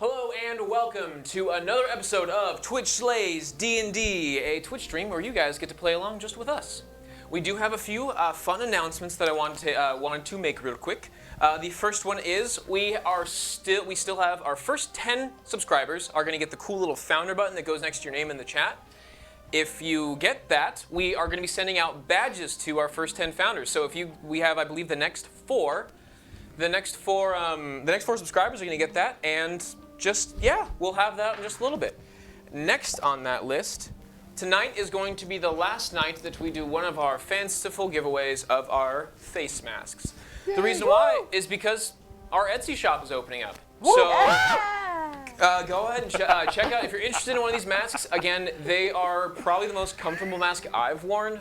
Hello and welcome to another episode of Twitch Slays D&D, a Twitch stream where you guys get to play along just with us. We do have a few fun announcements that I wanted to make real quick. The first one is we still have our first 10 subscribers are going to get the cool little founder button that goes next to your name in the chat. If you get that, we are going to be sending out badges to our first 10 founders. So we have, I believe, the next four subscribers are going to get that, and we'll have that in just a little bit. Next on that list, tonight is going to be the last night that we do one of our fanciful giveaways of our face masks. Yay, the reason why is because our Etsy shop is opening up. Woo! So go ahead and check out if you're interested in one of these masks. Again, they are probably the most comfortable mask I've worn.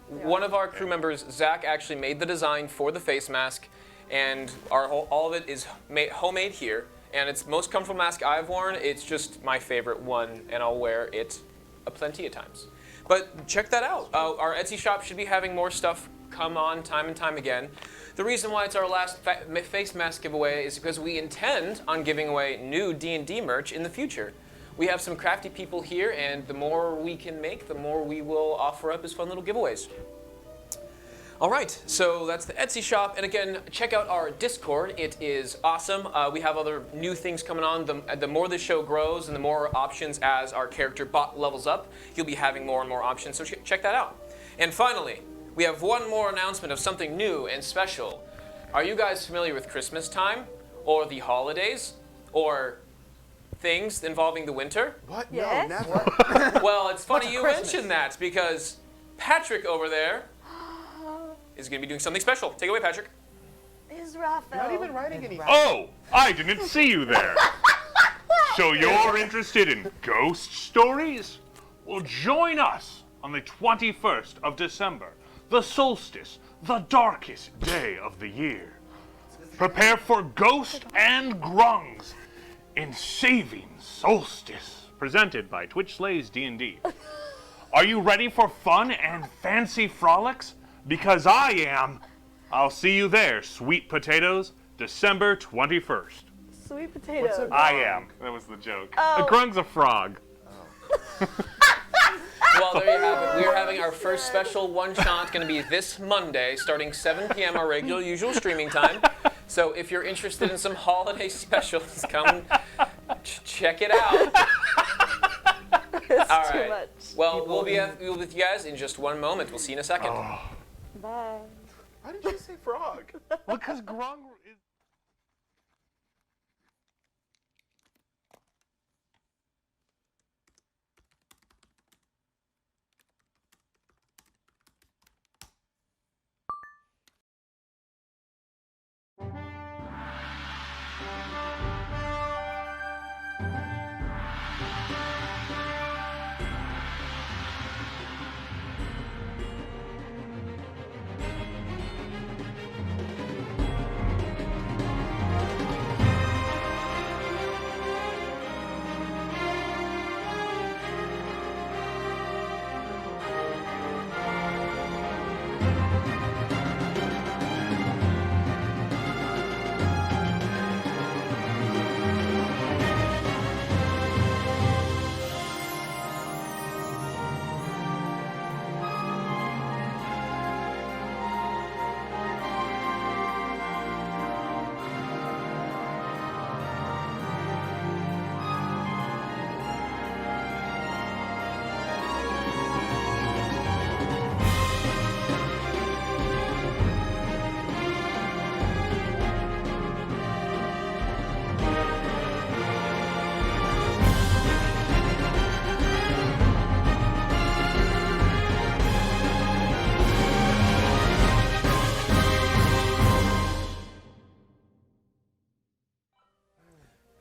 One of our crew members, Zach, actually made the design for the face mask, and all of it is homemade here. And it's the most comfortable mask I've worn. It's just my favorite one, and I'll wear it a plenty of times. But check that out. Our Etsy shop should be having more stuff come on time and time again. The reason why it's our last face mask giveaway is because we intend on giving away new D&D merch in the future. We have some crafty people here, and the more we can make, the more we will offer up as fun little giveaways. All right, so that's the Etsy shop, and again, check out our Discord. It is awesome. We have other new things coming on. The more the show grows and the more options as our character Bott levels up, you'll be having more and more options, so check that out. And finally, we have one more announcement of something new and special. Are you guys familiar with Christmas time, or the holidays, or things involving the winter? What? Yes. No, never. Well, it's funny you mentioned that, because Patrick over there is going to be doing something special. Take it away, Patrick. Is Raphael. Not even writing anything. Oh, I didn't see you there. So you're interested in ghost stories? Well, join us on the 21st of December, the solstice, the darkest day of the year. Prepare for Ghost and Grungs in Saving Solstice, presented by Twitch Slays D&D. Are you ready for fun and fancy frolics? Because I am. I'll see you there, sweet potatoes, December 21st. Sweet potato. I am. That was the joke. Oh. A grung's a frog. Well, there you have it. We are having our first special one-shot, going to be this Monday, starting 7 p.m., our regular usual streaming time. So if you're interested in some holiday specials, come check it out. It's All too right. much. Well, we'll be with you guys in just one moment. We'll see you in a second. Oh. Bye. Why did you say frog? Well, because grung is...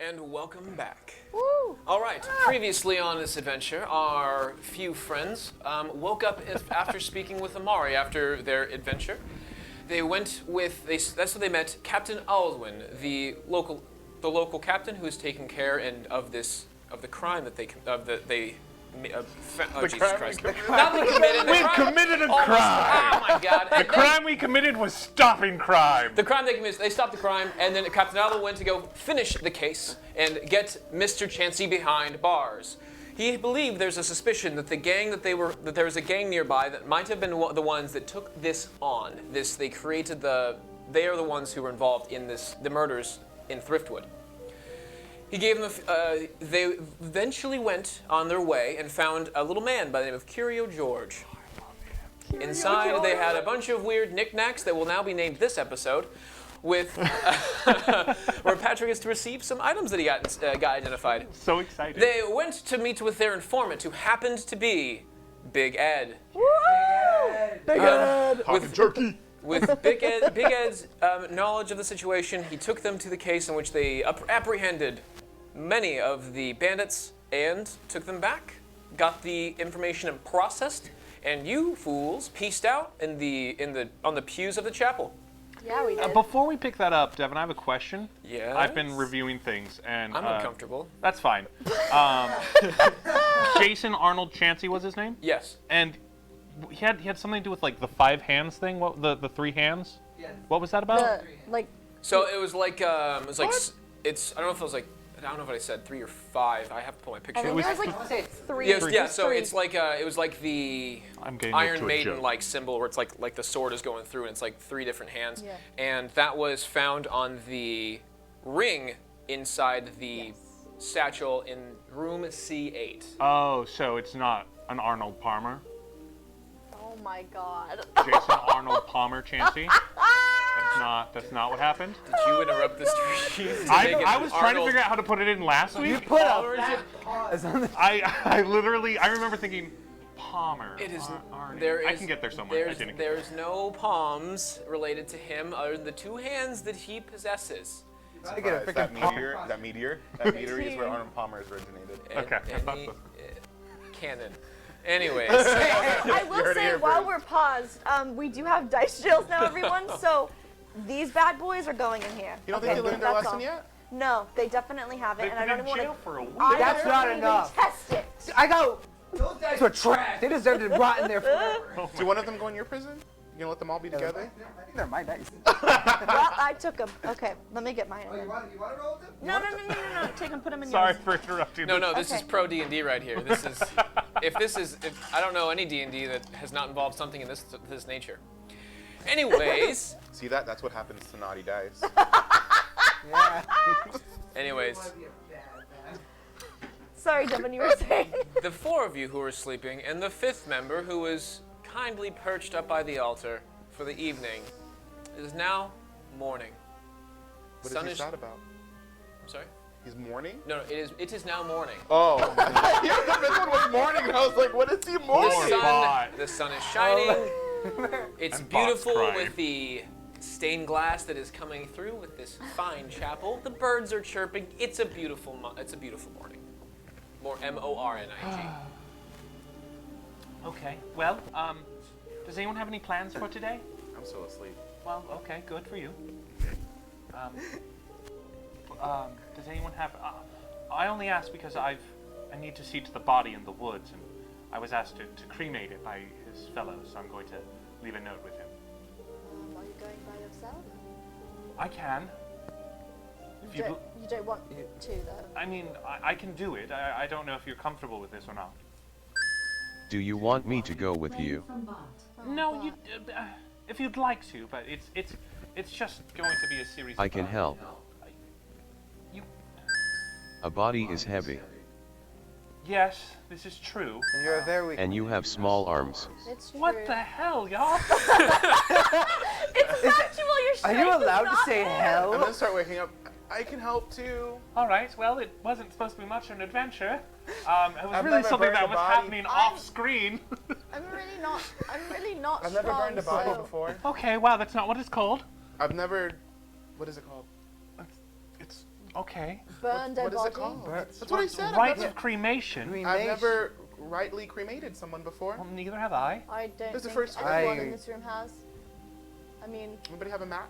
And welcome back. Woo. All right, previously on this adventure, our few friends woke up after speaking with Amari after their adventure. They went with, that's where they met Captain Aldwin, the local captain who is taking care of the crime that they Oh, Jesus Christ. Not we committed. We committed a crime. Oh, my God. The crime we committed was stopping crime. The crime they committed, they stopped the crime, and then Captain Alba went to go finish the case and get Mr. Chansey behind bars. He believed there's a suspicion that that there was a gang nearby that might have been the ones that took this on. They are the ones who were involved in the murders in Thriftwood. He gave them, they eventually went on their way and found a little man by the name of Curio George. Inside, they had a bunch of weird knickknacks that will now be named this episode, with where Patrick is to receive some items that he got identified. So excited. They went to meet with their informant, who happened to be Big Ed. Woo! Big Ed! With jerky. With Big Ed's knowledge of the situation, he took them to the case in which they apprehended many of the bandits and took them back, got the information processed, and you fools pieced out on the pews of the chapel. Yeah, we did. Before we pick that up, Devin, I have a question. Yes? I've been reviewing things, and I'm uncomfortable. That's fine. Jason Arnold Chansey was his name, Yes. and he had something to do with like the 5 hands thing. What the 3 hands? Yeah. What was that about? So it was like it's I don't know if it was like I don't know if I said 3 or 5. I have to pull my picture. I think was- it was like 3. Yeah, so Three. it's like it was like the I'm getting Iron to a Maiden joke. like symbol where it's like the sword is going through and it's like 3 different hands. Yeah. And that was found on the ring inside the satchel in room C8. Oh, so it's not an Arnold Palmer? Oh my god. Jason Arnold Palmer Chansey? That's not what happened? Did you interrupt the stream? to make it I was trying to Arnold figure out how to put it in last week. You put Palmer? a pause on the. I remember thinking Palmer. It is. Arnie. There is. I can get there somewhere. I didn't. There's no palms related to him other than the 2 hands that he possesses. I get a That freaking meteor, that meteor is where Arnold Palmer originated. And, Okay. Canon. Anyways. I will heard it say, here while first. we're paused, we do have dice jails now, everyone. So these bad boys are going in here. You don't think they learned their that's lesson all. yet? No, they definitely haven't, They've and I been don't in even jail want for a week. to. That's not enough. Test it. I go. Those dice were trash. They deserve to rot in there forever. Do one of them go in your prison? You gonna let them all be together? I think they're my dice. Well, I took them. Okay, let me get mine. You want to roll them? No. Take them, put them in Sorry yours. for interrupting. No, this is Okay. pro D&D right here. This is if I don't know any D&D that has not involved something in this nature. Anyways, See that? That's what happens to naughty dice. Yeah. anyways, Sorry, Devin, you were saying. the 4 of you who are sleeping and the 5th member who was kindly perched up by the altar for the evening it is now morning. What Sun is he is- sad about? I'm sorry? He's mourning? No, it is now morning. Oh. Yeah, the fifth one was mourning, and I was like, what is he mourning? Bott. The sun is shining. It's And Bott's beautiful crying. with the stained glass that is coming through with this fine chapel. The birds are chirping. It's a beautiful morning. More MORNIG. Okay. Well, does anyone have any plans for today? I'm still asleep. Well, okay, good for you. Does anyone have? I only ask because I need to see to the body in the woods, and I was asked to cremate it by his fellows, so I'm going to leave a note with him. Are you going by yourself? I can. If You don't want to, though. I mean, I can do it. I don't know if you're comfortable with this or not. Do you want me to go with you? No, you. If you'd like to, but it's just going to be a series. I of, can help. You. A body is heavy, Yes, this is true. And you're very weak. and you have small arms. It's true. What the hell, y'all? It's factual, your Are strength you is allowed to not say there. I'm hell? gonna start waking up. I can help too. All right. Well, it wasn't supposed to be much of an adventure. It was I've really never something burned that a was body. happening off screen. I'm really not I've never strong, burned a body so- before. Okay. Wow, that's not what it's called. I've never. What is it called? It's okay. Burn dead What is body. it called? That's what I said. I've Rites never, of cremation. I've never rightly cremated someone before. Well, neither have I. I don't This is the think first time. anyone I- in this room has. I mean, Anybody have a match?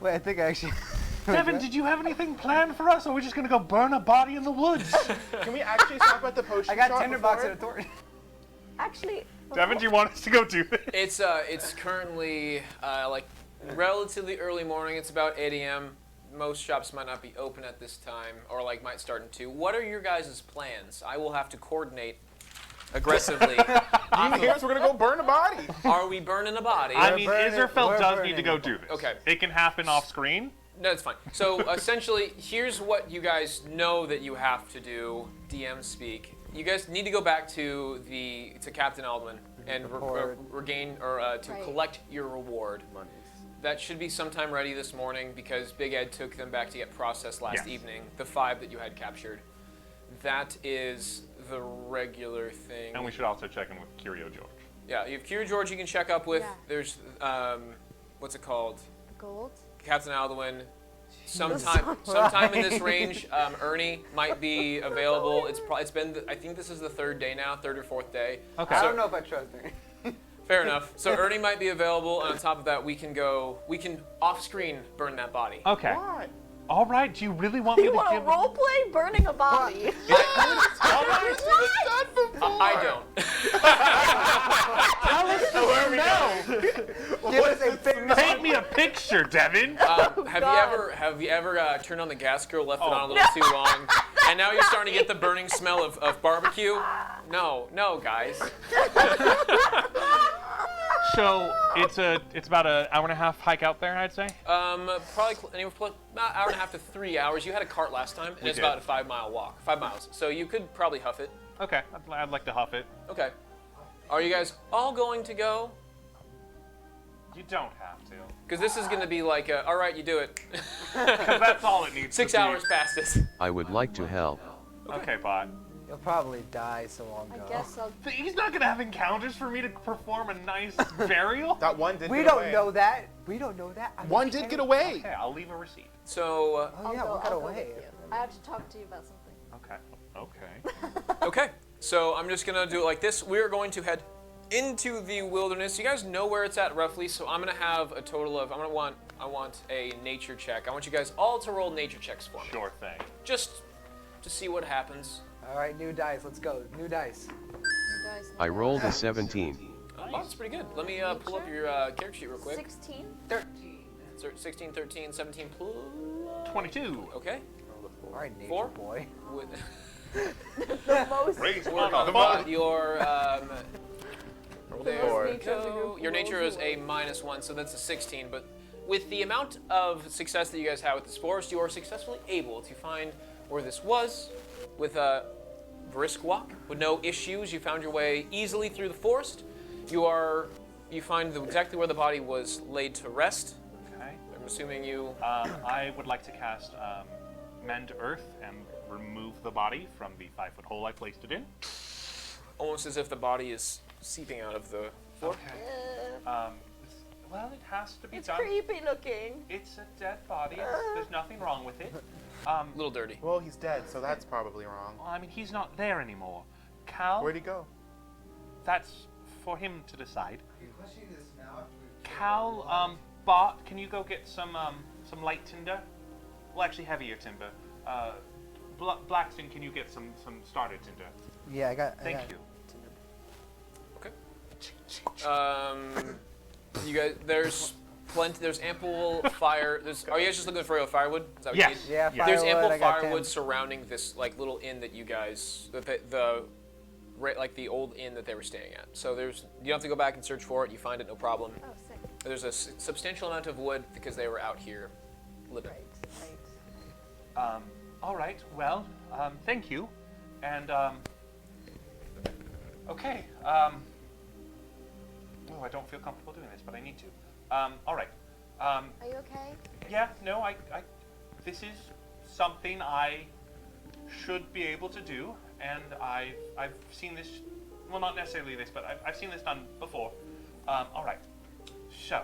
Wait, I think I actually. Devin, did you have anything planned for us, or are we just gonna go burn a body in the woods? Can we actually stop at the potion I got shop tinderbox before? at a Thornton. Actually, Devin, do you want us to go do this? It's currently like relatively early morning. It's about 8 a.m. Most shops might not be open at this time, or like might start in 2. What are your guys' plans? I will have to coordinate aggressively. Here's we're gonna go burn a body. Are we burning a body? I mean, burning- Israfel we're does burning need to go it. do this. Okay. It can happen off screen. No, it's fine. So essentially, here's what you guys know that you have to do. DM speak. You guys need to go back to Captain Aldwin and regain or to Right. collect your reward. That should be sometime ready this morning because Big Ed took them back to get processed last Yes. evening. The 5 that you had captured. That is the regular thing. And we should also check in with Curio George. Yeah, you have Kira George you can check up with. Yeah. There's what's it called? gold. Captain Alduin. Sometime in this range, Ernie might be available. It's been I think this is the 3rd day now, 3rd or 4th day. Okay. I don't know if I trust her. Fair enough. So Ernie might be available, and on top of that, we can off screen burn that body. Okay. What? All right. Do you really want me You to want to give? roleplay burning a body? I don't. Give us a big Paint me a picture, Devin. Have you ever turned on the gas grill, left it on a little too long, and now you're starting to get the burning smell of barbecue? No, guys. So it's about an hour and a half hike out there, I'd say. Probably anywhere from about an hour and a half to 3 hours. You had a cart last time, and it's did. about a 5-mile walk. 5 miles. So you could probably huff it. Okay. I'd like to huff it. Okay. Are you guys all going to go? You don't have to. Because this is going to be like, all right, you do it. Because that's all it needs. 6 to be. hours past this. I would like to help. Okay, Bott. You'll probably die so long I ago. guess I'll. He's not gonna have encounters for me to perform a nice burial. That one did. We get don't away. know that. We don't know that. I'm One okay. did get away. Okay, I'll leave a receipt. So, Oh yeah, what got away? I have to talk to you about something. Okay. okay. So I'm just going to do it like this. We are going to head into the wilderness. You guys know where it's at roughly, so I'm going to have a total of, I want a nature check. I want you guys all to roll nature checks for me. Sure thing. Just to see what happens. All right, new dice. Let's go. New dice. I rolled a 17. Oh, that's pretty good. Let me pull up your character sheet real quick. 16. 16, 13, 17 plus. 22. Okay. All right, nature 4? boy. With The most. Raise Your one on the body. there we nature go. Your nature is a -1, so that's a 16. But with the amount of success that you guys had with this forest, you are successfully able to find where this was with a brisk walk, with no issues. You found your way easily through the forest. You find exactly where the body was laid to rest. Okay. I'm assuming you. I would like to cast Mend Earth and remove the body from the 5-foot hole I placed it in. Almost as if the body is seeping out of the floor. Okay. Well, it has to be It's done. creepy looking. It's a dead body. There's nothing wrong with it. A little dirty. Well, he's dead, so that's probably wrong. Well, I mean, he's not there anymore. Cal, Where'd he go? that's for him to decide. Cal, Bott, can you go get some light tinder? Well, actually, heavier timber. Blackston, can you get some starter tinder? Yeah, I got. Thank you. Okay. You guys, there's plenty. There's ample fire. Are you guys just looking for firewood? Is that what Yes. you need? Yeah, There's firewood, ample I got firewood 10. surrounding this like little inn that you guys, like the old inn that they were staying at. So you don't have to go back and search for it. You find it, no problem. Oh, sick. There's a substantial amount of wood because they were out here living. Right. All right. Well, thank you. And okay. Oh, I don't feel comfortable doing this, but I need to. All right. Are you okay? Yeah. No. This is something I should be able to do, and I've seen this. Well, not necessarily this, but I've seen this done before. All right. So,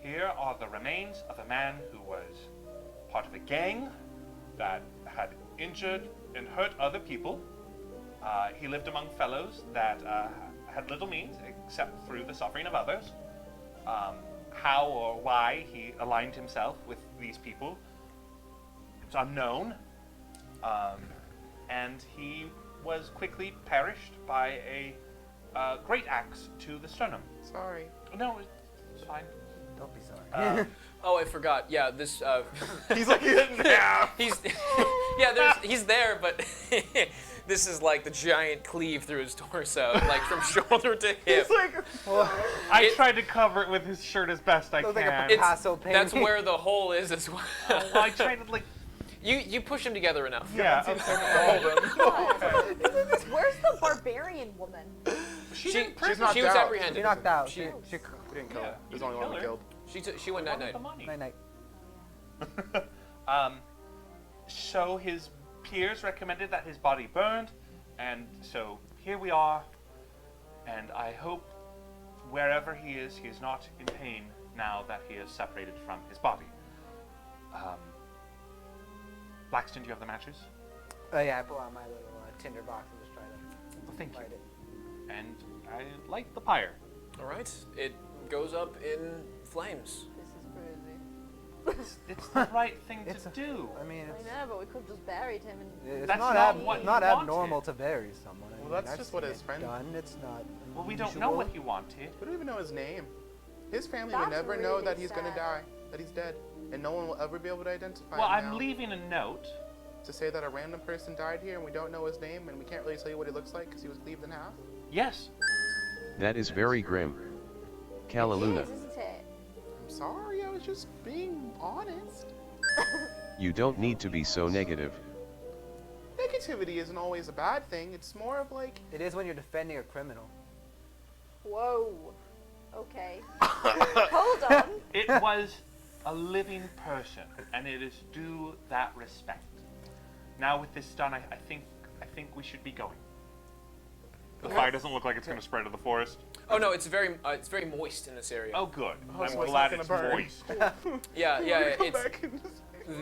here are the remains of a man who was part of a gang that had injured and hurt other people. He lived among fellows that had little means except through the suffering of others. how or why he aligned himself with these people. It's unknown. And he was quickly perished by a great axe to the sternum. Sorry. No, it's fine. Don't be sorry. Oh, I forgot. Yeah, this. He's like, yeah. He's he's there, but this is like the giant cleave through his torso, like from shoulder to hip. He's like, I tried to cover it with his shirt as best I Looks can. like a Picasso painting. That's where the hole is as well. I tried to like. You push them together enough. Yeah. Where's the barbarian woman? She knocked was out. apprehended. She knocked out. She- She we didn't kill Yeah, her. you There's only didn't one we kill killed. She went night night. The money. night. So his peers recommended that his body burned, and so here we are. And I hope wherever he is not in pain now that he is separated from his body. Blackston, do you have the matches? Oh yeah, I pull out my little tinder box and just try to Well, thank you. light it. And I light the pyre. All right. It goes up in flames. This is crazy. It's the right thing It's to a- do. I mean, I know, but we could have just buried him and. it's That's not, not what not he wanted. abnormal to bury someone. I Well, mean, that's I've just what seen his it friend- done. It's not. Well, we don't know unusual. what he wanted. We don't even know his name. His family That's would never know really that he's gonna sad. die, that he's dead, and no one will ever be able to identify Well, him I'm now. leaving a note. To say that a random person died here and we don't know his name and we can't really tell you what he looks like because he was cleaved in half. Yes. That is very grim. Kalaluna, It is, isn't it? I'm sorry, I was just being honest. you don't need to be so negative. Negativity isn't always a bad thing. It's more of like, It is when you're defending a criminal. Whoa. Okay. Hold on. It was a living person, and it is due that respect. Now with this done, I think we should be going. The fire doesn't look like it's going to spread to the forest. Oh no, it's very moist in this area. Oh, good. so I'm it's glad not it's gonna burn. moist. Yeah. come It's back and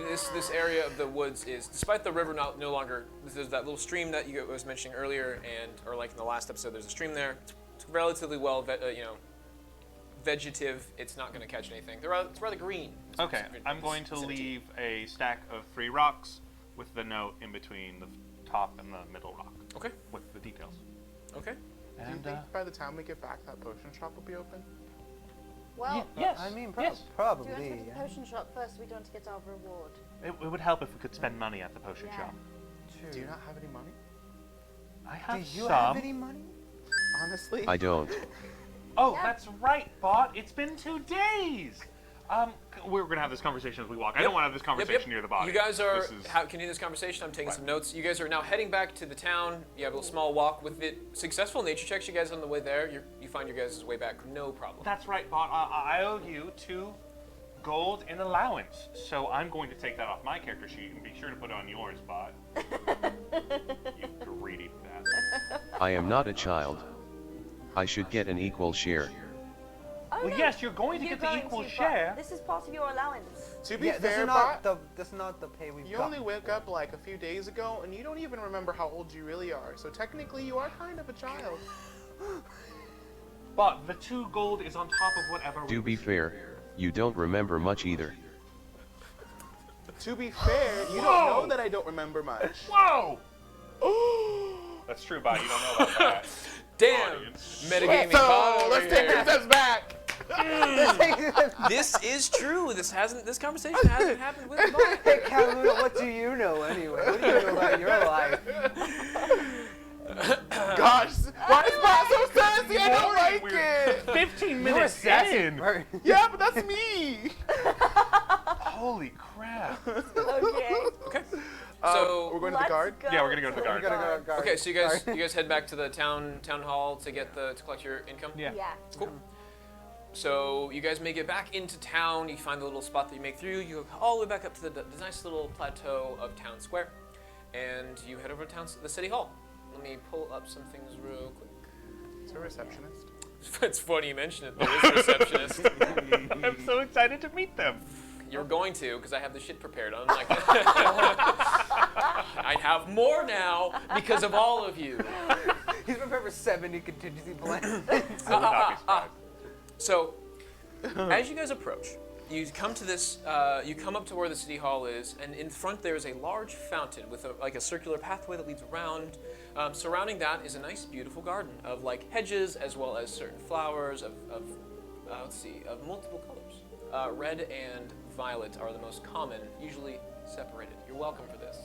just- this area of the woods is, despite the river no longer. There's that little stream that you was mentioning earlier, or like in the last episode, there's a stream there. It's relatively well, vegetative. It's not going to catch anything. It's rather green. Okay, I'm going to leave a stack of 3 rocks with the note in between the top and the middle rock. Okay. With the details. Okay. Do you And think by the time we get back that potion shop will be open? Well, yes. I mean, yes. do probably. you want to go to the Yeah. potion shop first so we don't get our reward? It would help if we could spend money at the potion Yeah. shop. True. Do you not have any money? I have Do you some. have any money? Honestly? I don't. Oh, Yeah. that's right, Bott. It's been 2 days. We're gonna have this conversation as we walk. I don't want to have this conversation near the body. You guys are This is- continue this conversation. I'm taking some notes. You guys are now heading back to the town. You have a small walk with it. Successful nature checks. You guys on the way there. You find your guys' way back. No problem. That's right, Bott. I owe you 2 gold in allowance, so I'm going to take that off my character sheet and be sure to put it on yours, Bott. You greedy bastard. I am not a child. I should get an equal share. Oh, Well, no, yes, you're going to you're get the going equal to, but share. This is part of your allowance. To be Yeah, fair, Bot, this is not the pay we've you got. only woke up like a few days ago and you don't even remember how old you really are. So technically you are kind of a child. But the 2 gold is on top of whatever Do we be fair, you don't remember much either. To be fair, you don't know that I don't remember much. Whoa! That's true, Bott. You don't know about that. Damn. Audience. Metagaming So Bott over let's take here. 2 steps back. This is true. This conversation hasn't happened with Bott. Hey, Kalaluna, what do you know anyway? What do you know about your life? Gosh, why is Bot so sassy? I don't like We're it. 15 You're a minutes sassy in. bird. Yeah, but that's me. Holy crap. Okay. Okay. We're So going to the Let's guard. go Yeah, we're gonna go to the We guard. gotta go to guard. okay. So you guys head back to the town hall to collect your income. Yeah. Yeah. Cool. So you guys make it back into town. You find the little spot that you make through. You go all the way back up to the nice little plateau of Town Square, and you head over to the city hall. Let me pull up some things real quick. It's a receptionist. It's funny you mention it. There is a receptionist. I'm so excited to meet them. You're going to, because I have the shit prepared. I'm like, I have more now because of all of you. He's prepared for 70 contingency plans. I would not be surprised. So, As you guys approach, you come to this. You come up to where the city hall is, and in front there is a large fountain with a circular pathway that leads around. Surrounding that is a nice, beautiful garden of like hedges, as well as certain flowers of multiple colors. Red and violet are the most common, usually separated. You're welcome for this.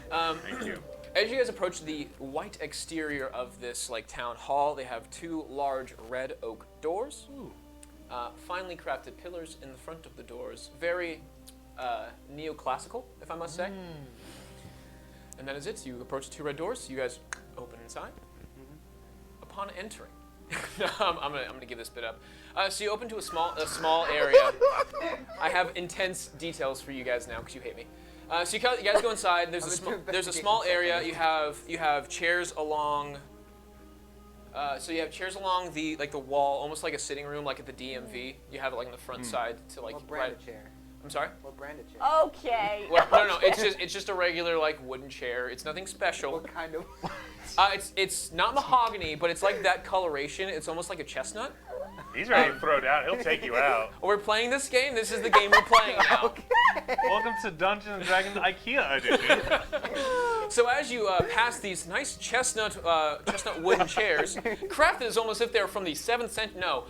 Thank you. As you guys approach the white exterior of this like town hall, they have two large red oak doors. Finely crafted pillars in the front of the doors. Very neoclassical, if I must say. And that is it. You approach the two red doors. You guys open inside. Upon entering, I'm gonna give this bit up. So you open to a small area. I have intense details for you guys now because you hate me. So you guys go inside. There's a small area. You have chairs along. So you have chairs along the wall, almost like a sitting room, like at the DMV. You have it like on the front side to like. What brand of chair? I'm sorry. What brand of chair? Okay. Well, no. It's just a regular like wooden chair. It's nothing special. What kind of? It's not mahogany, but it's like that coloration. It's almost like a chestnut. He's ready to throw down. He'll take you out. We're playing this game. This is the game we're playing now. Welcome to Dungeons & Dragons IKEA edition. So as you pass these nice chestnut wooden chairs, crafted as almost if they're from the 7th century. No.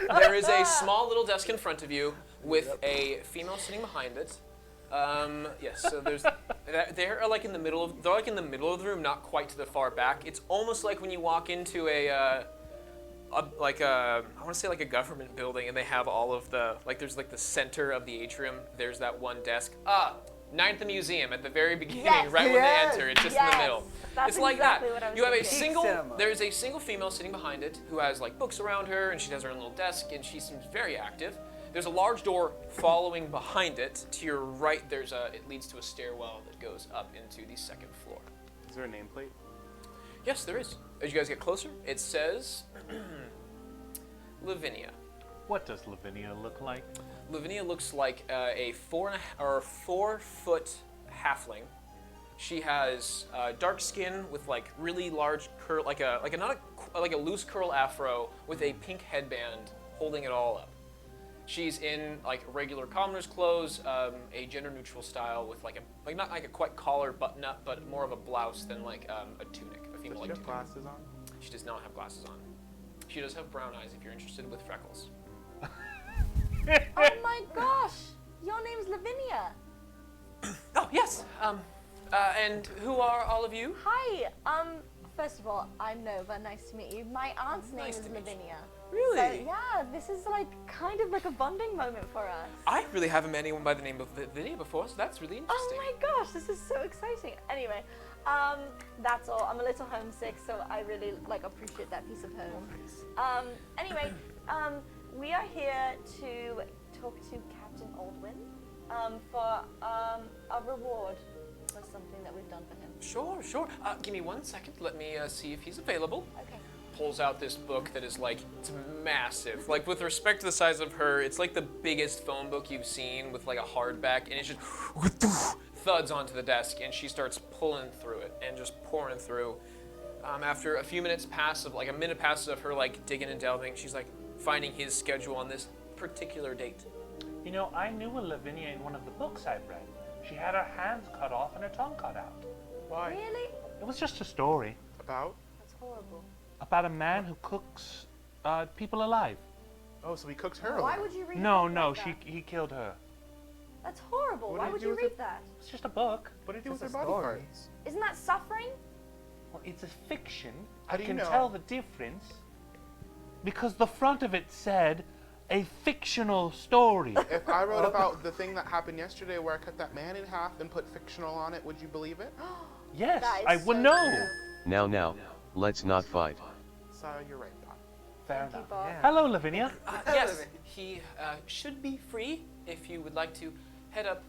There is a small little desk in front of you with a female sitting behind it. Yes, so they're like in the middle of the room, not quite to the far back. It's almost like when you walk into I want to say like a government building, and they have all of there's like the center of the atrium. There's that one desk. Night at the museum at the very beginning, Yes. right when they enter. It's just in the Yes. middle. That's It's like exactly that. what I was You have a thinking. single. Cinema. There's a single female sitting behind it who has like books around her, and she has her own little desk, and she seems very active. There's a large door following behind it. To your right, it leads to a stairwell that goes up into the second floor. Is there a nameplate? Yes, there is. As you guys get closer, it says Lavinia. What does Lavinia look like? Lavinia looks like a 4 foot halfling. She has dark skin with like really large curl, like a loose curl afro with a pink headband holding it all up. She's in like regular commoner's clothes, a gender neutral style with not like a quite collar button up, but more of a blouse than like a tunic, a female Does she like have tunic. glasses on? She does not have glasses on. She does have brown eyes if you're interested with freckles. Oh my gosh! Your name's Lavinia. Oh yes. And who are all of you? Hi. First of all, I'm Nova. Nice to meet you. My aunt's name Nice is to meet you. Lavinia. Really? So yeah, this is like kind of like a bonding moment for us. I really haven't met anyone by the name of Lavinia before, so that's really interesting. Oh my gosh, this is so exciting. Anyway, that's all. I'm a little homesick, so I really appreciate that piece of home. Anyway, we are here to talk to Captain Aldwin for a reward for something that we've done for him. Sure. Give me 1 second. Let me see if he's available. Okay. Pulls out this book that is it's massive. Like with respect to the size of her, it's like the biggest phone book you've seen with like a hardback, and it just thuds onto the desk, and she starts pulling through it and just pouring through. After a few minutes pass of a minute passes of her digging and delving, she's finding his schedule on this particular date. You know, I knew a Lavinia in one of the books I've read. She had her hands cut off and her tongue cut out. Why? Really? It was just a story About? That's horrible. about a man who cooks people alive. Oh, so he cooked her. Why alive. would you read No, that? he killed her. That's horrible. What Why did would he do you with read it? that? It's just a book. What did he do with It's her a body story. parts? Isn't that suffering? Well, it's a fiction. How I do you can know? tell the difference because the front of it said a fictional story. If I wrote about the thing that happened yesterday where I cut that man in half and put fictional on it, would you believe it? Yes, That is I would so know. true. Now, let's not fight. So you're right, Bott. Fair Thank you, enough. Bott. Yeah. Hello, Lavinia. Yes, he should be free if you would like to head up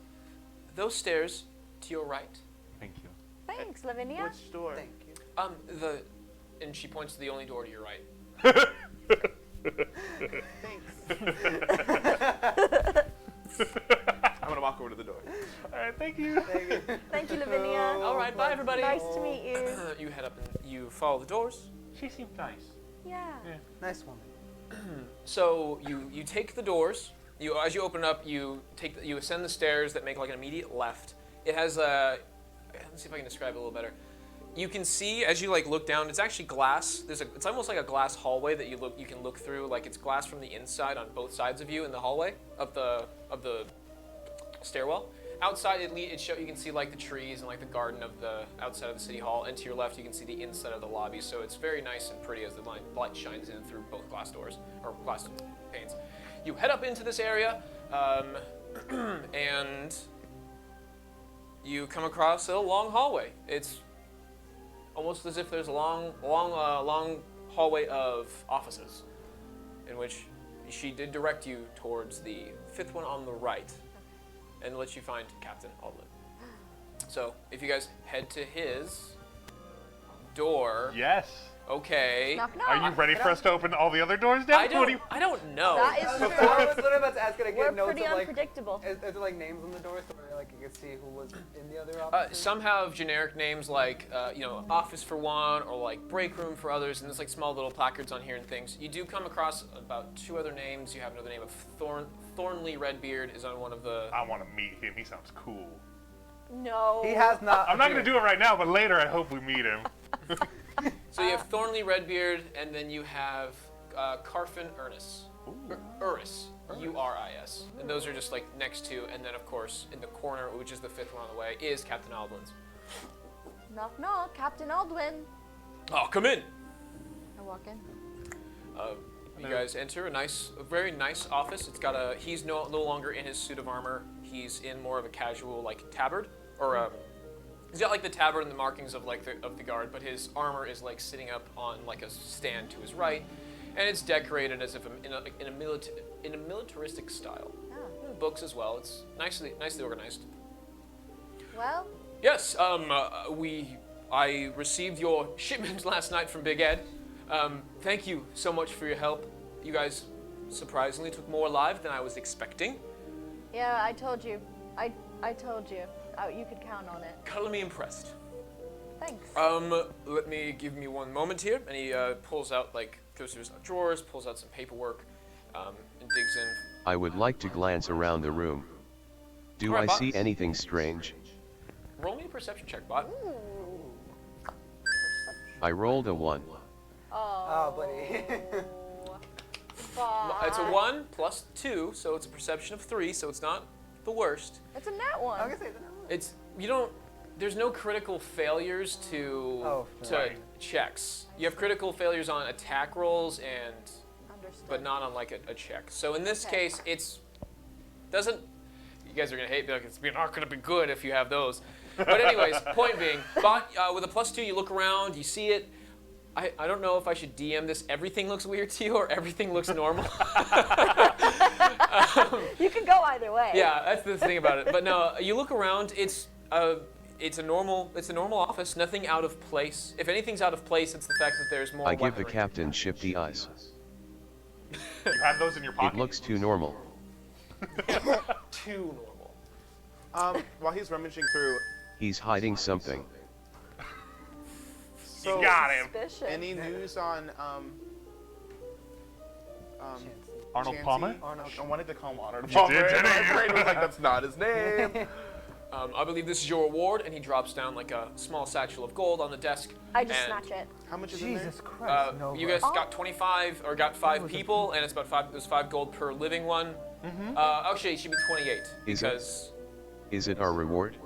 those stairs to your right. Thank you. Thanks, Lavinia. Which store? Thank you. And she points to the only door to your right. Thanks. I'm gonna walk over to the door. All right, thank you. Thank you. Thank you, Lavinia. All right, bye everybody. Nice to meet you. You head up and you follow the doors. She seemed nice. Yeah. Nice woman. So you take the doors. As you open up, you ascend the stairs that make like an immediate left. It has a. Let's see if I can describe it a little better. You can see as you like look down. It's actually glass. It's almost like a glass hallway that you can look through. Like it's glass from the inside on both sides of you in the hallway of the stairwell. Outside, you can see like the trees and like the garden of the outside of the city hall. And to your left, you can see the inside of the lobby. So it's very nice and pretty as the light shines in through both glass doors or glass panes. You head up into this area, and you come across a long hallway. It's almost as if there's a long hallway of offices, in which she did direct you towards the fifth one on the right, and let you find Captain Aldlin. So if you guys head to his door, Yes. okay. Knock, knock. Are you ready for us to open all the other doors down? I don't know. That is I true. was literally about to ask, can I We're get notes pretty of like, unpredictable. is there like names on the doors so like you can see who was in the other office? Some have generic names like, office for one, or like break room for others, and there's like small little placards on here and things. You do come across about 2 other names. You have another name of Thornley Redbeard is on one of the. I want to meet him. He sounds cool. No. He has not. I'm not going to do it right now, but later I hope we meet him. So you have Thornley Redbeard, and then you have Carfin Ernest. Uris. Uris. And those are just like next to, and then of course in the corner, which is the 5th one on the way, is Captain Aldwin's. Knock, knock. Captain Aldwin. Oh, come in. I walk in. You guys enter a very nice office. It's got he's no longer in his suit of armor. He's in more of a casual like tabard, or he's got like the tabard and the markings of like the guard, but his armor is like sitting up on like a stand to his right, and it's decorated as if in a militaristic style. Oh. Books as well. It's nicely organized. Well, Yes, I received your shipment last night from Big Ed. Thank you so much for your help. You guys surprisingly took more alive than I was expecting. yeah, I told you. I told you. You could count on it. Color me impressed. Thanks. Give me one moment here. And he pulls out, goes through his drawers, pulls out some paperwork, and digs in. I would like to glance around the room. Do Alright, I Bott. see anything strange? Roll me a perception check, Bot. Ooh. I rolled a 1. Oh, buddy. It's a 1 plus 2, so it's a perception of 3, so it's not the worst. It's a nat one. I was gonna say It's, there's no critical failures to right. checks. You have critical failures on attack rolls Understood. but not on like a check. So in this Okay. case, you guys are gonna hate me, like it's not gonna be good if you have those. But anyways, point being, Bot, with a +2, you look around, you see it. I don't know if I should DM this. Everything looks weird to you, or everything looks normal. You can go either way. Yeah, that's the thing about it. But no, you look around. It's a normal office. Nothing out of place. If anything's out of place, it's the fact that there's more. I give the weaponry. captain shifty eyes. You have those in your pocket? It looks too normal. Too normal. While he's rummaging through, He's hiding something. so You got him. Suspicious. any news on Arnold Chansey? Palmer? I wanted to call him Arnold You Palmer. did, didn't My you? brain was like, that's not his name. I believe this is your reward, and he drops down like a small satchel of gold on the desk. I just and, snatch it. How much is in there? Jesus Christ. no, you bro. guys got 25, or got 5 people, and it's about 5. There's 5 gold per living one. Actually, it should be 28 Is it? because Is it our reward?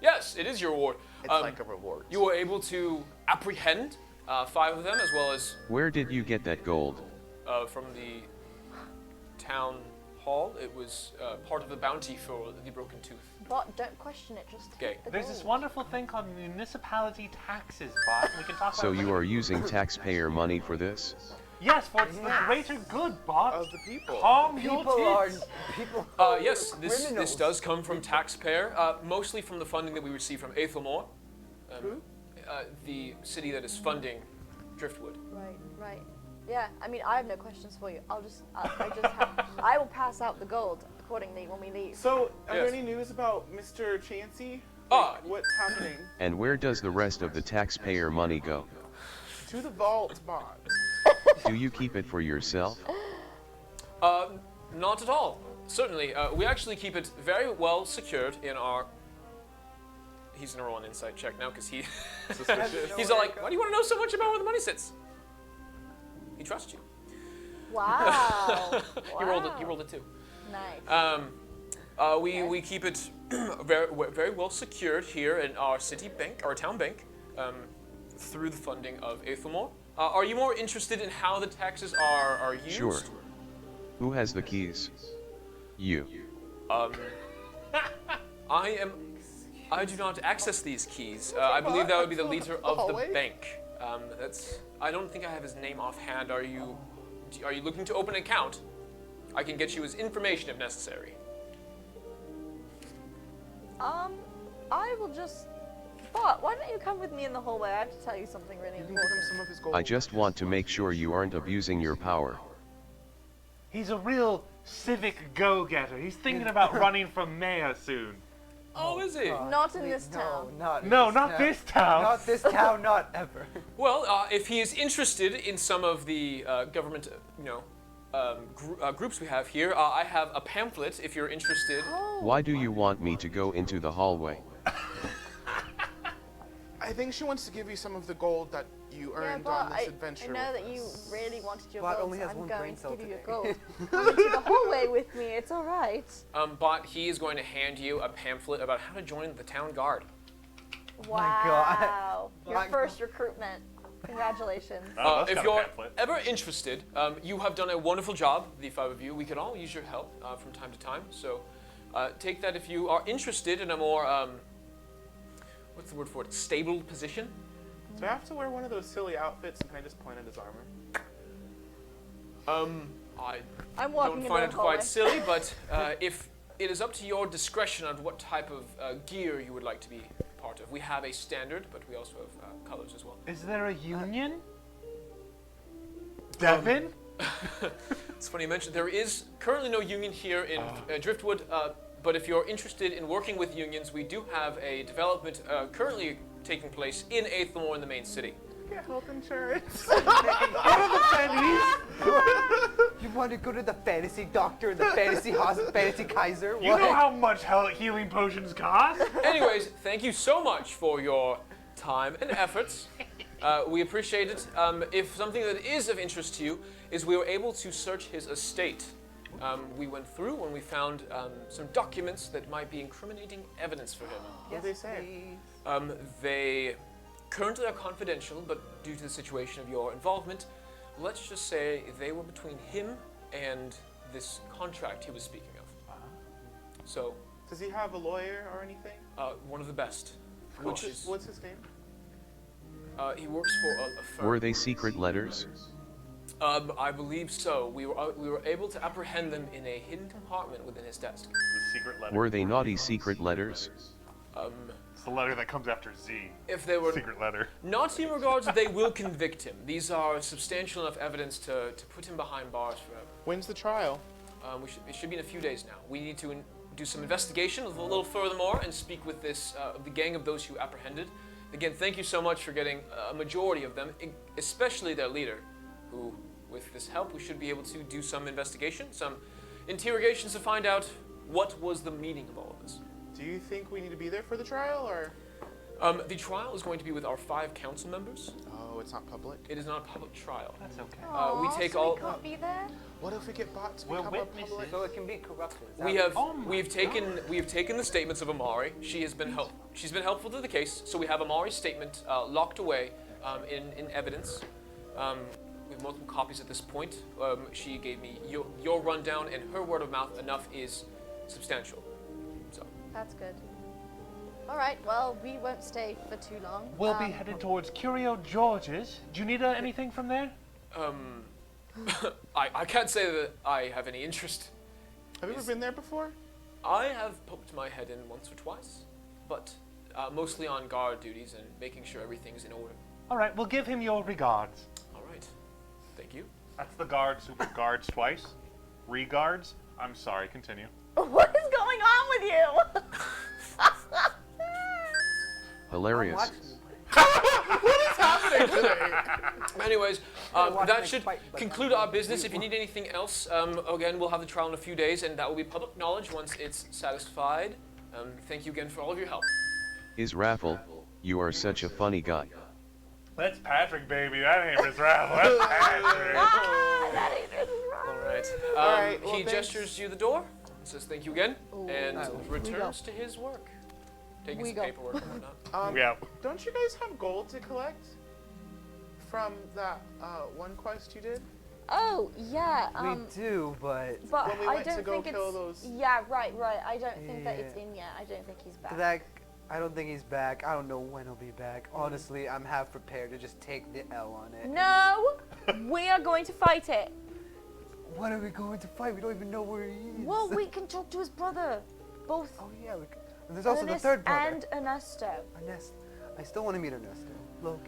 yes, it is your reward. It's like a reward. You were able to apprehend 5 of them, as well as Where did you get that gold? from the town hall. It was part of the bounty for the broken tooth. But don't question it. Just Okay. take the There's gold. this wonderful thing called municipality taxes, Bot. We can talk So about it you later. are using taxpayer money for this? Yes, for it's the greater good, Bot. Of the people. Calm your People are tits. people. Yes, this criminals. does come from taxpayer, mostly from the funding that we receive from Aethelmore, the city that is funding Driftwood. Right. Yeah. I mean, I have no questions for you. I will pass out the gold accordingly when we leave. So, are there Yes. any news about Mr. Chansey? Ah. What's happening? And where does the rest of the taxpayer money go? To the vault, Bot. Do you keep it for yourself? Not at all. Certainly, we actually keep it very well secured in our. He's gonna roll an insight check now because he. He's all like, "Why do you want to know so much about where the money sits?" He trusts you. Wow. He rolled it. He rolled it too. Nice. We keep it very well secured here in our city bank, our town bank, through the funding of Aethelmore. Are you more interested in how the taxes are used? Sure. Who has the keys? You. I do not access these keys. I believe that would be the leader of the Hallway? bank. I don't think I have his name offhand. Are you looking to open an account? I can get you his information if necessary. I will just. Bott, why don't you come with me in the hallway? I have to tell you something really You can give him important. some of his gold. I just want to make sure you aren't abusing your power. He's a real civic go-getter. He's thinking about running for mayor soon. Oh, is he? Not in this town. Not this town. Not this town, not ever. Well, if he is interested in some of the government, groups we have here, I have a pamphlet if you're interested. Why do you want me to go into the hallway? I think she wants to give you some of the gold that you Yeah, earned Bott, on this adventure. I know with that you us. really wanted your Bott gold, only so has I'm one going brain to cell give you your today. gold. Come into the hallway with me, it's alright. Bott, he is going to hand you a pamphlet about how to join the town guard. Wow. Your My first recruitment. Congratulations. Oh, that's If got a you're pamphlet. ever interested, you have done a wonderful job, the five of you. We could all use your help from time to time. So take that if you are interested in a more, what's the word for it, stable position. Do I have to wear one of those silly outfits and can I just point at his armor? I I'm walking don't into find the it hallway. quite silly, but if it is up to your discretion on what type of gear you would like to be part of. We have a standard, but we also have colors as well. Is there a union? Devin? It's funny you mentioned there is currently no union here in Driftwood, but if you're interested in working with unions, we do have a development currently taking place in Aethelmore in the main city. Get health insurance. You want to go to the fantasy doctor, the fantasy hospital, fantasy Kaiser? You know how much healing potions cost? Anyways, thank you so much for your time and efforts. We appreciate it. If something that is of interest to you is we were able to search his estate. We went through and we found some documents that might be incriminating evidence for him. What did they say? They currently are confidential, but due to the situation of your involvement, let's just say they were between him and this contract he was speaking of. So, Does he have a lawyer or anything? one of the best. Which is, What's his name? he works for a firm. Were they secret letters? I believe so. We were able to apprehend them in a hidden compartment within his desk. The secret letter. Were they naughty secret letters? It's the letter that comes after Z. If they were Secret letter. not in regards, they will convict him. These are substantial enough evidence to put him behind bars forever. When's the trial? It should be in a few days now. We need to do some investigation a little furthermore and speak with the gang of those who apprehended. Again, thank you so much for getting a majority of them, especially their leader, who, with this help, we should be able to do some investigation, some interrogations to find out what was the meaning of all of this. Do you think we need to be there for the trial, or? The trial is going to be with our 5 council members. Oh, it's not public. It is not a public trial. That's okay. We Aw, take so all. we can't be there? What if we get Bott to We're become a witnesses. public? So it can be corrupted. Is that We what- have Oh my we've taken the statements of Amari. She's been helpful to the case. So we have Amari's statement locked away in evidence. We have multiple copies at this point. She gave me your rundown, and her word of mouth enough is substantial. So That's good. Alright, well, we won't stay for too long. We'll be headed towards Curio George's. Do you need anything from there? I can't say that I have any interest. Have you ever been there before? I have poked my head in once or twice, but mostly on guard duties and making sure everything's in order. All right, we'll give him your regards. All right, thank you. That's the guards who guards twice. Regards? I'm sorry, continue. What is going on with you? Hilarious. What is happening today? Anyways, watch That Nick should fight, but conclude our business. If you need anything else, again, we'll have the trial in a few days, and that will be public knowledge once it's satisfied. Thank you again for all of your help. Is Raffle, you are such a funny guy. That's Patrick, baby. That ain't Miss Raffle. That's Patrick. That ain't really wrong. All right. All right, well, He thanks. gestures you the door, says thank you again, and we returns to his work, taking some paperwork and whatnot. Yeah. Don't you guys have gold to collect from that one quest you did? Oh, yeah. we do, but But When we I went to don't go think kill it's. those- Yeah, right. I don't think that Yeah. it's in yet. I don't think he's back. that I don't think he's back. I don't know when he'll be back. Honestly, I'm half prepared to just take the L on it. No, we are going to fight it. What are we going to fight? We don't even know where he is. Well, we can talk to his brother, both. Oh yeah, we could. And there's also Ernest the third brother. and Ernesto. Ernesto. I still want to meet Ernesto. Loki.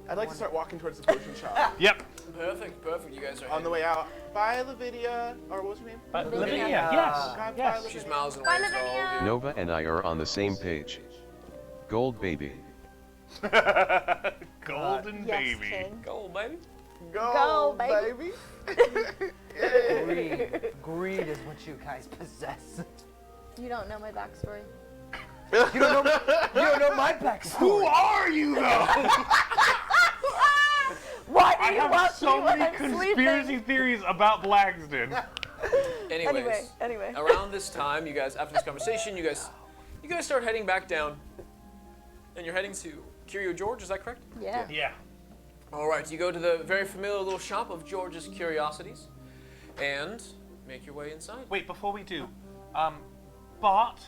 I'd like to start walking towards the potion shop. Yep. Perfect. You guys are On the way out. Bye, Lavinia. Or what's your name? Lavinia, Lavinia. yes. Bye, Yes. Lavinia. She's miles away. Bye, so all of Lavinia. you- Nova and I are on the same page. Gold baby. Golden Yes, baby. King. Go, baby. Go, baby. Yay. Greed is what you guys possess. You don't know my backstory. You don't know my backstory. Who are you, though? Why do I you have want so me when many I'm conspiracy sleeping? theories about Blackston. Anyways, Anyway. around this time, you guys, after this conversation, you guys start heading back down, and you're heading to Curio George. Is that correct? Yeah. Yeah. All right. You go to the very familiar little shop of George's Curiosities, and make your way inside. Wait, before we do, Bott,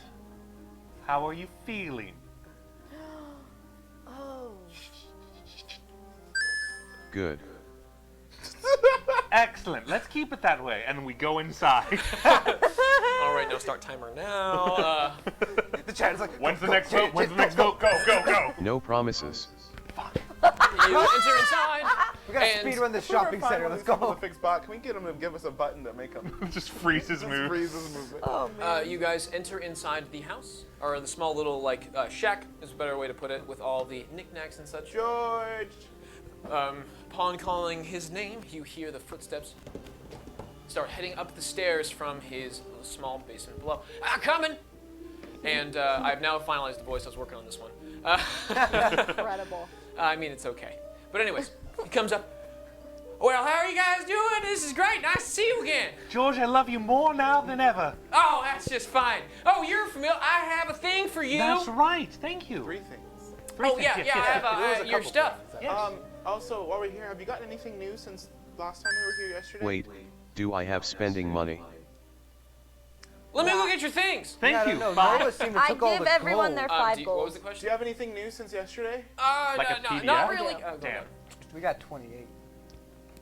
how are you feeling? Oh. Good. Excellent. Let's keep it that way, and we go inside. All right. Now start timer now. The chat is like, When's the go, next go, vote? When's go, the next go. vote? Go. No promises. You enter inside. We gotta And- speed run the If we were shopping fine center. with Let's these people go. to fix Bot, can we get him to give us a button to make him Just freeze his just move. freeze his movement? Oh man. You guys enter inside the house, or the small little shack is a better way to put it, with all the knickknacks and such. George. Upon calling his name, you hear the footsteps start heading up the stairs from his little small basement below. Coming! And I've now finalized the voice. I was working on this one. Incredible. I mean, it's okay. But anyways, he comes up. Well, how are you guys doing? This is great. Nice to see you again. George, I love you more now than ever. Oh, that's just fine. Oh, you're familiar. I have a thing for you. That's right. Thank you. 3 things. Oh, yeah, Yes, yeah. I yes, have There was a your couple stuff. things. Yes. Also, while we're here, have you gotten anything new since last time we were here yesterday? Wait, do I have spending money? Let me look at your things. Thank Yeah, I you. don't know. Bye. Nova seemed to I took all give the everyone gold. their 5 What was gold. the Do question? you have anything new since yesterday? Like a No, PDF? not really. Yeah. Go Damn. ahead. We got 28.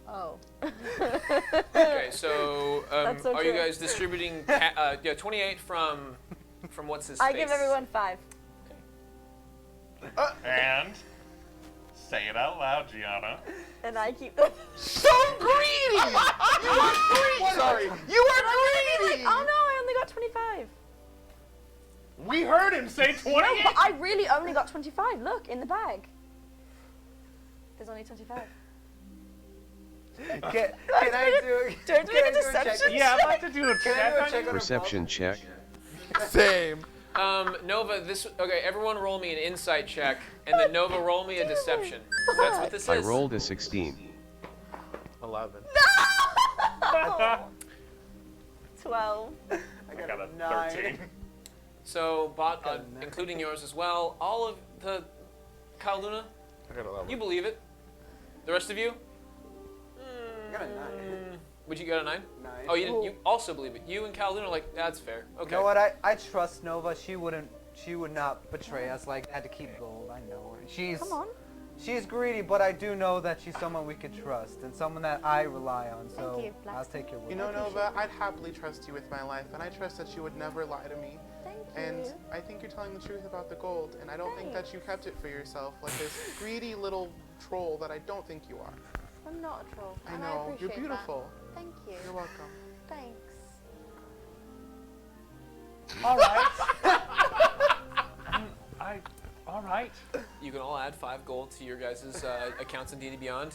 Oh. Okay, so That's so are you true. guys distributing 28 from what's his I face? give everyone 5. And say it out loud, Gianna. And I keep them. So greedy! You are greedy! Sorry. You are greedy! Oh no, I only got 25. We heard him say 28. No, but I really only got 25. Look, in the bag. There's only 25. Can I do? Don't can make I a do check? deception Yeah, I'd like to do a Can I do a check. check on Perception check. Same. Nova, okay, everyone roll me an insight check, and then Nova roll me a deception. That's what this I is. rolled a 16. 11. 12. I got a 9. 13. So, Bott, Got a nine. including yours as well, all of the Kyle Luna, I got 11. you believe it. The rest of you? I got a 9. Would you get a 9? 9. Oh, you didn't. You also believe it. You and Kyle Luna are like, that's fair. Okay. You know what? I trust Nova. She would not betray us like that to keep gold. I know her. Come on. She's greedy, but I do know that she's someone we could trust and someone that I rely on. So Thank you, I'll Blackston. take your word. You know, Nova, I'd happily trust you with my life, and I trust that you would never lie to me. Thank you. And I think you're telling the truth about the gold, and I don't think that you kept it for yourself like this greedy little troll that I don't think you are. I'm not a troll. I and know, you're appreciate beautiful. That. Thank you. You're welcome. Thanks. All right. All right. right. You can all add 5 gold to your guys' accounts in D&D Beyond.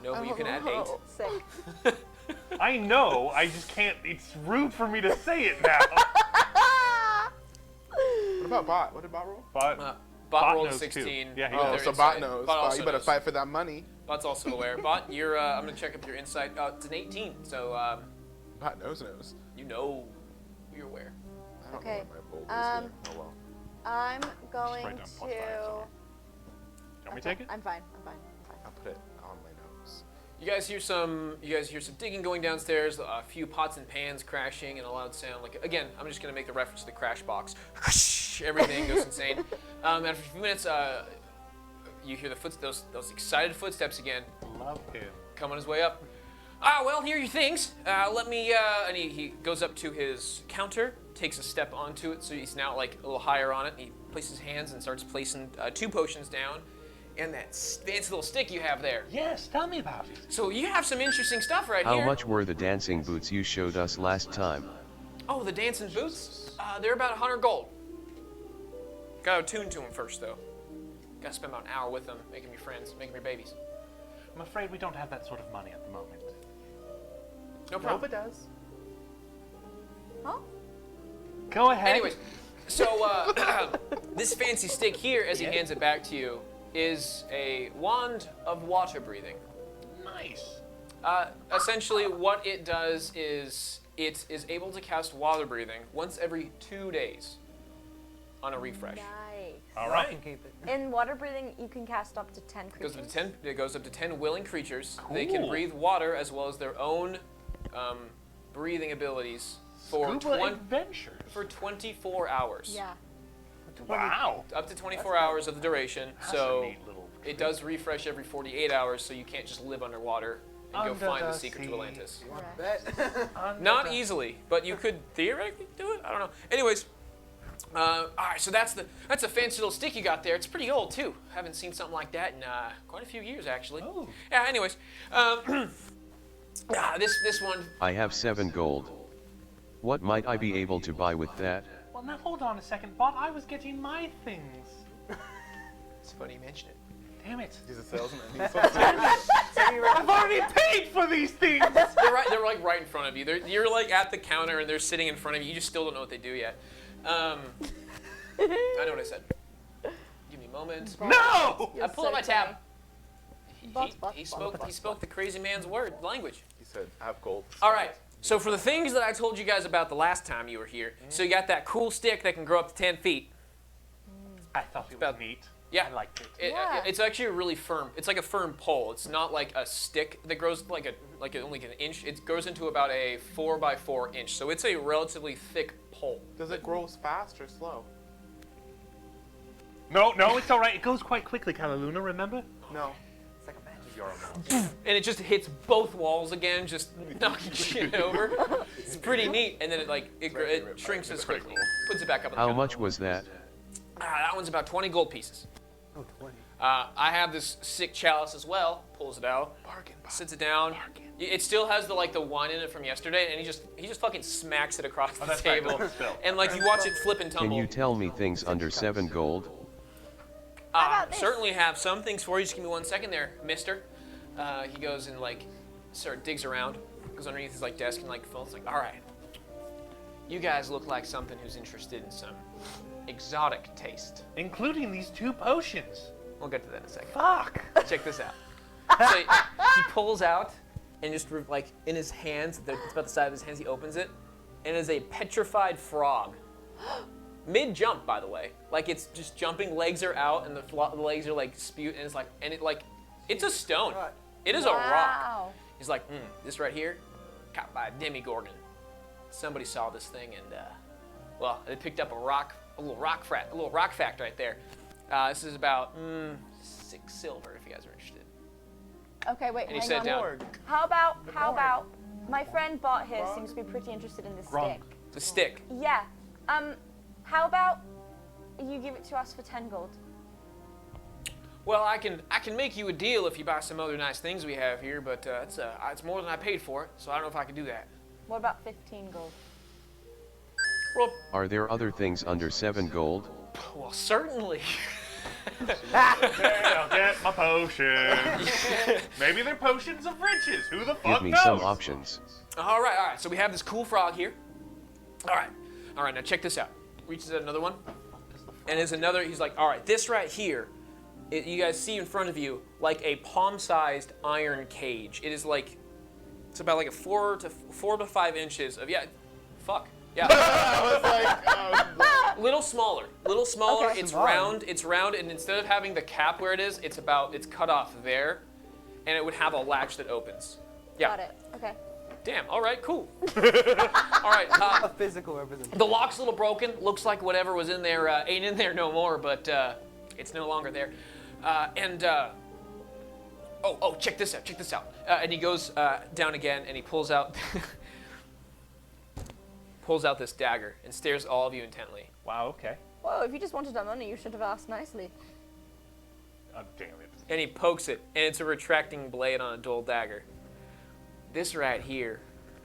Nova, you can add 8. Sick. I know, I just can't, it's rude for me to say it now. What about Bot? What did Bot roll? But Bot rolled knows too. 16. Yeah, he Oh, knows. so Bot knows. Bot Bot, also you better knows. fight for that money. Bot's also aware. Bot, you're. I'm gonna check up your insight. It's an 18, so Bot knows. you know you're aware. I don't Okay, know what my bold is here. Oh well. I'm going write down to. +5 somewhere. You want me to take it? I'm fine. I'll put it on my notes. You guys hear some digging going downstairs. A few pots and pans crashing, and a loud sound. Like again, I'm just gonna make the reference to the crash box. Everything goes insane. After a few minutes, you hear those excited footsteps again. Love him. Come on his way up. Well, here are your things. Let me, and he goes up to his counter, takes a step onto it, so he's now like a little higher on it. And he places his hands and starts placing 2 potions down, and that fancy little stick you have there. Yes, tell me about it. So you have some interesting stuff right How here. much were the dancing boots you showed us last time? Oh, the dancing boots? They're about 100 gold. Gotta attune to them first, though. Gotta spend about an hour with them, making me friends, making me babies. I'm afraid we don't have that sort of money at the moment. No problem. Nova does. Huh? Go ahead. Anyways, so this fancy stick here, as he hands it back to you, is a wand of water breathing. Nice. Essentially, what it does is it is able to cast water breathing once every 2 days on a refresh. Nice. All I can right. keep it. In water breathing, you can cast up to 10 creatures. It goes up to 10 willing creatures. They can Cool. breathe water as well as their own breathing abilities for Scuba adventures. for 24 hours. Yeah. Wow. Up to 24 hours of the duration. That's So a neat little it does refresh every 48 hours, so you can't just live underwater and go Under find the the secrets sea. of Atlantis. Right. Not easily, but you could theoretically do it. I don't know. Anyways, all right. So that's a fancy little stick you got there. It's pretty old too. Haven't seen something like that in quite a few years actually. Oh. Yeah. Anyways, this one. I have 7 gold. What might I be able to buy with that? Well, now hold on a second, Bot. I was getting my things. It's funny you mention it. Damn it. He's a salesman. I've already paid for these things. They're like right in front of you. You're like at the counter and they're sitting in front of you. You just still don't know what they do yet. I know what I said. Give me a moment. No! You're I pull so up my tab. funny. He Bot. spoke the crazy man's language. He said, "I have gold." All right. So for the things that I told you guys about the last time you were here, so you got that cool stick that can grow up to 10 feet. I thought it was About- neat. Yeah. I liked it. Yeah. It's actually a really firm. It's like a firm pole. It's not like a stick that grows like only an inch. It grows into about a 4x4 inch. So it's a relatively thick pole. Does it grow fast or slow? No, it's all right. It goes quite quickly, Calaluna, remember? No. It's like a magic. You're a monster. And it just hits both walls again, just knocking shit over. It's pretty neat. And then it shrinks as quickly. Puts it back up. On the How counter. much was that? That one's about 20 gold pieces. Oh, 20. I have this sick chalice as well. Pulls it out, Bargain. sits it down. It still has the wine in it from yesterday, and he just fucking smacks it across the that's right, table. still. And like you watch it flip and tumble. Can you tell me things under 7 gold? How about this? Certainly have some things for you. Just give me 1 second there, mister. He goes and digs around, goes underneath his desk and feels like, all right, you guys look like something who's interested in some exotic taste. Including these 2 potions. We'll get to that in a second. Fuck. Check this out. So he pulls out, and just in his hands, it's about the size of his hands, he opens it, and it is a petrified frog. Mid-jump, by the way. It's just jumping, legs are out, and the legs are spewed, and it's a stone. It is a rock. Wow. He's like, this right here, caught by a demigorgon. Somebody saw this thing, and they picked up a little rock fact right there. This is about 6 silver, if you guys are interested. Okay, wait, And he hang sat on. down. How about my friend Bott here seems to be pretty interested in this Grunk. stick. The stick. Yeah. How about you give it to us for 10 gold? Well, I can make you a deal if you buy some other nice things we have here, but it's more than I paid for it, so I don't know if I can do that. What about 15 gold? Well, Are there other things under 7 gold? certainly. I'll get my potion. Maybe they're potions of riches. Who the fuck Give me knows? some options. All right. So we have this cool frog here. All right. Now check this out. Reaches out another one, and there's another. He's like, all right, this right here. You guys see in front of you like a palm-sized iron cage. It is like, it's about like a 4 to 5 inches of Yeah. I was like, Little smaller. Okay. It's round. It's round, and instead of having the cap where it is, it's cut off there, and it would have a latch that opens. Yeah. Got it. Okay. Damn. All right. Cool. All right. A physical representation. The lock's a little broken. Looks like whatever was in there ain't in there no more, but it's no longer there. Check this out. And he goes down again, and he pulls out this dagger and stares at all of you intently. Wow, okay. Whoa, if you just wanted our money, you should have asked nicely. Damn it. And he pokes it, and it's a retracting blade on a dull dagger. This right here,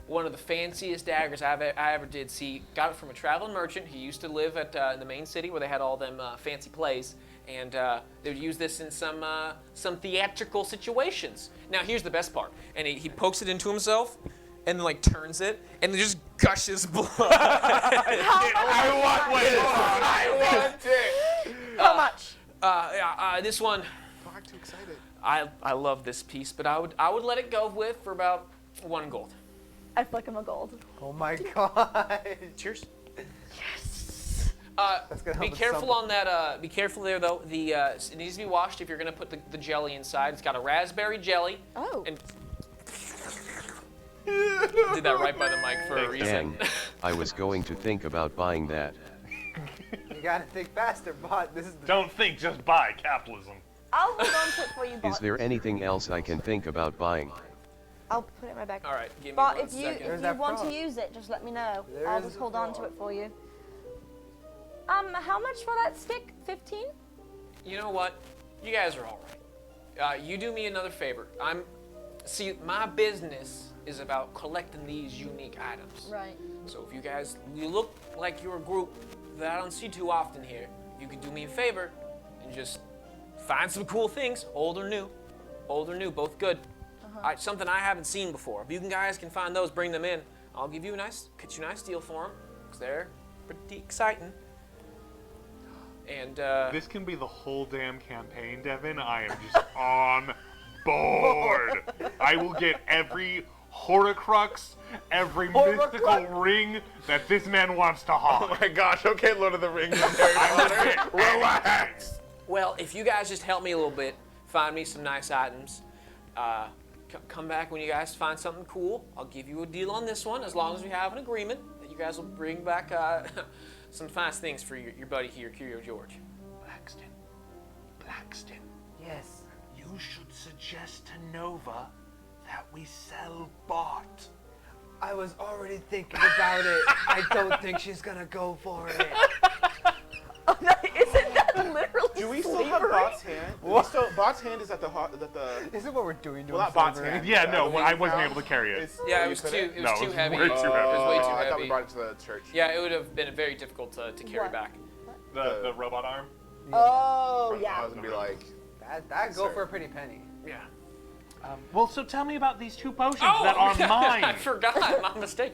one of the fanciest daggers I ever did see. Got it from a traveling merchant who used to live at the main city where they had all them fancy plays, and they would use this in some theatrical situations. Now here's the best part, and he pokes it into himself, and then like turns it, and it just gushes blood. I want it. How much? This one, fuck, too excited. I love this piece, but I would let it go with for about 1 gold. I flick him a gold. Oh my god. Cheers. That's gonna help Be with careful something. on that. Be careful there, though. It needs to be washed if you're going to put the jelly inside. It's got a raspberry jelly. Oh. And did that right by the mic for a reason. Dang, I was going to think about buying that. You gotta think faster, Bott. This is the Don't think, just buy capitalism. I'll hold on to it for you, Bott. Is there anything else I can think about buying? I'll put it in my bag. All right, give me But 1 if you second. There's if you that want to frog. use it, just let me know. There I'll is just a hold on to frog. it for you. How much for that stick? 15? You know what? You guys are all right. You do me another favor. See, my business is about collecting these unique items. Right. So if you look like you're a group that I don't see too often here, you could do me a favor and just find some cool things, old or new, both good. Something I haven't seen before. If you guys can find those, bring them in. I'll get you a nice deal for them, because they're pretty exciting. And This can be the whole damn campaign, Devin. I am just on board. I will get every Horcrux, every mystical ring that this man wants to haul. Oh my gosh, okay, Lord of the Rings. Relax. well, if you guys just help me a little bit, find me some nice items. Come back when you guys find something cool. I'll give you a deal on this one, as long as we have an agreement that you guys will bring back some nice things for your buddy here, Curio George. Blackston, Yes. you should suggest to Nova that we sell Bott. I was already thinking about it. I don't think she's gonna go for it. Isn't that literally Do we still have slavery? Bott's hand? Bott's hand is at the Is it what we're doing? well, not Bott's hand. Yeah, no, the one I you wasn't found. able to carry it. It's- Yeah, where it you was put too. It No, was it too was heavy. way too heavy. It was way too I thought we heavy. brought it to the church. Yeah, it would have been very difficult to carry What? back. The robot arm? Oh, I yeah. was gonna be like, That'd go Sir. for a pretty penny. Yeah. Well, so tell me about these 2 potions Oh, that are I mine. forgot. My mistake.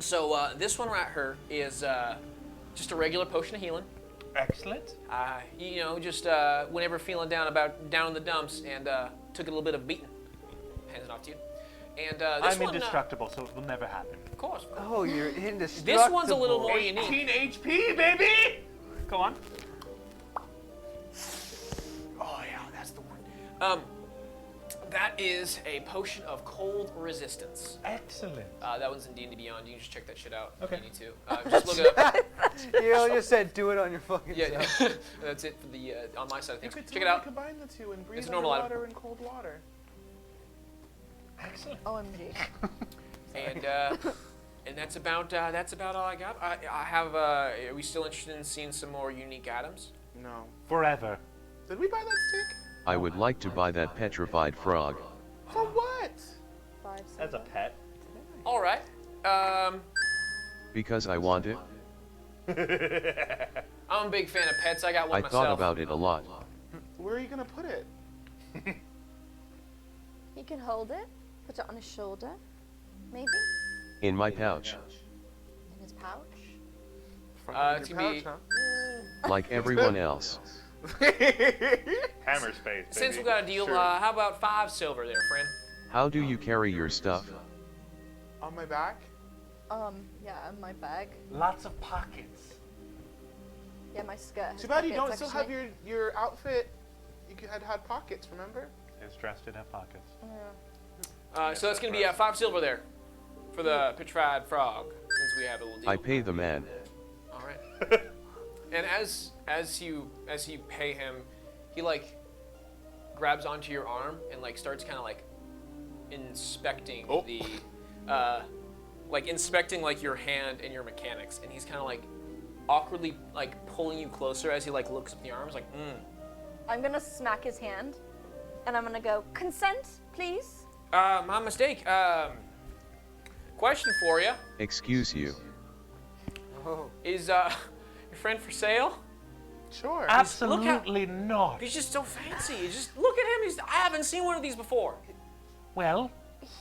So this one right here is just a regular potion of healing. Excellent. Just whenever feeling down in the dumps, and took a little bit of beating. Hands it off to you. And this I'm one, indestructible, so it will never happen. of course. Oh, you're indestructible. This one's a little more unique. 18 HP, baby! Go on. Oh yeah, that's the one. That is a potion of cold resistance. Excellent. That one's in D&D Beyond. You can just check that shit out Okay. if you need to. Just look it up. You know, just said do it on your fucking Yeah, self. that's it for the on my side of you things. could Check it totally out. combine the two and breathe It's a normal underwater and cold water. Excellent. OMG. And that's about all I got. I have. Are we still interested in seeing some more unique items? No. Forever. Did we buy that stick? I would like to buy that petrified frog. For what? 5, As a pet. All right. Because I want it. I'm a big fan of pets. I got one I myself. thought about it a lot. Where are you gonna put it? He can hold it, put it on his shoulder, maybe In my pouch. in his pouch. It's gonna be Like everyone else. Hammer space. since we Baby. got a deal. Sure. How about 5 silver there, friend? How do you carry your stuff? On my back? Yeah, in my bag. Lots of pockets. Yeah, my skirt. has Too bad you pockets, don't still have actually. your outfit. You had pockets, remember? His dress did have pockets. So that's gonna be 5 silver there for the petrified frog, since we have a little deal. I pay the man. All right. And as you pay him, he like grabs onto your arm and like starts kind of like inspecting inspecting like your hand and your mechanics, and he's kind of like awkwardly like pulling you closer as he like looks at the arms like I'm gonna smack his hand, and I'm gonna go, consent, please. my mistake. Question for you. Excuse you. Oh. Is your friend for sale? Sure. Absolutely not. He's just so fancy. You just look at him. I haven't seen one of these before. Well,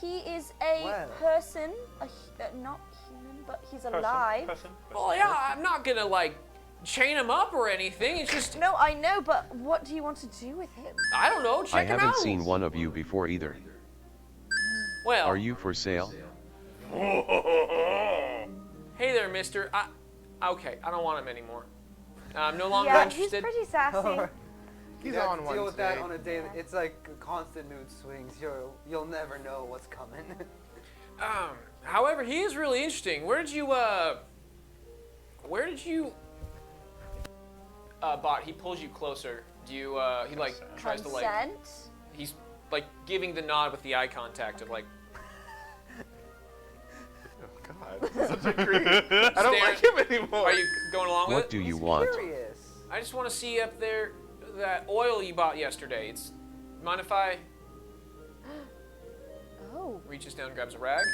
He is a Well. person, not human, but he's alive. Well, yeah, I'm not gonna like chain him up or anything. It's just No, I know, but what do you want to do with him? I don't know. I Check him out. haven't seen one of you before either. Well, Are you for sale? hey there, Mister. Okay, I don't want him anymore. I'm no longer Yeah, he's interested. pretty sassy. He's You have on to one deal with today. that on a daily. It's like constant mood swings. You'll never know what's coming. However, he is really interesting. Where did you Bott, he pulls you closer. Do you he like tries to like Consent? he's like giving the nod with the eye contact of like Oh God, this is such a creep. I don't like him anymore. are you going along with What it? do you want? Curious. I just want to see up there that oil you bought yesterday. Mind if I Oh. reaches down and grabs a rag?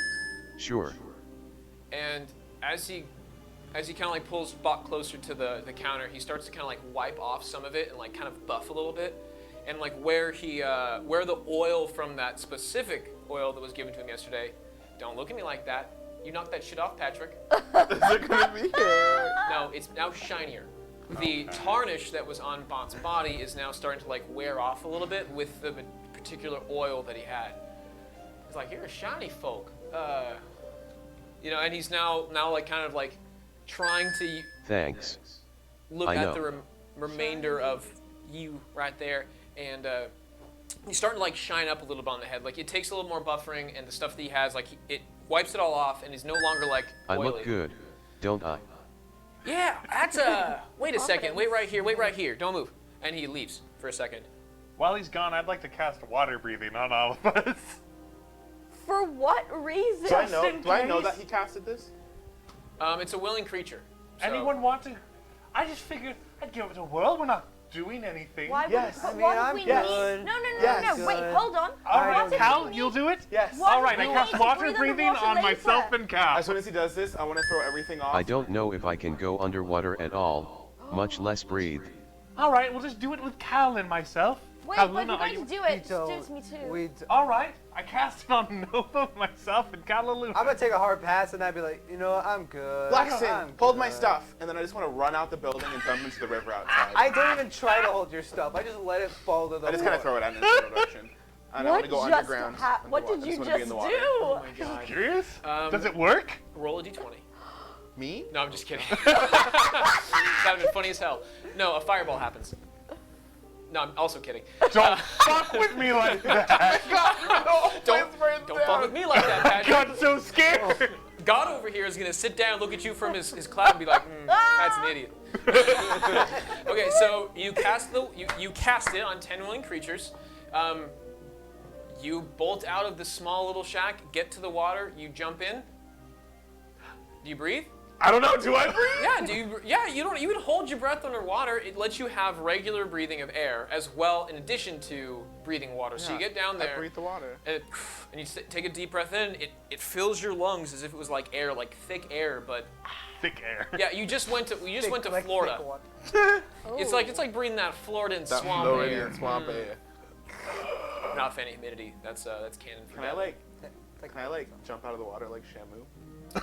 Sure. And as he kind of like pulls Bott closer to the counter, he starts to kind of like wipe off some of it and like kind of buff a little bit. And like where the oil from that specific oil that was given to him yesterday, don't look at me like that. You knocked that shit off, Patrick. Is it gonna be here? No, it's now shinier. The tarnish that was on Bott's body is now starting to like wear off a little bit with the particular oil that he had. He's like, you're a shiny folk. And he's now like kind of like trying to Thanks. look I at know. the remainder of you right there, and he's starting to like shine up a little bit on the head. Like it takes a little more buffering, and the stuff that he has, like it wipes it all off, and he's no longer like I oily. look good, don't I? Yeah, that's wait a second, wait right here, don't move. And he leaves for a second. while he's gone, I'd like to cast water breathing on all of us. For what reason? Do I Just know? in Do I know case. that he casted this? It's a willing creature. So. Anyone want to? I just figured I'd give it a whirl. We're not doing anything. Why would, Yes. but I mean, what if I'm we good. need? No, Yes. no. Wait, hold on. All I right, don't Cal, need- you'll do it? Yes. What? All right, I We cast need to water breathe breathing underwater on later. myself and Cal. As soon as he does this, I want to throw everything off. I don't know if I can go underwater at all, much less breathe. All right, we'll just do it with Cal and myself. Wait, Cal, but Luna, you're are going you? to do it. Just do it to me too. All right, I cast it on Nova, myself, and Kalaluna. I'm gonna take a hard pass and I'd be like, you know what, I'm good. Blackson, I'm hold my good. stuff, and then I just want to run out the building and jump into the river outside. I don't even try to hold your stuff. I just let it fall to the I just kind of throw it out in a direction. And I want to go just underground. What did I you just wanna just be in the do? water. Oh my god. Curious? Does it work? Roll a d20. Me? No, I'm just kidding. That would be funny as hell. No, a fireball happens. No, I'm also kidding. Don't fuck with me like that. Don't fuck with me like that, Patrick. Got so scared. God over here is gonna sit down, look at you from his cloud, and be like, "That's an idiot." Okay, so you cast it on 10 willing creatures. You bolt out of the small little shack, get to the water, you jump in. Do you breathe? I don't know. Do I breathe? Yeah. Do you? Yeah. You don't. You would hold your breath underwater. It lets you have regular breathing of air as well, in addition to breathing water. So you get down I there. breathe the water. And you take a deep breath in. It fills your lungs as if it was like air, like thick air, but thick air. Yeah, you just went to Thick Florida. water. It's like breathing that Floridan That swamp Floridian air. swamp air. Not fan of humidity. That's canon for Can I that. like jump out of the water like Shamu?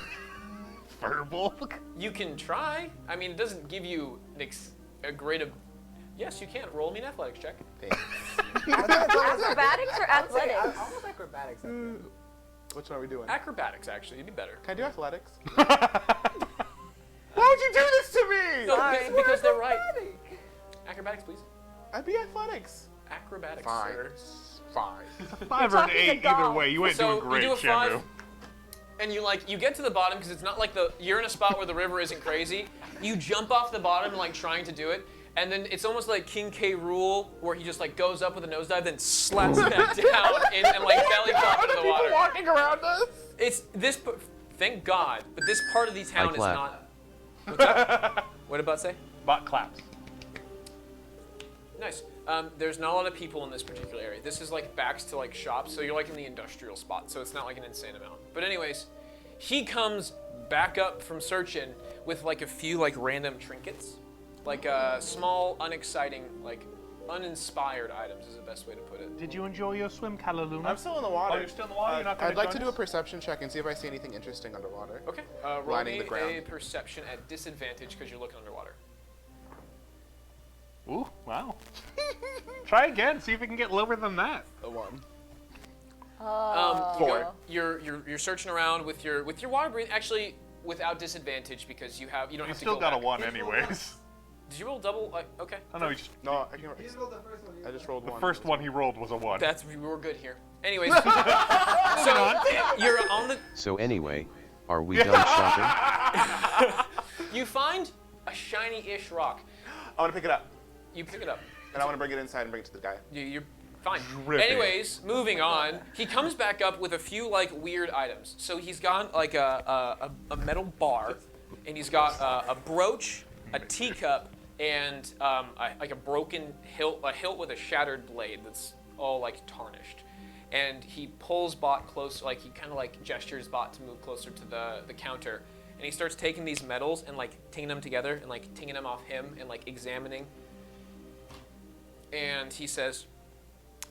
Verbal. You can try. I mean, it doesn't give you a great. Yes, you can. Roll me an athletics check. Thanks. Acrobatics or athletics? Almost acrobatics. Which one are we doing? Acrobatics, actually, it'd be better. Can I do athletics? Why would you do this to me? No, because they're right. Acrobatics, please. I'd be athletics. Acrobatics, Fine. sir. Fine. 5 or an talking to 8 either golf. way. You ain't So doing great, you do a 5, Shamu. and you get to the bottom because it's not like you're in a spot where the river isn't crazy. You jump off the bottom like trying to do it, and then it's almost like King K. Rool, where he just like goes up with a nosedive, then slaps back down and like belly flop into the water. Walking around us. It's this. Thank God, but this part of the town is clap. not. What's that? What did Bott say? Bot claps. Nice. There's not a lot of people in this particular area. This is like backs to like shops, so you're like in the industrial spot, so it's not like an insane amount. But anyways, he comes back up from searching with like a few like random trinkets, like small, unexciting, like uninspired items is the best way to put it. Did you enjoy your swim, Kalaluna? I'm still in the water. Oh, you're still in the water? You're not gonna I'd like join to do a us? perception check and see if I see anything interesting underwater. Okay. Roll Lining me the ground. a perception at disadvantage because you're looking underwater. Ooh, wow. Try again. See if we can get lower than that. A 1. You go- you're searching around with your water breathing. Actually, without disadvantage because you don't You have to still go got a back. 1 anyways. Did you roll double? Okay. Oh no, you just, No, I can. I just rolled the 1. first one he rolled was a 1. We're good here. Anyways, so you're on the. So anyway, are we done shopping? You find a shiny-ish rock. I want to pick it up, You pick it up. and I want to bring it inside and bring it to the guy. You're fine. Dripping. Anyways, moving on. He comes back up with a few like weird items. So he's got like a metal bar, and he's got a brooch, a teacup, and like a broken hilt, a hilt with a shattered blade that's all like tarnished. And he pulls Bott close, like he kind of like gestures Bott to move closer to the counter. And he starts taking these metals and like tinging them together and like tinging them off him and like examining. And he says,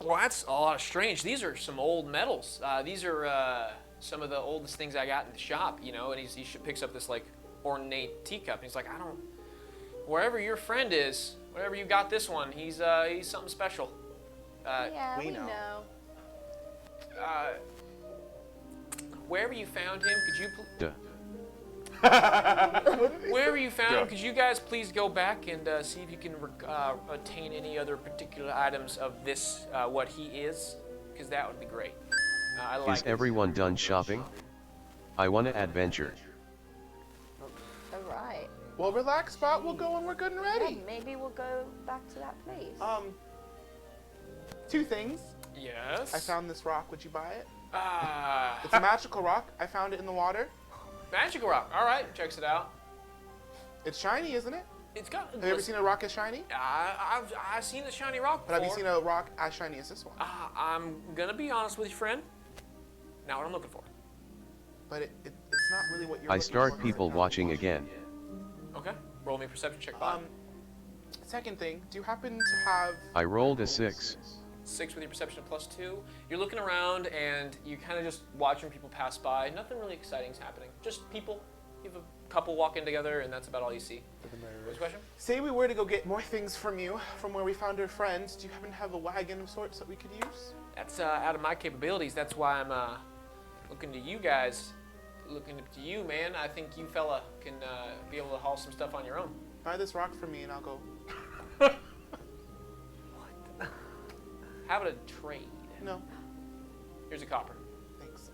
"Well, that's a lot of strange. These are some old metals. These are some of the oldest things I got in the shop, you know." And he picks up this like ornate teacup. And he's like, wherever your friend is, wherever you got this one, he's something special. Yeah, we we know. know. Wherever you found him, could you? Duh. Wherever you found him, Yeah. could you guys please go back and see if you can attain any other particular items of this, what he is? Because that would be great. I like Is everyone done shopping? I wanna adventure. All right. Well, relax, Bot. We'll go when we're good and Yeah, ready. maybe we'll go back to that place. 2 things. Yes. I found this rock. Would you buy it? Ah, It's a magical rock. I found it in the water. magical rock. All right, checks it out. It's shiny, isn't it? It's got. Have you ever seen a rock as shiny? I've seen the shiny rock But before. have you seen a rock as shiny as this one? I'm gonna be honest with you, friend. Not what I'm looking for. But it's not really what you're I looking start for. people watching again. Okay. Roll me a perception check. Bot. Second thing, do you happen to have... I rolled a 6. 6 with your perception of +2. You're looking around and you kind of just watching people pass by. Nothing really exciting is happening. Just people. You have a couple walking together, and that's about all you see. What's the question? Say we were to go get more things from you, from where we found our friends, do you happen to have a wagon of sorts that we could use? That's out of my capabilities. That's why I'm looking to you guys. Looking up to you, man. I think you fella can be able to haul some stuff on your own. Buy this rock for me and I'll go... How about a trade? No, Here's a copper. thanks.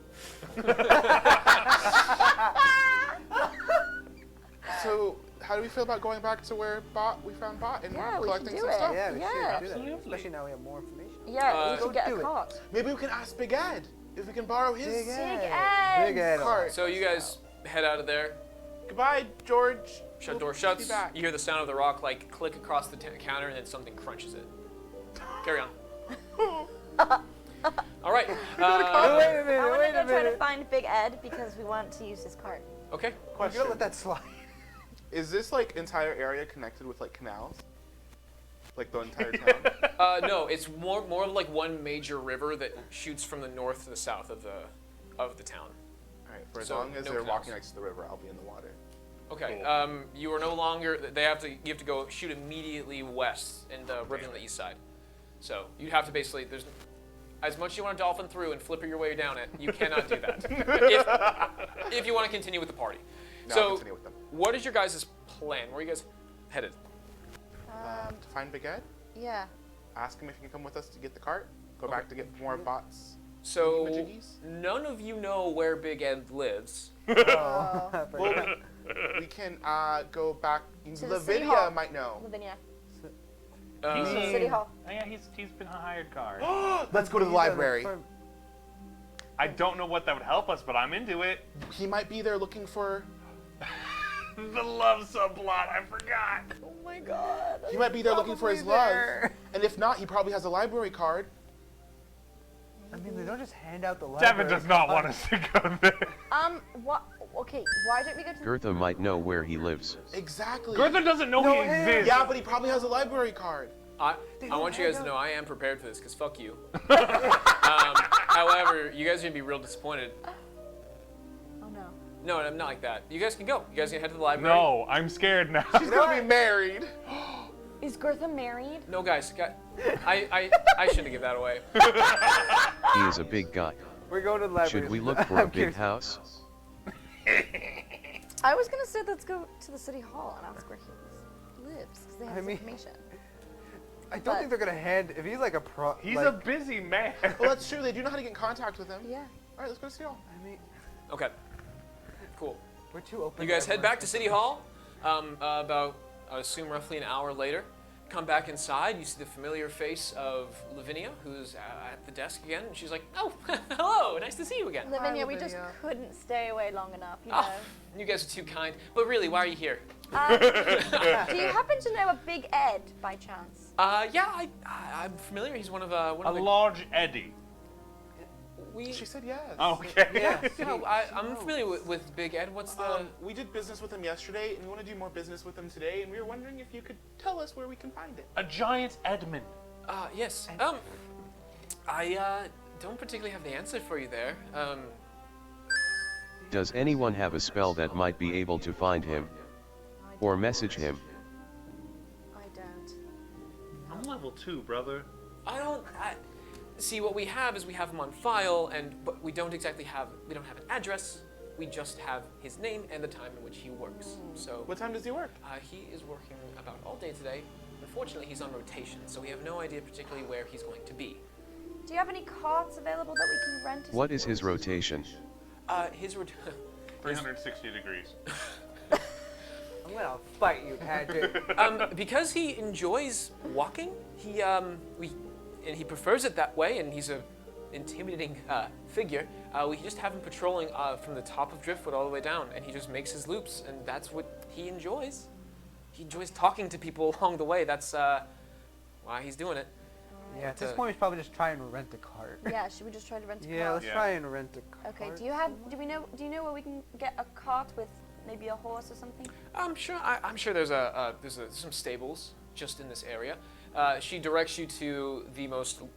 So, how do we feel about going back to where we found Bott and Yeah, we should collecting do some it. stuff? Yeah, we Yeah. should do that. Especially now we have more information. Yeah, we go should get do a it. cart. Maybe we can ask Big Ed if we can borrow his Big Ed. Ed. Big Ed. cart. So you guys head out of there. Goodbye, George. Shut We'll door be shuts. back. You hear the sound of the rock like click across the counter, and then something crunches it. Carry on. All right. Wait a I minute, want wait to a go try to minute. find Big Ed because we want to use his cart. Okay. You don't let that slide. Is this like entire area connected with like canals? Like the entire town? No, it's more of like one major river that shoots from the north to the south of the town. Alright, for as So, long as no they're canals. walking next to the river, I'll be in the water. Okay. Cool. You are no longer. You have to go shoot immediately west in the river on the east side. So you'd have to basically. There's as much as you want to dolphin through and flipper your way down it. You cannot do that if you want to continue with the party. No, I'll So continue with them. what is your guys' plan? Where are you guys headed? To find Big Ed, Yeah. ask him if he can come with us to get the cart, go back to get more bots. So Thingamajiggies? none of you know where Big Ed lives. Oh, I Well, forgot. we can go back. the city Lavinia hall. might know. Lavinia. Uh, City Hall. Yeah, he's been a hired guard. Let's go to the He's on library. farm. I don't know what that would help us, but I'm into it. He might be there looking for. The love subplot, I forgot. Oh my god. He might be there looking for his Probably there. love. And if not, he probably has a library card. I mean, they don't just hand out the library. Devin does not want us to go there. What? Okay, why don't we go to Gertha might know where he lives. Exactly. Gertha doesn't know No, he hey. exists. Yeah, but he probably has a library card. I don't want you hang guys to out. know I am prepared for this, because fuck you. However, you guys are going to be real disappointed. Oh no. No, I'm not like that. You guys can go. You guys can head to the library. No, I'm scared now. He's gonna be married. Is Gertha married? No, guys. I shouldn't give that away. He is a big guy. We're going to the library. Should we look for a I'm big curious. house? I was gonna say let's go to the city hall and ask where he lives because they have I his mean- information. I don't think they're gonna hand. If he's like a pro. He's like, a busy man. Well, that's true. They do know how to get in contact with him. Yeah. All right, let's go to City Hall. I mean, Okay. Cool. we're too open. You guys to head everyone. back to City Hall. About, I assume, roughly an hour later. Come back inside. You see the familiar face of Lavinia, who's at the desk again. And she's like, "Oh, hello. Nice to see you again." Lavinia, we just Lavinia. couldn't stay away long enough, you know. Oh, you guys are too kind. But really, why are you here? Do you happen to know a Big Ed by chance? Yeah, I'm familiar. He's one of A the. large Eddie. We. She said yes. Okay. Yeah. No, I'm familiar with Big Ed. What's the? We did business with him yesterday, and we want to do more business with him today. And we were wondering if you could tell us where we can find it. A giant Edmund. Yes. I don't particularly have the answer for you there. Does anyone have a spell that might be able to find him? Or message him? I don't. I'm level 2, brother. See, what we have is we have him on file, but we don't exactly have. We don't have an address. We just have his name and the time in which he works. So What time does he work? he is working about all day today. Unfortunately, he's on rotation, so we have no idea particularly where he's going to be. Do you have any carts available that we can rent? What is his rotation? His 360 degrees. I'm gonna fight you, Patrick. because he enjoys walking, he prefers it that way, and he's a intimidating figure. We just have him patrolling from the top of Driftwood all the way down, and he just makes his loops, and that's what he enjoys. He enjoys talking to people along the way. That's why he's doing it. Yeah, at this point we should probably just try and rent a cart. Yeah, should we just try to rent a Yeah, cart? let's Yeah. try and rent a cart. Okay, do you know where we can get a cart with maybe a horse or something? I'm sure there's some stables just in this area. She directs you to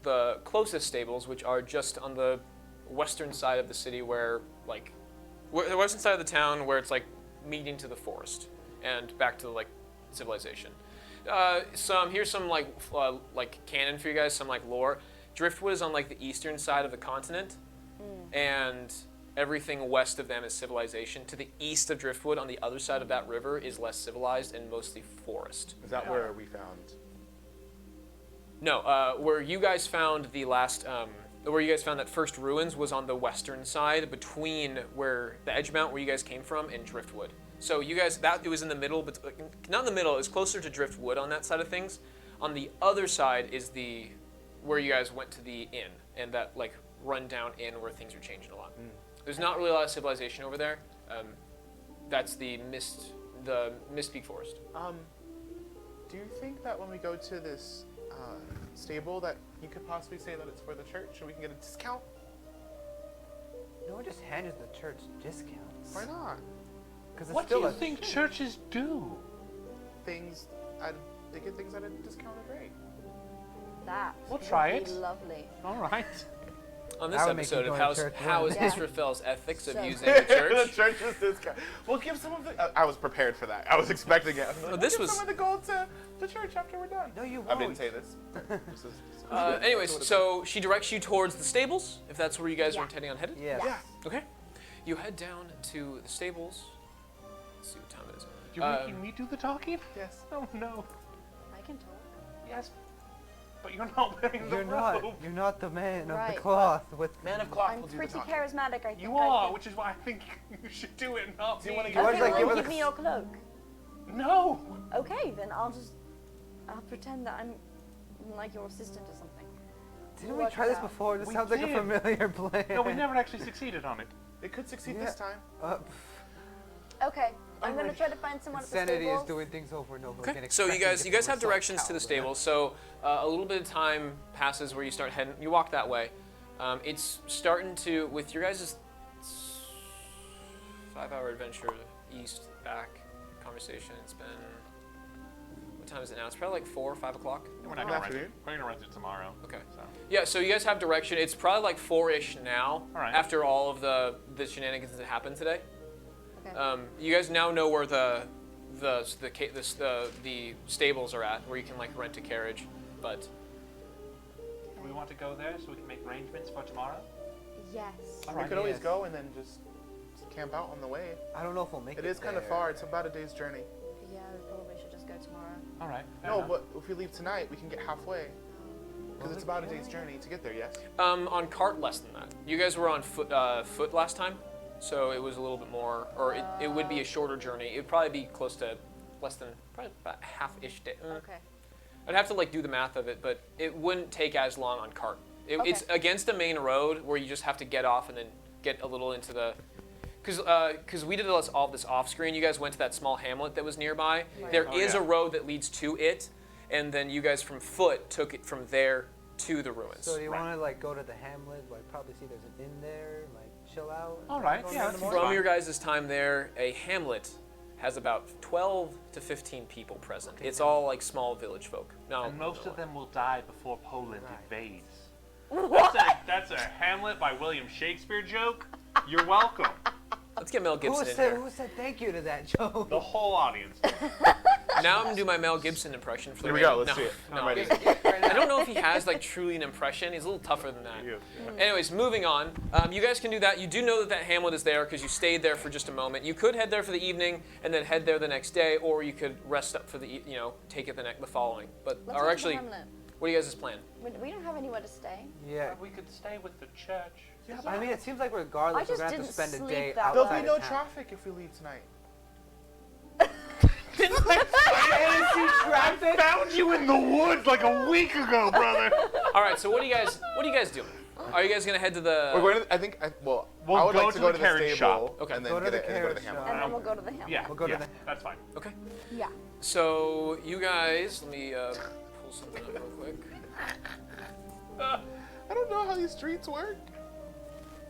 the closest stables, which are just on the western side of the city, where the western side of the town, where it's like meeting to the forest and back to civilization. Here's some canon for you guys, some lore. Driftwood is on the eastern side of the continent, and everything west of them is civilization. To the east of Driftwood, on the other side of that river, is less civilized and mostly forest. Is that where we found? No, where you guys found where you guys found that first ruins was on the western side, between where the Edgemount, where you guys came from, and Driftwood. So you guys, it was in the middle, but not in the middle. It was closer to Driftwood on that side of things. On the other side is where you guys went to the inn, and that run-down inn where things are changing a lot. There's not really a lot of civilization over there. That's the Mistpeak Forest. Do you think that when we go to this stable that you could possibly say that it's for the church, and we can get a discount? No one just handed the church discounts. Why not? Because it's What do still you a think churches do? Things, they get things at a discounted rate. That We'll would try be it. Lovely. All right. On this That would make episode you of go to church how is more. Israfel's ethics of So- using the The church? church is discounted. We'll give some of the. I was prepared for that. I was expecting it. I was like, Well, we'll this give was- some of the gold to the church after we're done. No, you I won't. didn't say this. This is- Anyways, so she directs you towards the stables, if that's where you guys are Yeah. intending on headed. Yes. Yeah. Okay. You head down to the stables. Let's see what time it is. You're making me do the talking? Yes. Oh no. I can talk. Yes. But you're not wearing the You're robe. not. You're not the man of Right, the cloth with. Man of cloth I'm will do the pretty talking. charismatic. I think. You I are, can- which is why I think you should do it, not Do you me. wanna Why give does Okay, that well, give us give a- me your cloak. No. Okay, then I'll pretend that I'm like your assistant or something. Didn't We'll we work try it this out. before? This We sounds like a did. familiar plan. No, we never actually succeeded on it. It could succeed Yeah. this time. Okay, I'm gonna Alright. try to find someone at the Insanity is stables. doing things over and over Okay. again. So you expecting guys have different directions results to the out of it. stables. So a little bit of time passes where you start heading. You walk that way. It's starting to with your guys' 5-hour adventure east back conversation. It's been what time is it now? It's probably like 4 or 5 o'clock. We're Good not gonna rent it. afternoon. We're gonna rent it tomorrow. Okay. So. Yeah, so you guys have direction. It's probably like 4-ish now. All right. After all of the shenanigans that happened today. Okay. You guys now know where the stables are at, where you can like rent a carriage. But Do we want to go there so we can make arrangements for tomorrow? Yes. All We right. could always Yes. go and then just camp out on the way. I don't know if we'll make it. It is kind of there. far. It's about a day's journey. Yeah, we probably should just go tomorrow. All right. fair No, enough. but if we leave tonight, we can get halfway. Because Will it's it about a kill day's me? journey to get there, yes? on cart, less than that. You guys were on foot last time, so it was a little bit more, or it would be a shorter journey. It'd probably be close to less than probably about half-ish day. Okay. I'd have to like do the math of it, but it wouldn't take as long on cart. It's Okay. against the main road where you just have to get off and then get a little into the. Because we did all this off screen. You guys went to that small hamlet that was nearby. Right. There Oh, is yeah. a road that leads to it, and then you guys from foot took it from there to the ruins. So do you Right. want to like go to the hamlet? Like probably see there's an inn there. Like chill out. All right, Go yeah, in the that's morning? From fine. your guys' time there, a hamlet has about 12 to 15 people present. It's all like small village folk. No, And most no. of them will die before Poland Right. invades. What? That's a Hamlet by William Shakespeare joke. You're welcome. Let's get Mel Gibson in here. Who said thank you to that joke? The whole audience. Now I'm gonna do my Mel Gibson impression for the Here we go, radio. let's No, see it. no. I'm ready. I don't know if he has like truly an impression. He's a little tougher than that. Anyways, moving on. You guys can do that. You do know that hamlet is there because you stayed there for just a moment. You could head there for the evening and then head there the next day, or you could rest up for the take it the following. But Let's or go actually, to the hamlet. what are you guys' plan? We don't have anywhere to stay. Yeah. We could stay with the church. Yeah, but I mean, it seems like regardless, I just we're gonna have to didn't spend a sleep day that outside well. There'll be no of town. traffic if we leave tonight. traffic. Found you in the woods like a week ago, brother. All right. So what are you guys doing? Are you guys gonna head to the? We're going to, I think, We'll I would go like to to go the to the carriage stable shop. Okay. and then Go to get the it and go to the carriage hamlet. shop. And then we'll go to the hamlet. Yeah, We'll go to yeah, the- that's fine. Okay. Yeah. So you guys, let me pull something up real quick. I don't know how these streets work.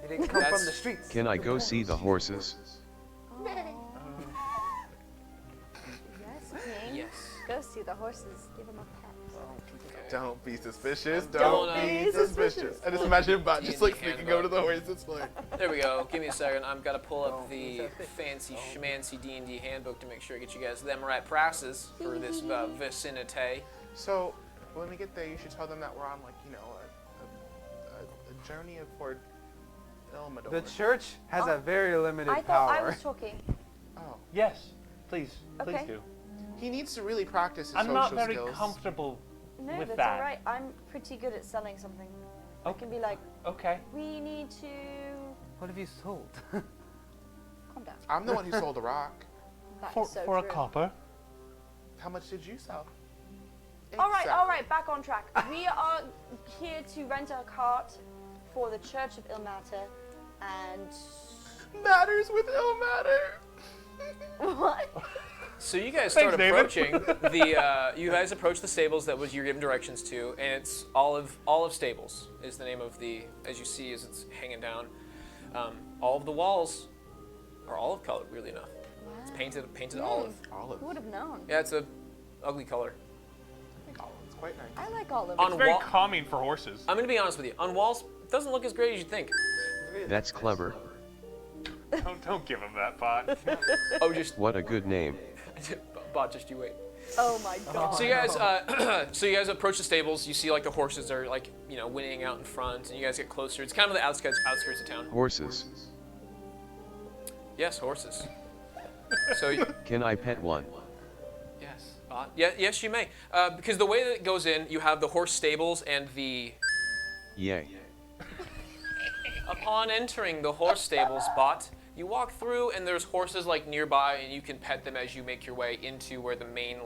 It didn't come from That's- the streets. Can I go see the horses? Yes, King. Yes. Go see the horses. Give them a pet. Don't be suspicious. Don't Don't be be suspicious. I just imagine Bott just like D&D freaking over to the handbook. horses. Like, There we go. Give me a second. I've got to pull up Don't the be so thick. fancy schmancy D&D handbook to make sure I get you guys them right prices for this vicinity. so when we get there, you should tell them that we're on like a journey for Ilmador. The church has a very limited I thought power. I was talking. Oh, Yes, please Okay. do. he needs to really practice his I'm social not very skills. comfortable No, with that's that. all right. I'm pretty good at selling something. I Oh. can be like, Okay. we need to What have you sold? calm down. I'm the one who sold the rock. That For, is so for a true. copper. How much did you sell? All Exactly. right, back on track. We are here to rent a cart for the Church of Ilmater, and Matters with ill matter. what? So you guys start Thanks, David. approaching the. You guys approach the stables that was you're given directions to, and it's Olive Stables is the name of the. As you see, as it's hanging down, all of the walls are olive colored. Weirdly enough. Wow. painted olive. Olive. Who would have known? Yeah, it's a ugly color. I think olive is quite nice. I like olive. On It's very wall- calming for horses. I'm gonna be honest with you. On walls, it doesn't look as great as you think. That's clever. Don't give him that, Bott. Oh, just What a good name. Bot, just you wait. Oh my god. So you guys, so you guys approach the stables. You see like the horses are like whinnying out in front, and you guys get closer. It's kind of the outskirts of town. Horses. Yes, horses. So Can I pet one? yes, Bot. Yeah, yes, you may. Because the way that it goes in, you have the horse stables and the. Yay. Upon entering the horse stables, Bot, you walk through and there's horses like nearby, and you can pet them as you make your way into where the main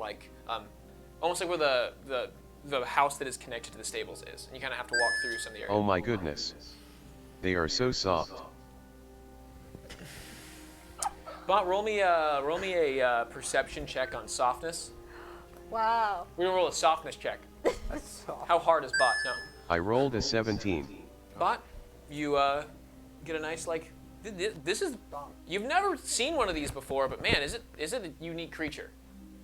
almost like where the house that is connected to the stables is, and you kind of have to walk through some of the area. Oh my goodness. They are so soft. Bot, roll me a perception check on softness. Wow. We're gonna roll a softness check. That's soft. How hard is Bot? No. I rolled a 17. Bot, you get a nice this is, you've never seen one of these before, but man, is it a unique creature.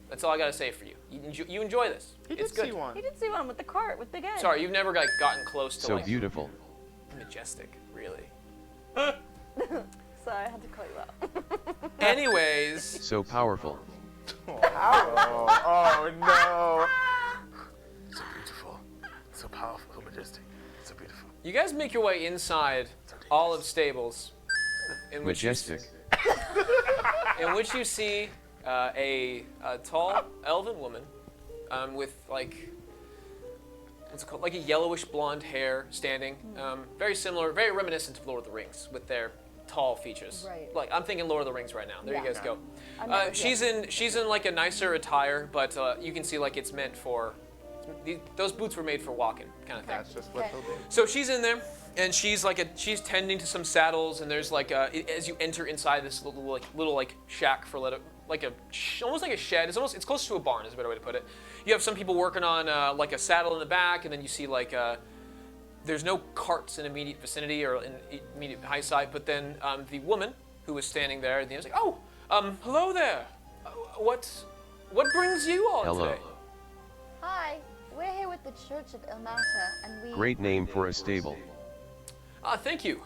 That's all I gotta say for you. You enjoy this. He It's did good. see one. He did see one with the cart with big eggs. Sorry, you've never gotten close to So beautiful. majestic, really. Sorry, I had to call you out. Anyways, So powerful. Oh no. So beautiful. So powerful. So majestic. So beautiful. you guys make your way inside Olive Stables, in which Majestic. in which you see a tall elven woman with what's it called, like a yellowish blonde hair standing, very similar, very reminiscent of Lord of the Rings with their tall features. Right. Like I'm thinking Lord of the Rings right now. There Yeah. you guys go. I'm not- She's in like a nicer attire, but you can see like it's meant for. Those boots were made for walking, kind of thing. That's just what Okay. they'll do. So she's in there, and she's tending to some saddles, and there's as you enter inside this little shack for almost like a shed. It's close to a barn, is a better way to put it. You have some people working on like a saddle in the back, and then you see there's no carts in immediate vicinity or in immediate high sight, but then the woman who was standing there at the end is like, oh, hello there. What brings you all Hello. today? Hi, we're here with the Church of Ilmata, and we. Great name for a stable. Thank you.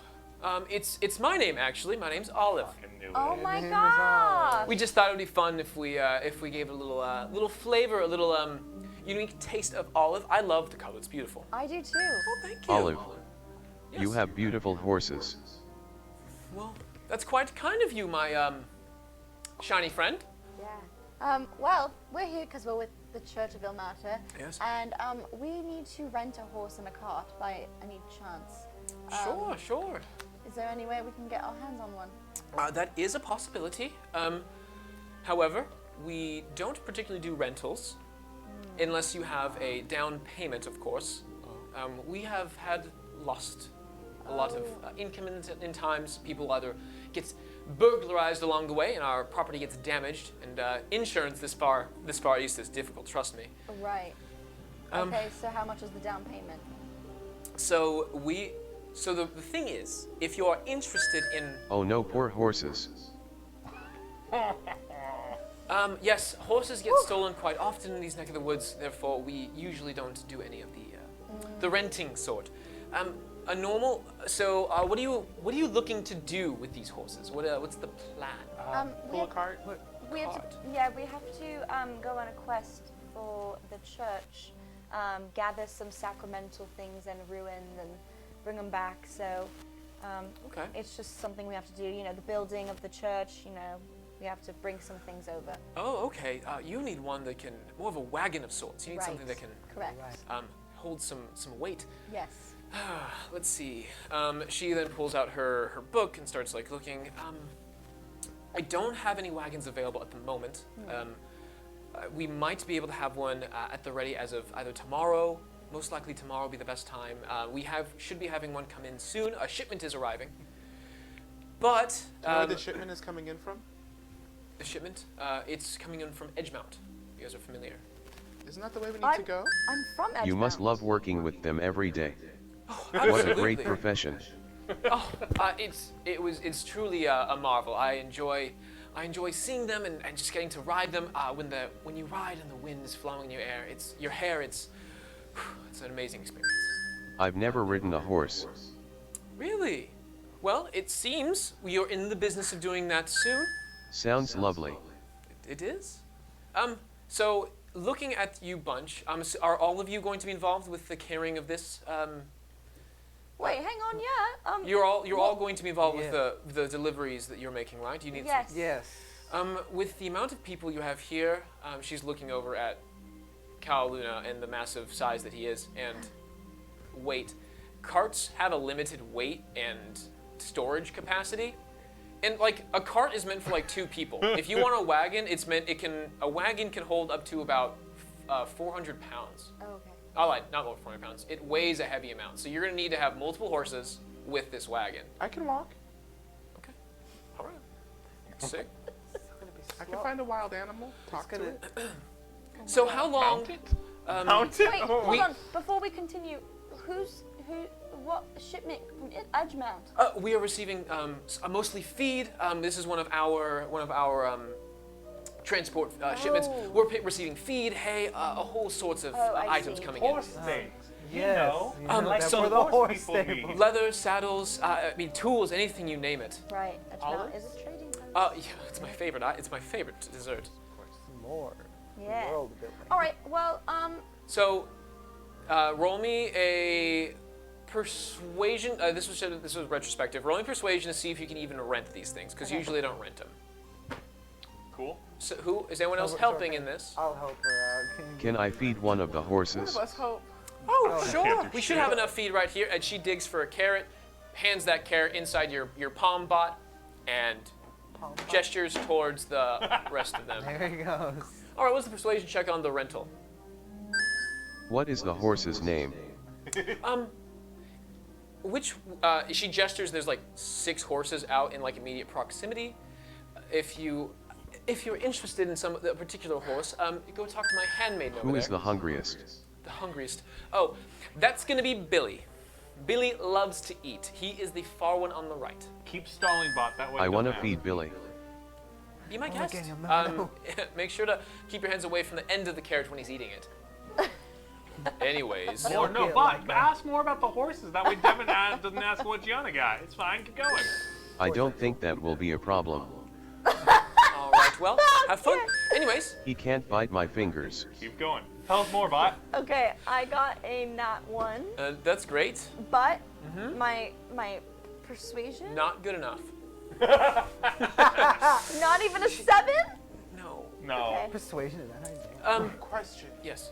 It's my name actually. My name's Olive. Oh my god! We just thought it would be fun if we gave it a little flavor, a little unique taste of olive. I love the color; it's beautiful. I do too. Oh, thank you. Olive. Yes. You have beautiful horses. Well, that's quite kind of you, my shiny friend. Yeah. Well, we're here because we're with the Church of Ilmata. Yes. And we need to rent a horse and a cart by any chance. Sure. Is there any way we can get our hands on one? That is a possibility. However, we don't particularly do rentals, unless you have a down payment, of course. We have lost a lot of income in times. People either get burglarized along the way, and our property gets damaged. And insurance this far east is difficult. Trust me. Right. Okay, so how much is the down payment? So the thing is, if you are interested in Oh no, poor horses. yes, horses get stolen quite often in these neck of the woods. Therefore, we usually don't do any of the renting sort. A normal. So, what are you looking to do with these horses? What's the plan? Pull a cart. We have to, we have to go on a quest for the church, gather some sacramental things and ruins and bring them back. So Okay. it's just something we have to do. You know, the building of the church. You know, we have to bring some things over. Oh, okay. You need one that can more of a wagon of sorts. You need something that can Correct. Right. hold some weight. Yes. Let's see. She then pulls out her book and starts looking. I don't have any wagons available at the moment. We might be able to have one at the ready as of either tomorrow. Most likely tomorrow will be the best time. We should be having one come in soon. A shipment is arriving. But Do you know where the shipment is coming in from? the shipment, it's coming in from Edgemount. You guys are familiar. Isn't that the way we need to go? I'm from Edgemount. You must love working with them every day. What a Absolutely. great profession. It's truly a marvel. I enjoy I enjoy seeing them and just getting to ride them. When you ride and the wind is flowing in your hair, it's an amazing experience. I've never ridden a horse. Really? Well, it seems you're in the business of doing that soon. Sounds lovely. It is? So looking at you bunch, are all of you going to be involved with the carrying of this? Wait, hang on, yeah. You're all going to be involved Yeah. with the deliveries that you're making, right? You need Yes. Yes. with the amount of people you have here, she's looking over at Cal Luna and the massive size that he is and weight. Carts have a limited weight and storage capacity. And like a cart is meant for like 2 people. If you want a wagon, a wagon can hold up to about 400 pounds. Oh, okay. Oh, not over 400 pounds. It weighs a heavy amount. So you're going to need to have multiple horses with this wagon. I can walk. Okay. All right. Sick. I can find a wild animal. Talk to it. So how long? Mount it? Mount it? Wait, hold on. Before we continue, what shipment? Edgemount. We are receiving mostly feed. This is one of our transport shipments. We're receiving feed, hay, a whole sorts of I items see. coming Horse things. Yes. You you know, like that's some where the horse horse people stable. need. in. Leather, saddles, tools, anything you name it. Right. Edgemount Olives? is a trading post. Yeah, it's my favorite. It's my favorite dessert. More. Yeah. World building. All right. Well, So, roll me a persuasion. This was retrospective. Roll me persuasion to see if you can even rent these things, because usually I don't rent them. Cool. So, who is anyone else helping in this? I'll help her out. Can I feed one of the horses? Let's hope. Oh, sure. can't do We should shit. have enough feed right here. And she digs for a carrot, hands that carrot inside your palm bot, and gestures towards the rest of them. There he goes. All right, what's the persuasion check on the rental? What is the horse's name? She gestures. There's like 6 horses out in like immediate proximity. If you're interested in a particular horse, go talk to my handmaiden over Who there. is the hungriest? The hungriest? Oh, that's gonna be Billy. Billy loves to eat. He is the far one on the right. Keep stalling, Bot. That way. I it want to doesn't feed happen. Billy. Be my Oh my guest. God, no. Make sure to keep your hands away from the end of the carrot when he's eating it. Anyways. Or no, Okay, Bot. like that. Ask more about the horses. That way Devin doesn't ask what Gianna got. It's fine. Keep going. I don't think that will be a problem. All right. Well, have fun. Anyways. He can't bite my fingers. Keep going. Tell us more, Bot. okay. I got a nat 1, That's great. but my persuasion. Not good enough. Not even a 7. No. No. Okay. Persuasion is that how you do it? Question. Yes.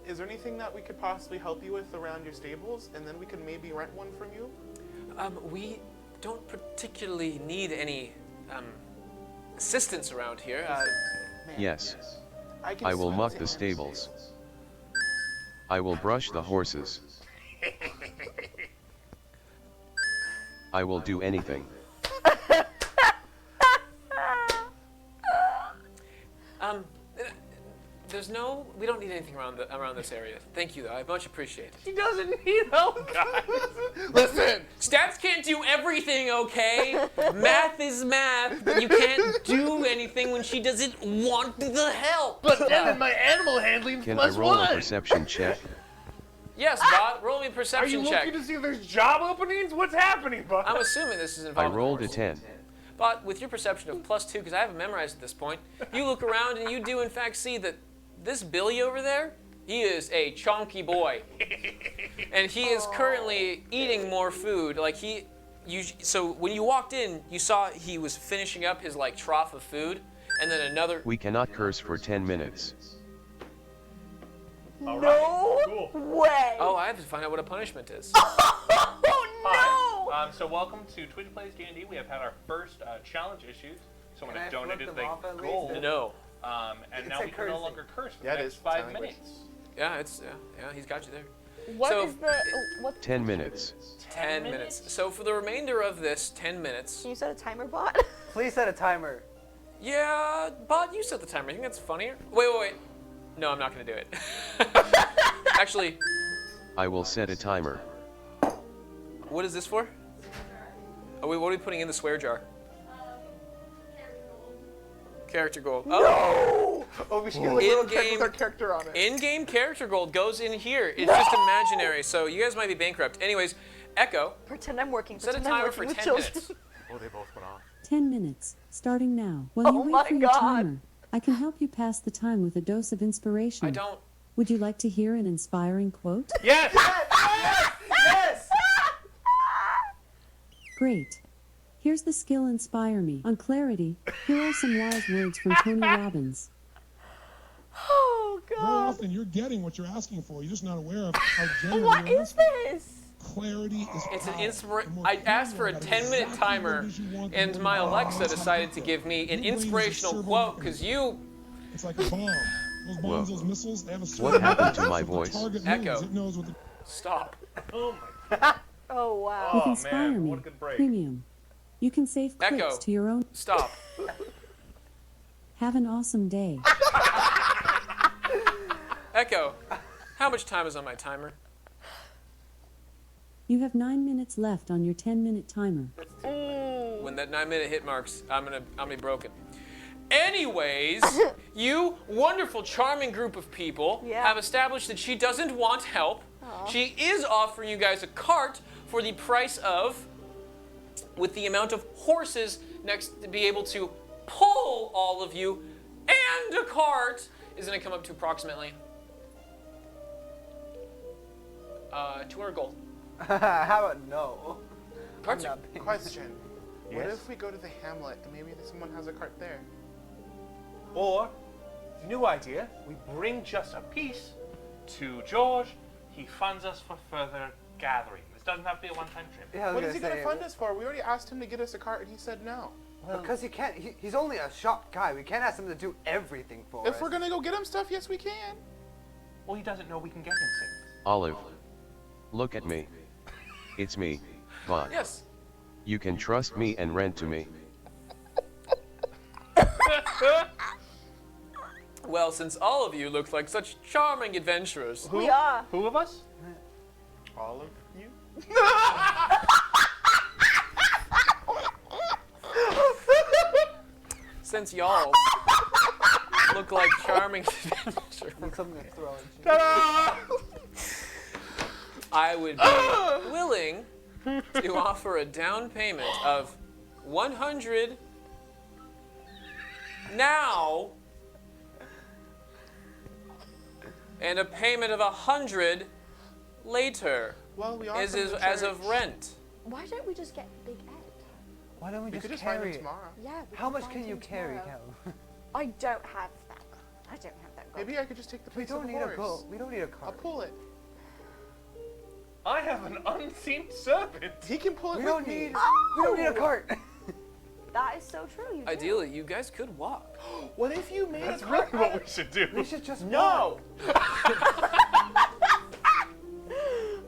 Is there anything that we could possibly help you with around your stables, and then we could maybe rent one from you? We don't particularly need any assistance around here. Yes. can I will swim muck to the him. stables. I will brush the horses. I will do anything. We don't need anything around this area. Thank you, though. I much appreciate it. He doesn't need help, guys. Listen! Stats can't do everything, okay? Math is math, but you can't do anything when she doesn't want the help. But Devin, my animal handling Can I roll a perception check? Yes, Bot, roll me a Are you perception check. looking to see if there's job openings? What's happening, Bot? I'm assuming this is I involved. rolled a 10. But with your perception of +2, because I haven't memorized at this point, you look around and you do in fact see that this Billy over there, he is a chonky boy, and he is currently eating more food. Like so when you walked in, you saw he was finishing up his like trough of food, and then another. We cannot curse for 10 minutes. All No right, cool. way. Oh, I have to find out what a punishment is. Oh no. Hi. So welcome to Twitch Plays D&D. We have had our first challenge issued. Someone Can has I flip donated them the off at least? gold. No. And It's now like we can no cursing. longer curse for Yeah, the it next is. 5 Sign language. minutes. Yeah, he's got you there. What So- is the what? 10 minutes. 10 minutes. So for the remainder of this 10 minutes, Can you set a timer, Bot? Please set a timer. yeah, Bot, you set the timer. I think that's funnier. Wait. No, I'm not gonna do it. Actually, I will set a timer. what is this for? Oh, wait, what are we putting in the swear jar? character gold. Oh, Oh, we should get like a little check In-game- with our character on it. in-game character gold goes in here. It's just imaginary, so you guys might be bankrupt. Anyways, Echo, Pretend I'm working. set a Pretend I'm timer working for with 10 children. minutes. Oh, they both went off. 10 minutes, starting now. While Oh you my wait for your God. timer, I can help you pass the time with a dose of inspiration. I don't. Would you like to hear an inspiring quote? Yes! Yes! Great. Here's the skill Inspire Me. On clarity, here are some wise words from Tony Robbins. Oh Very God. often you're getting what you're asking for. You're just not aware of how generally What you're is asking. this? Clarity is It's an power. inspiration. The more I clear asked you for are a about 10-minute exactly timer, what it is you want, the and more my you are Alexa how to decided get to there. give me an Your brain is a inspirational servo quote mechanism. because you. It's like a bomb. Those bombs, Whoa. those missiles, they have a What servo happened to mechanism. my If the voice? target Echo. moves, it knows what the Stop. Oh my. Oh wow. With Oh, Inspire man, Me what a good break. Premium, you can save clicks Echo. to your own. Stop. Have an awesome day. Echo, how much time is on my timer? You have 9 minutes left on your 10-minute timer. When that 9-minute hit marks, I'm gonna be broken. Anyways, you wonderful, charming group of people Yeah. have established that she doesn't want help. She is offering you guys a cart for the price of, with the amount of horses next to be able to pull all of you, and a cart is gonna come up to approximately 200 gold. How about no? Carts are not paying. Question. What Yes? if we go to the hamlet and maybe someone has a cart there? Or, new idea, we bring just a piece to George. He funds us for further gathering. This doesn't have to be a one-time trip. Yeah, I was What is gonna he gonna say, fund us for? We already asked him to get us a cart and he said no. Because he can't. He's only a shop guy. We can't ask him to do everything for us. If we're gonna go get him stuff, yes we can. Well, he doesn't know we can get him things. Olive. Look at me. It's me, Bott. Yes. You can trust me and rent to me. Well, since all of you look like such charming adventurers, We are. Who of us? All of you? since y'all look like charming adventurers, Like something to throw at you. Ta-da! I would be willing to offer a down payment of 100 now and a payment of 100 later Well, we are as, from is, the as of church. rent. Why don't we just get Big Ed? Why don't we, We just could just find carry him it? tomorrow. Yeah. we How can much find can you him carry, tomorrow. Cal? I don't have that. I don't have that gold. Maybe I could just take the We place of don't the need horse. a goat. We don't need a I'll cart. pull it. I have an unseen servant. He can pull it We with don't me. need. We don't need a cart. That is so true. You do. Ideally, you guys could walk. What if you made That's a really cart? what we should do. We should just No.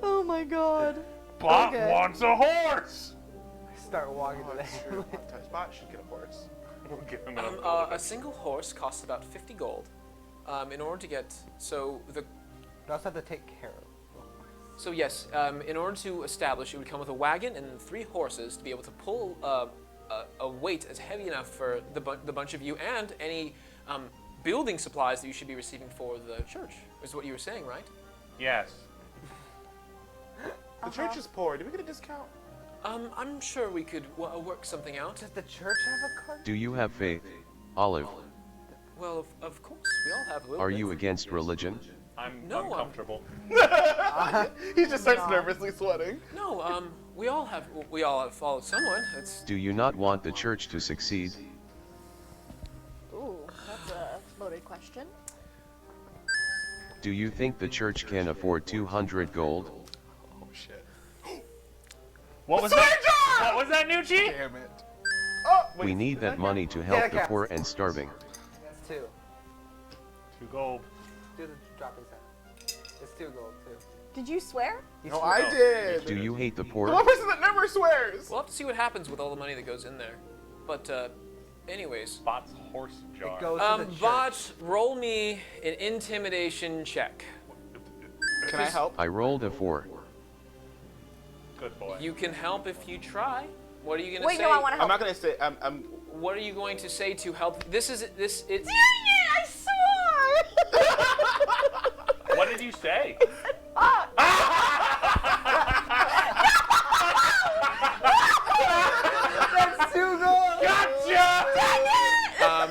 Oh my god. Bott Okay. wants a horse. start walking Oh, to that's the true. Bott should get a horse. We'll give him enough A single horse costs about 50 gold. In order to get We also have to take care of. So yes, in order to establish, it would come with a wagon and then 3 horses to be able to pull a weight as heavy enough for the bunch of you and any building supplies that you should be receiving for the church. Is what you were saying, right? Yes. The church is poor. Do we get a discount? I'm sure we could work something out. Does the church have a cart? Do you have faith, Olive? Well, of course, we all have a little Are bit. you against religion? I'm No, uncomfortable. He just starts nervously sweating. No, we all have followed someone. It's Do you not want the church to succeed? Ooh, that's a loaded question. Do you think the church can afford 200 gold? Oh shit. What was that? What was that, Nucci? Damn it. We need that money to help the Cal. poor and starving. That's 2. 2 gold. Do the dropping sound. It's 2 gold too. Did you swear? No, I did. Do you hate the The poor? one person that never swears. we'll have to see what happens with all the money that goes in there. But anyways, Bott's horse jar. It goes to the church. Bott, roll me an intimidation check. Can I help? I rolled a 4. Good boy. You can help if you try. What are you gonna Wait, say? no, I want to I'm help. not gonna say. what are you going to say to help? It's. I swore! What did you say? That's 2 gold! Gotcha!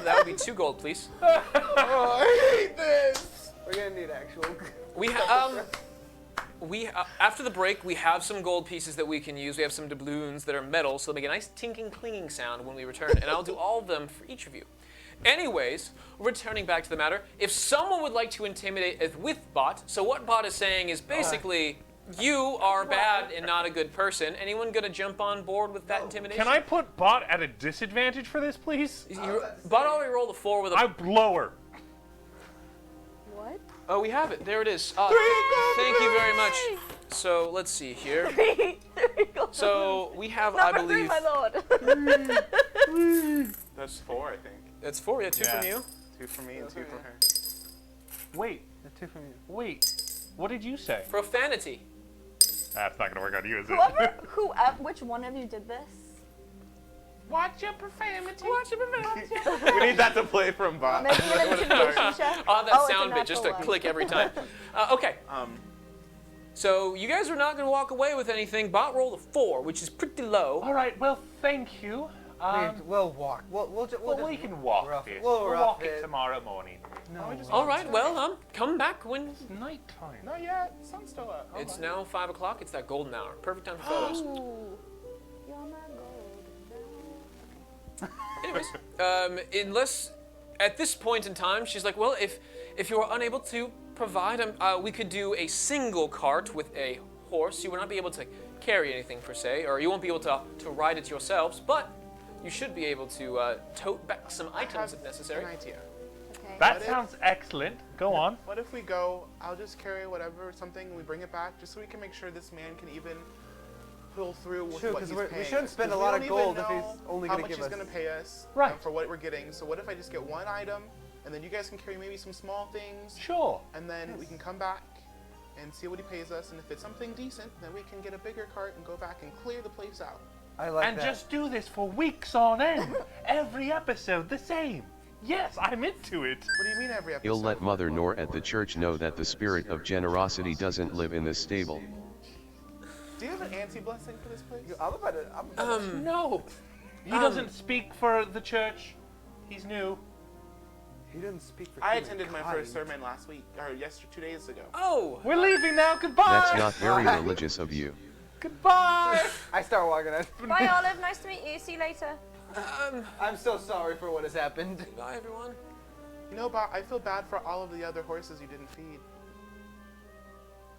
That would be 2 gold, please. Oh, I hate this. We're gonna need actual. We after the break, we have some gold pieces that we can use. We have some doubloons that are metal, so they'll make a nice tinking, clinging sound when we return, and I'll do all of them for each of you. Anyways, returning back to the matter, if someone would like to intimidate with Bott, so what Bott is saying is basically, you are bad and not a good person. Anyone gonna jump on board with that intimidation? Can I put Bott at a disadvantage for this, please? Bott already rolled a 4 with a... I'm lower. What? Oh, we have it. There it is. Thank you very much. So, let's see here. 3 gold. So, we have, Number I believe... 3, my lord. That's 4, I think. That's 4, yeah, 2 Yeah. from you. 2 for me and 2 for her. Wait, The 2 from you. wait. What did you say? Profanity. That's not gonna work on you, is it? Which one of you did this? Watch your profanity. Watch it, profanity. We need that to play from Bott. Maybe an intimidation check? I'll have that Oh, it's a sound bit just to natural one. click every time. Okay, so you guys are not going to walk away with anything. Bott rolled a 4, which is pretty low. All right, well, thank you. We'll walk. We'll just we can walk rough- this. we'll We'll rough walk it it. tomorrow morning. All right, well, come back when... It's nighttime. Not yet. The sun's still up. It's now 5 o'clock. It's that golden hour. Perfect time for photos. Ooh. You're my gold. Anyways, unless at this point in time, she's like, well, if you are unable to provide, we could do a single cart with a horse. You will not be able to carry anything per se, or you won't be able to ride it yourselves, but you should be able to tote back some items if necessary. An idea. Okay. That What if- sounds excellent. Go on. What if we go, I'll just carry whatever, something, we bring it back, just so we can make sure this man can even pull through with True, what 'cause he's we paying shouldn't us. spend 'Cause a we lot don't of even gold if know he's only how gonna much give he's us- going to pay us Right. for what we're getting. So what if I just get one item, and then you guys can carry maybe some small things, Sure. and then we can come back and see what he pays us, and if it's something decent, then we can get a bigger cart and go back and clear the place out. I like And that. just do this for weeks on end. Every episode the same. Yes, I'm into it. What do you mean every episode? You'll let Mother Nor at the church know that the spirit of generosity doesn't live in this stable. Do you have an anti-blessing for this place? I'm about to. No. He doesn't speak for the church. He's new. He didn't speak for. I humankind. attended my first sermon last week, or 2 days ago. Oh, We're leaving now. Goodbye. That's not very religious of you. Goodbye. I start walking out. Bye, Olive. Nice to meet you. See you later. I'm so sorry for what has happened. bye everyone. You know, Bott, I feel bad for all of the other horses you didn't feed.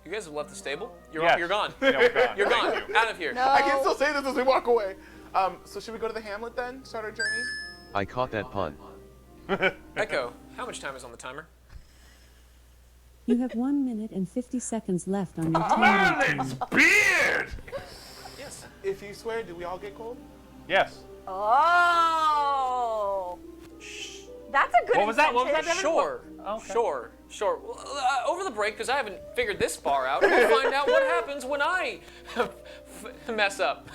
You guys have left the stable? You're Yes. you're gone. Yeah, we're gone. You're Thank gone. you. Out of here. No. I can still say this as we walk away. So should we go to the hamlet then? Start our journey? I caught that pun. Echo, how much time is on the timer? You have 1 minute and 50 seconds left on your timer. Merlin's beard. Yes. If you swear, do we all get gold? Yes. Oh. That's a good What was that? What was that, incentive. Devin? Sure. Okay. Sure. Well, over the break, because I haven't figured this far out, we'll find out what happens when I mess up.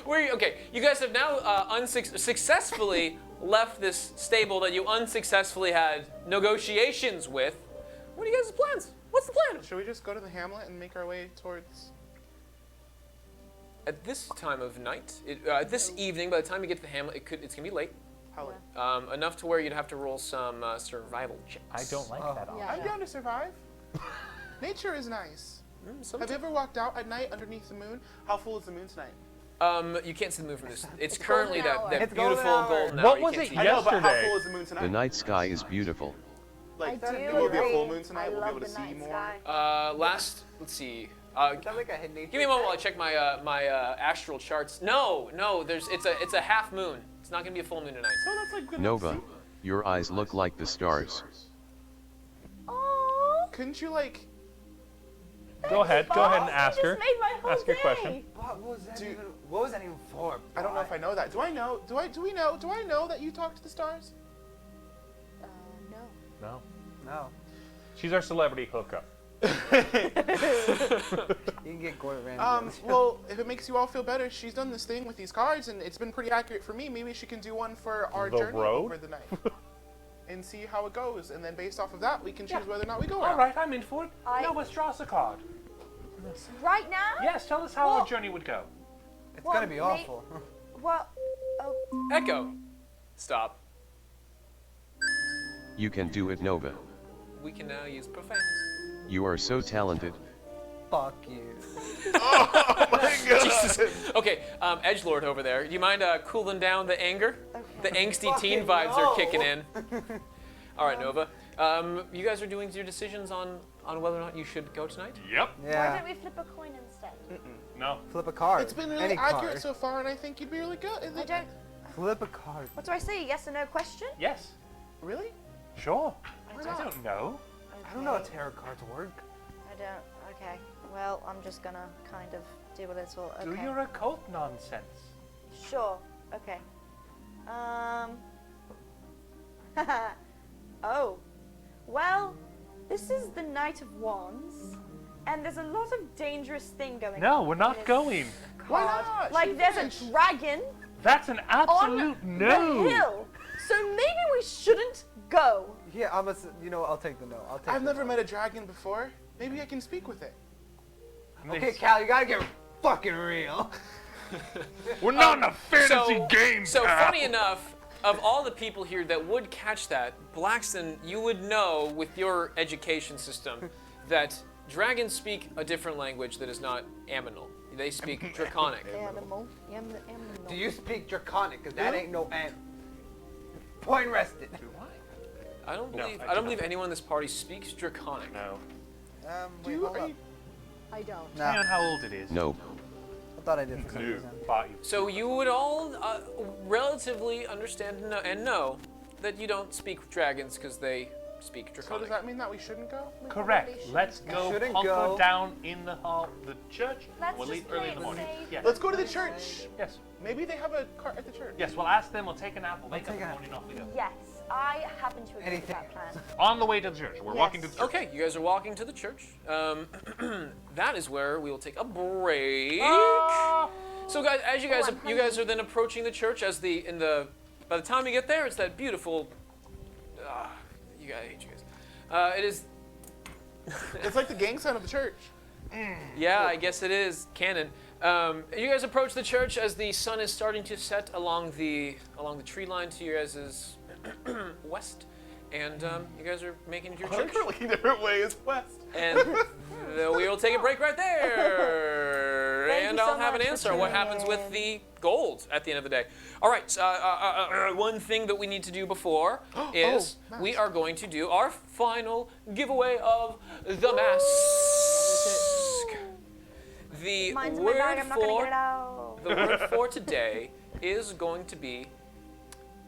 Okay, you guys have now successfully left this stable that you unsuccessfully had negotiations with. What are you guys' plans? What's the plan? Should we just go to the hamlet and make our way towards... At this time of night, this evening, by the time you get to the hamlet, it's gonna be late. How late? Enough to where you'd have to roll some survival checks. I don't like that. Yeah. I'm down to survive. Nature is nice. Have Sometimes- you ever walked out at night underneath the moon? How full is the moon tonight? You can't see the moon from this. It's It's currently golden that, hour. that It's golden beautiful hour. golden hour. What You was can't it see I know, but how Yesterday. full is the moon tonight? The night sky is beautiful. Like, I do it will be a full agree. moon tonight. I We'll be love able to the see night more. sky. Let's see. Sounds like I hit nature. Give me a moment while I check my astral charts. No, it's a half moon. It's not gonna be a full moon tonight. So that's like good Nova, enough. your eyes look like the stars. Oh. Couldn't you like... Go ahead and ask You her. just made my whole Ask your day. question. What was that even? What was that even for? I don't know if I know that. Do I know? Do I know that you talk to the stars? No. No. No. She's our celebrity hookup. You can get Gordon Ramsay. Well, if it makes you all feel better, she's done this thing with these cards, and it's been pretty accurate for me. Maybe she can do one for our The journey road? over the night. And see how it goes, and then based off of that, we can choose whether or not we go All out. right, I'm in for it. I- Nova, draw us a card. Right now? Yes, tell us how Well- our journey would go. It's well, gonna be may- awful. Well, oh, Echo. Stop. You can do it, Nova. We can now use profanity. You are so talented. Fuck you. Jesus. Okay, Edgelord over there. Do you mind cooling down the anger? The angsty teen vibes are kicking in. All right, Nova. You guys are doing your decisions on whether or not you should go tonight? Yep. why Yeah. don't we flip a coin instead? No. Flip a card. It's been really Any accurate card. so far, and I think you'd be really good. I don't. Flip a card. What do I say? Yes or no question? Yes. Really? Sure. Why I not? don't know. I don't know how tarot cards work. I don't. Okay. Well, I'm just gonna kind of do a little. Okay. Do your occult nonsense. Sure. Okay. Oh. Well, this is the Knight of Wands, and there's a lot of dangerous thing going on. No, we're in not this going. Why card. not? Like, She's there's finished. a dragon That's an on absolute no. the hill, so maybe we shouldn't go. Yeah, I'll take the no. I'll take I've the never no. met a dragon before. Maybe I can speak with it. Okay, Cal, you gotta get fucking real. We're not in a fantasy game. So pal. funny enough, of all the people here that would catch that, Blackston, you would know with your education system that dragons speak a different language that is not Aminal. They speak Draconic. Animal. Do you speak Draconic? Cause that ain't no N. Point rested. I don't No, believe I I do don't not. believe anyone in this party speaks Draconic. No. Do you? Are you I don't. Nah, Depending on how old it is. No. I thought I did for some No. reason. Bott, you. So you would all relatively understand and know that you don't speak dragons because they speak so Draconic. does that mean that we shouldn't go? Correct. Let's You go shouldn't hunker go. down in the hall, the church. Let's We'll just leave early play in the it morning. safe. Yes. Let's go to the church. Yes. Maybe they have a cart at the church. Yes. We'll ask them. We'll take a nap. We'll wake up in take the a morning. Off we go. Yes, I happen to agree with Anything. that plan. On the way to the church. We're walking to the church. Okay, you guys are walking to the church. That is where we will take a break. Ah! So guys, as you guys I'm you guys are then approaching the church by the time you get there, it's that beautiful. You guys, I hate you guys. It is. It's like the gang sign of the church. Yeah, I guess it is canon. You guys approach the church as the sun is starting to set along the tree line to your guys' west, and you guys are making it to your church. We're looking different ways west. And we will take a break right there. Thank And you so I'll have an much for answer on what tuning happens with in. the gold at the end of the day. All right, one thing that we need to do before is we are going to do our final giveaway of the mask. The Mine's in my bag, word I'm not gonna for get it out. the word for today is going to be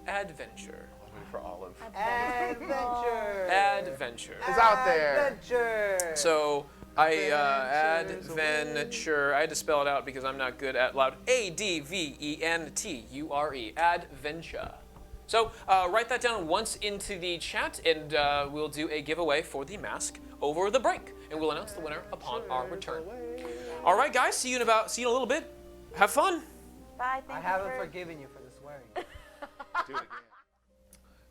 adventure. For Olive. Adventure. Adventure. Is out there. Adventure. So I Adventure's adventure. I had to spell it out because I'm not good at loud. ADVENTURE. Adventure. So write that down once into the chat, and we'll do a giveaway for the mask over the break, and we'll announce the winner upon our return. All right, guys. See you in a little bit. Have fun. Bye. I Thank haven't you for forgiven you for the swearing. Do it again.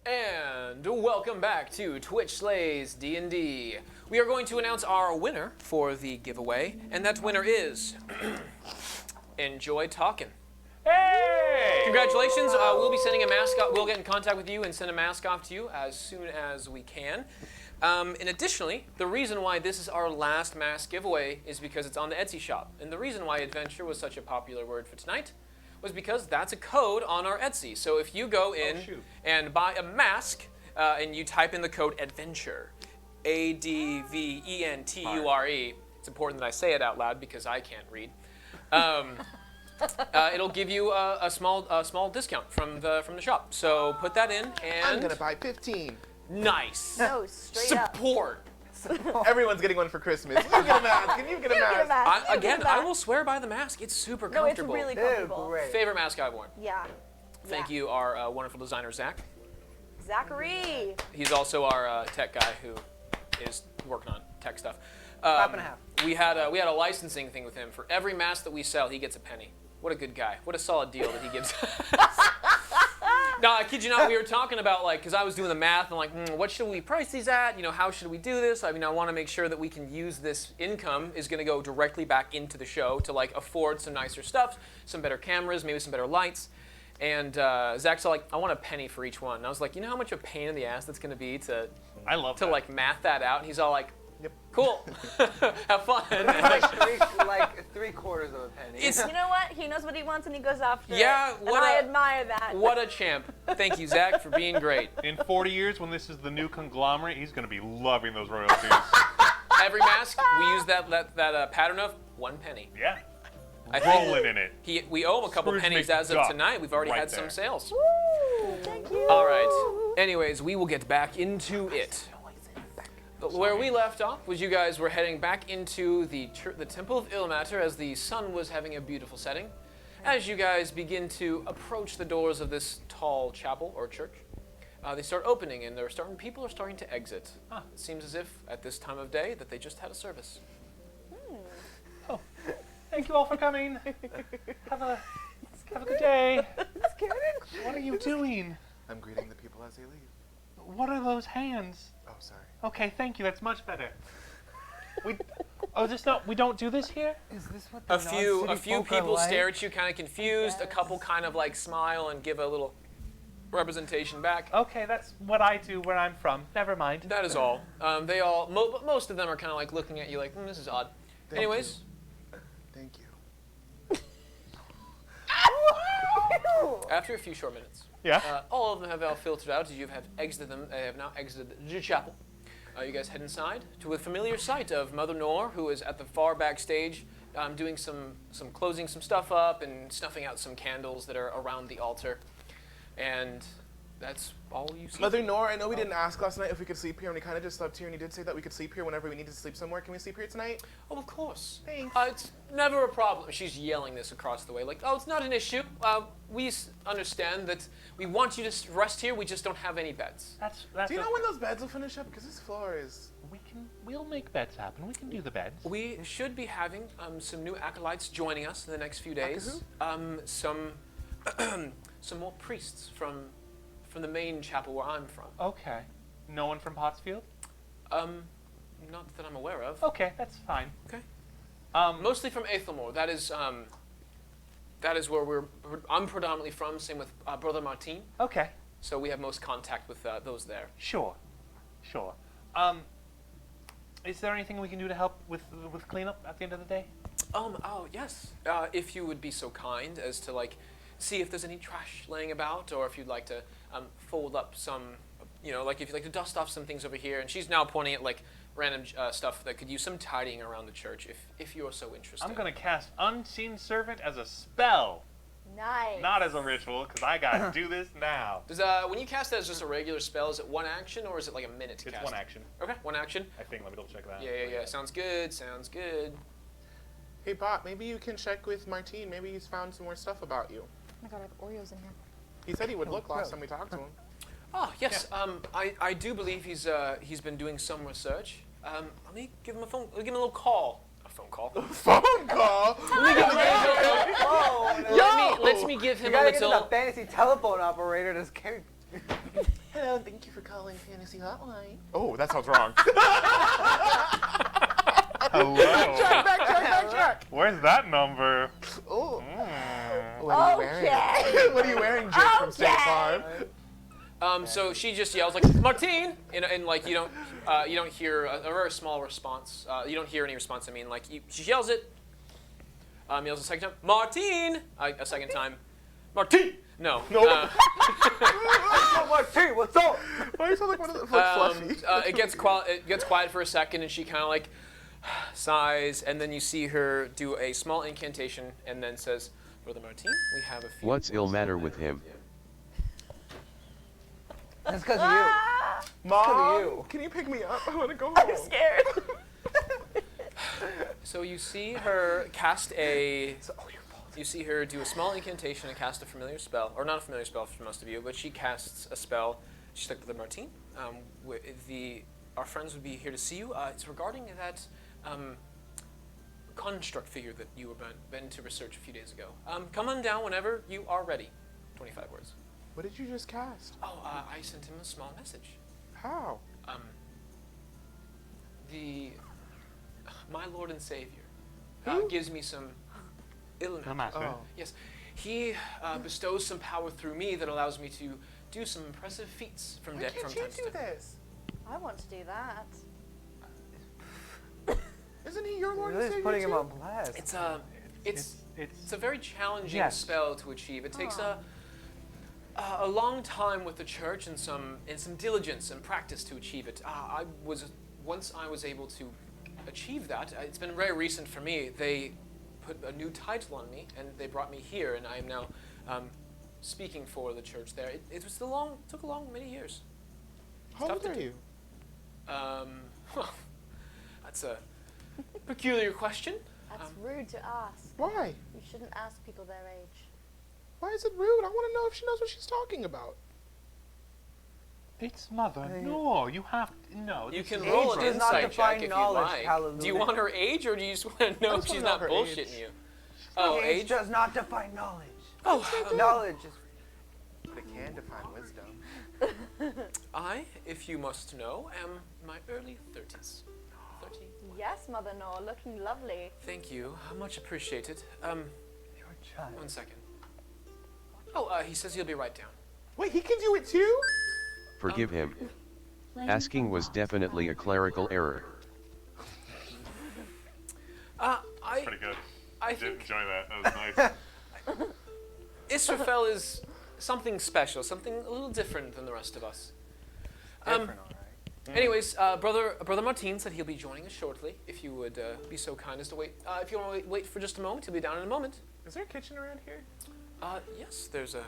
And welcome back to Twitch Slays D&D. We are going to announce our winner for the giveaway, and that winner is Enjoy Talking. Hey! Congratulations. We'll be sending a mask off. We'll get in contact with you and send a mask off to you as soon as we can. And additionally, the reason why this is our last mask giveaway is because it's on the Etsy shop. And the reason why adventure was such a popular word for tonight was because that's a code on our Etsy. So if you go in and buy a mask and you type in the code ADVENTURE, ADVENTURE, it's important that I say it out loud because I can't read. It'll give you a small discount from the shop. So put that in and I'm gonna buy 15. nice No, straight up. support. Everyone's getting one for Christmas. You get a mask, and you get a You get a mask. mask. You Again, get a I mask. will swear by the mask. It's super No, it's comfortable. really Dude, comfortable. great. Favorite mask I've worn. Yeah. Thank Yeah. you, our wonderful designer Zach. Zachary. He's also our tech guy who is working on tech stuff. Half and a half. We had a licensing thing with him. For every mask that we sell, he gets a penny. What a good guy. What a solid deal that he gives us. No, I kid you not. We were talking about, like, because I was doing the math and like, what should we price these at? You know, how should we do this? I mean, I want to make sure that we can use this income is going to go directly back into the show to like afford some nicer stuff, some better cameras, maybe some better lights. And Zach's all like, I want a penny for each one. And I was like, you know how much of a pain in the ass that's going to be to I love that. like math that out? And he's all like, Yep. Cool. Have fun. like 3/4 of a penny. It's- You know what? He knows what he wants and he goes after Yeah, it. And what I a- admire that. What a champ. Thank you, Zach, for being great. In 40 years, when this is the new conglomerate, he's going to be loving those royalties. Every mask, we use that pattern of 1 penny. Yeah. I think Rolling in it. we owe him a couple Scrooge pennies as of McDuck tonight. We've already right had some there. sales. Woo! Thank you. All right. Anyways, we will get back into it. But where we left off was you guys were heading back into the Temple of Ilmater as the sun was having a beautiful setting. As you guys begin to approach the doors of this tall chapel or church, they start opening and people are starting to exit. It seems as if at this time of day that they just had a service. Thank you all for coming. Have a good day. What are you doing? I'm greeting the people as they leave. What are those hands? Oh, sorry. Okay, thank you. That's much better. We don't do this here? Is this what the A few non-city folk are people like? stare at you kind of confused. A couple kind of like smile and give a little representation back. Okay, that's what I do where I'm from. Never mind. That is all. They all, most of them are kind of like looking at you like, this is odd. Anyways, Thank you. after a few short minutes, Yeah. all of them have now filtered out as you have exited them. They have now exited the chapel. You guys head inside to a familiar sight of Mother Nor, who is at the far backstage, doing some closing some stuff up and snuffing out some candles that are around the altar, and that's all you see. Mother Nor, I know we didn't ask last night if we could sleep here, and we kind of just slept here, and you did say that we could sleep here whenever we need to sleep somewhere. Can we sleep here tonight? Oh, of course. Thanks. It's never a problem. She's yelling this across the way, like, oh, it's not an issue. We understand that we want you to rest here. We just don't have any beds. That's Do you know when those beds will finish up? Because this floor is... we'll make beds happen. We can do the beds. We should be having some new acolytes joining us in the next few days. Some more priests from the main chapel where I'm from. Okay. No one from Pottsfield? Not that I'm aware of. Okay, that's fine. Okay. Mostly from Aethelmore. That is where I'm predominantly from. Same with Brother Martin. Okay. So we have most contact with those there. Sure. Is there anything we can do to help with cleanup at the end of the day? Oh yes. If you would be so kind as to like see if there's any trash laying about, or if you'd like to fold up some, like if you'd like to dust off some things over here. And she's now pointing at like random stuff that could use some tidying around the church, if you're so interested. I'm gonna cast Unseen Servant as a spell, Nice. not as a ritual, because I gotta do this now. Does when you cast that as just a regular spell, is it one action or is it like a minute to It's cast? one action. Okay, one action. I think. Let me double check that. Yeah. Sounds good. Sounds good. Hey, Bott, maybe you can check with Martin. Maybe he's found some more stuff about you. Oh my god, I have Oreos in here. He said he would look last time we talked to him. Oh yes. I do believe he's been doing some research. Let me give him a phone. Give him a little call. A phone call. Phone call? Let me give You him a gotta get to little. the fantasy telephone operator to carry. Hello, thank you for calling Fantasy Hotline. Oh, that sounds wrong. Hello. Backtrack. Where's that number? Oh. Mm. What are you wearing? Okay. What are you wearing, Jake from State Farm? So she just yells like Martine, and like you don't hear a very small response. You don't hear any response. I mean, like she yells it. Yells a second time, Martine. A second time, Martine. No. Oh, Martin, what's up? Why do you sound like one of the fluffy? It gets quiet for a second, and she kind of like sighs, and then you see her do a small incantation, and then says, "Brother Martin, we have a few." What's ill matter with him? That's because of you. Mom, can you pick me up? I want to go home. I'm Scared. So you see her cast a. You see her do a small incantation and cast a familiar spell, or not a familiar spell for most of you, but she casts a spell. She's like, "Brother Martin, our friends would be here to see you. It's regarding that construct figure that you were meant to research a few days ago. Come on down whenever you are ready. 25 words. What did you just cast? Oh, I sent him a small message. How? My Lord and Savior Who? gives me some illness. The master. Oh. Yes, he bestows some power through me that allows me to do some impressive feats from Why time can't to you time. do this? I want to do that. Isn't he your Lord and Really Savior putting him too? on blast. It's a very challenging Yes. spell to achieve. It takes Aw. a long time with the church and some diligence and practice to achieve it. Once I was able to achieve that. It's been very recent for me. They put a new title on me and they brought me here, and I am now speaking for the church there. It took many years. How tough old to are do. you? Well, that's a peculiar question. That's rude to ask. Why? You shouldn't ask people their age. Why is it rude? I want to know if she knows what she's talking about. It's Mother. No, you have no. You this can is- roll an does not insight define check if you knowledge, like. hallelujah. Do you want her age, or do you just want to know I if just she's wanna not know her bullshitting age. you? Oh, Age age? does not define knowledge. Oh, Knowledge is They can define wisdom. I, if you must know, am my early 30s. 30? Yes, Mother Nor, looking lovely. Thank you. Much appreciated. your child. 1 second. Oh, he says he'll be right down. Wait, he can do it too? Forgive him. Playing Asking for was Bott. definitely a clerical error. Pretty good. I did think enjoy that. That was nice. Israfel is something special, something a little different than the rest of us. Different, all right. Anyways, Brother Martin said he'll be joining us shortly. If you would be so kind as to wait. If you want to wait for just a moment, he'll be down in a moment. Is there a kitchen around here? Yes, there's a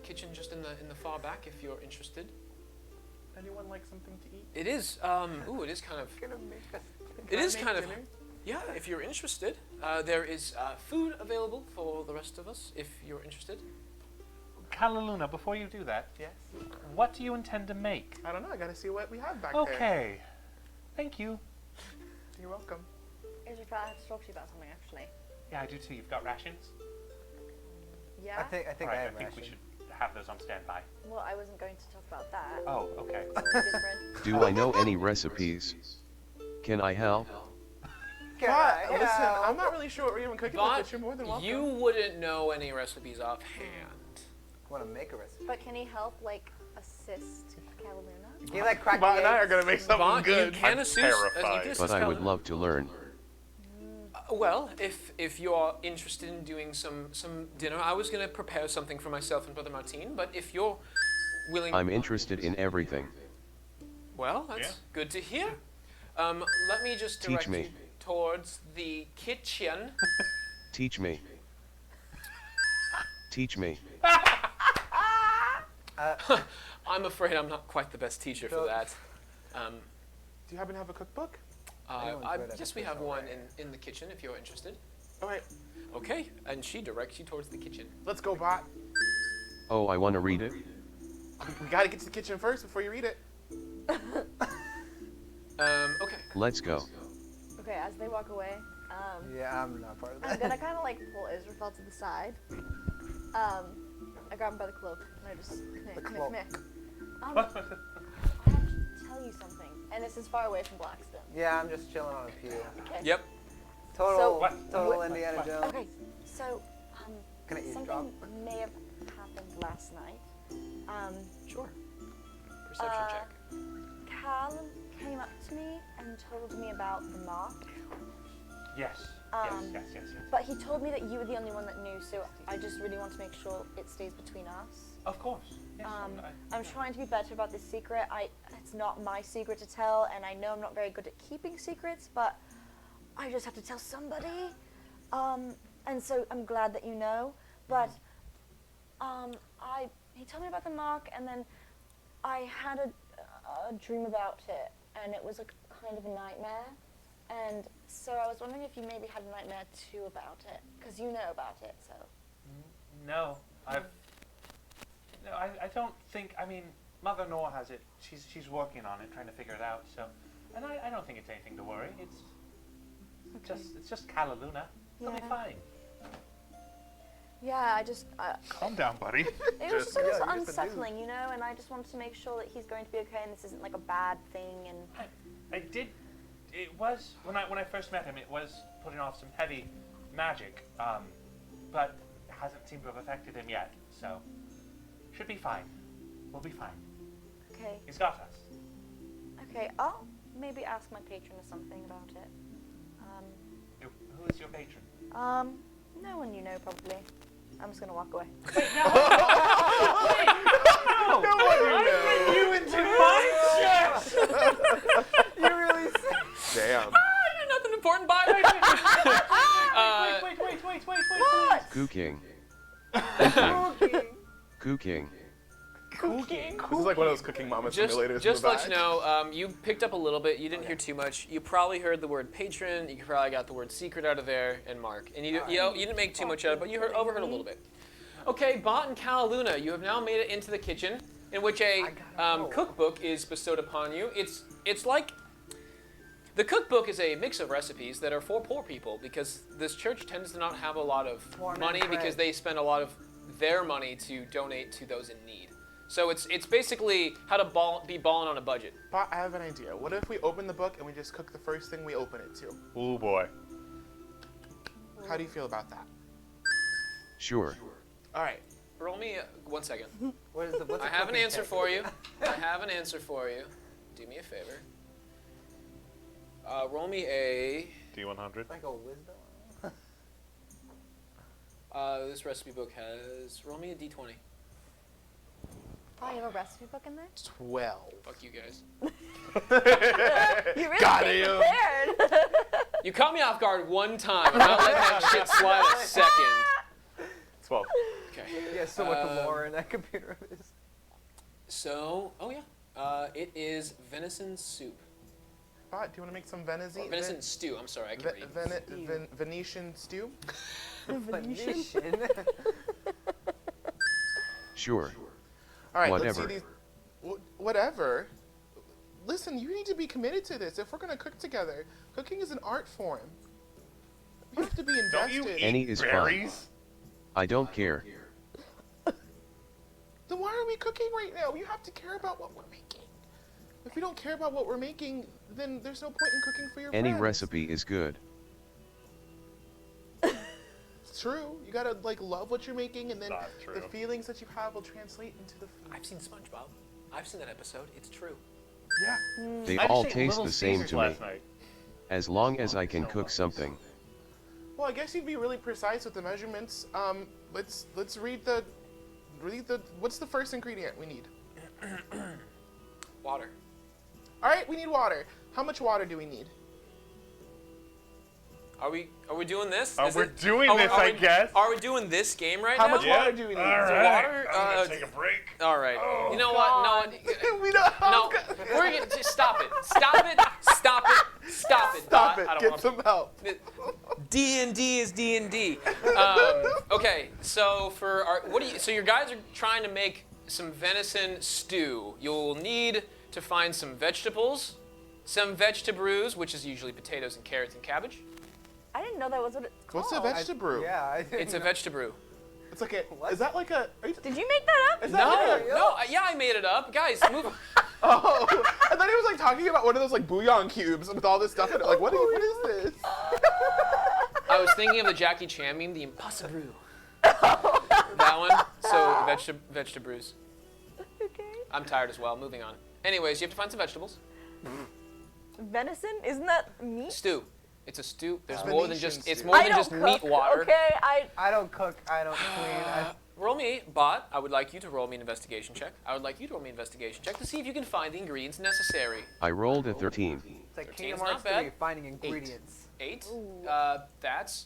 kitchen just in the far back. If you're interested, Anyone like something to eat? it is. It is kind of. Gonna make us. It is kind of. dinner? Yeah, if you're interested, there is food available for the rest of us. If you're interested. Kalaluna, before you do that, Yes. what do you intend to make? I don't know. I gotta see what we have back there. Okay. Thank you. You're welcome. Israfel, I have to talk to you about something, actually. Yeah, I do too. You've got rations? Yeah? I think All right, I I have think we ration. should have those on standby. Well, I wasn't going to talk about that. Oh, okay. Something different. Do I know any recipes? Can I help? Can But, I listen, help? I'm not really sure what we're even cooking, But but you're more than welcome. you wouldn't know any recipes offhand. Want to make a recipe? But can he help, like, assist Cataluna? Can you like crack Bott the and I are eggs? gonna make something Bott, you good. can I'm assist. terrified. But I would love to learn. Well, if you're interested in doing some dinner, I was going to prepare something for myself and Brother Martin. But if you're willing, I'm interested in everything. well, that's Yeah. good to hear. Let me just Teach direct me. you towards the kitchen. Teach me. Teach me. I'm afraid I'm not quite the best teacher for So- that. Do you happen to have a cookbook? Anyone's good at Yes, it, we have so- one in the kitchen if you're interested. All right, Okay, and she directs you towards the kitchen. let's go, Bot. Oh, I want to read it. We gotta get to the kitchen first before you read it. Okay. Let's go. Okay, as they walk away, Yeah, I'm not part of I'm that. gonna kind of like pull Israfel to the side. I grab him by the cloak and I just cloak. I have to tell you something, and this is far away from Blackstone. Yeah, I'm just chilling on a pew. Okay. Yep. Total, So- total What- Indiana Jones. Okay, so Can I eavesdrop? something may have happened last night. Sure. Perception check. Callum came up to me and told me about the mark. Yes. Yes. But he told me that you were the only one that knew, so I just really want to make sure it stays between us. Of course. Yes, I'm trying to be better about this secret. It's not my secret to tell, and I know I'm not very good at keeping secrets, but I just have to tell somebody. And so I'm glad that you know. But he told me about the mark, and then I had a dream about it, and it was a kind of a nightmare. And so I was wondering if you maybe had a nightmare too about it, because you know about it. So No, I don't think. I mean, Mother Nor has it. She's working on it, trying to figure it out. So, and I don't think it's anything to worry. It's just Calaluna. It'll be Yeah. fine. Yeah, I just Calm down, buddy. it was just Yeah, so you're just a unsettling, you know, and I just wanted to make sure that he's going to be okay and this isn't like a bad thing. And I did. It was when I first met him. It was putting off some heavy magic, but it hasn't seemed to have affected him yet. So should be fine. We'll be fine. okay, He's got us. okay, I'll maybe ask my patron or something about it. Who is your patron? No one you know probably. I'm just gonna walk away. No one you into my chest. You really said. Damn. You're nothing important. Bye. Wait. Cooking. Cooking. Cooking. This is like one of those cooking mama simulators. Just in the let you back. know, you picked up a little bit. You didn't hear too much. You probably heard the word patron. You probably got the word secret out of there, and Mark. And you didn't make too much out of it, but you overheard a little bit. Okay, Bott and Calaluna, you have now made it into the kitchen, in which a cookbook is bestowed upon you. It's like the cookbook is a mix of recipes that are for poor people because this church tends to not have a lot of money because they spend a lot of their money to donate to those in need. So it's basically how to be balling on a budget. But I have an idea. What if we open the book and we just cook the first thing we open it to? Oh boy. How do you feel about that? Sure. All right. Roll me 1 second. What's I have an answer for you. I have an answer for you. Do me a favor. Roll me a. D100. Like a wisdom. This recipe book has. Roll me a d20. Oh, you have a recipe book in there? 12. Fuck you guys. You really Got came him. prepared. You caught me off guard one time. I'm not letting that shit slide a second. 12. Okay. Yeah, so much lore in that computer of his. So, it is venison soup. Bot, do you want to make some venison? Or venison stew. I'm sorry, I can read. Venetian stew? Venetian. Sure. All right, Whatever. let's see these. Whatever. Listen, you need to be committed to this. If we're going to cook together, cooking is an art form. You have to be Don't you invested. eat Any is fine. berries? I don't care. Then why are we cooking right now? You have to care about what we're making. If we don't care about what we're making, then there's no point in cooking for your Any friends. recipe is good. It's true. You gotta love what you're making, and then Not true. the feelings that you have will translate into the food. I've seen SpongeBob. I've seen that episode. It's true. Yeah. They I just all ate taste Little the same Caesars to me. last night. As long as I can cook something. Well, I guess you'd be really precise with the measurements. Let's read the what's the first ingredient we need? Water. All right, we need water. How much water do we need? Are we doing this? Oh, Is we're it- doing are we- this, are I we- guess. Are we doing this game right How now? much water do we need? All Is it right. water? I'm gonna take a break. All right. Oh, you know what? No. we don't. No. We're gonna just stop it. Stop it. Stop it. Stop it. Stop Dot. it. I don't Get want some help. D&D is D&D. Okay, so for our so your guys are trying to make some venison stew. You'll need to find some vegetables, some vegetables, which is usually potatoes and carrots and cabbage. I didn't know that was what it's called. What's a vegetable? Yeah, I didn't It's a know. vegetable. It's like a. What? Is that like a? Are you, Did you make that up? is that No, like a- no, yeah, I made it up. Guys, move. Oh, I thought he was like talking about one of those like bouillon cubes with all this stuff in it. Like, what is this? I was thinking of the Jackie Chan meme, the Impossible. That one. So vegetables. Okay. I'm tired as well. Moving on. Anyways, you have to find some vegetables. Venison? Isn't that meat? Stew. It's a stew. There's It's more than Venetian just. It's stew. more I than don't just cook. meat water. Okay, I don't cook. I don't clean. Roll me, Bott. I would like you to roll me an investigation check. I would like you to roll me an investigation check to see if you can find the ingredients necessary. I rolled a 13. It's like 13's Kingdom not Hearts bad. 3, finding ingredients. 8. That's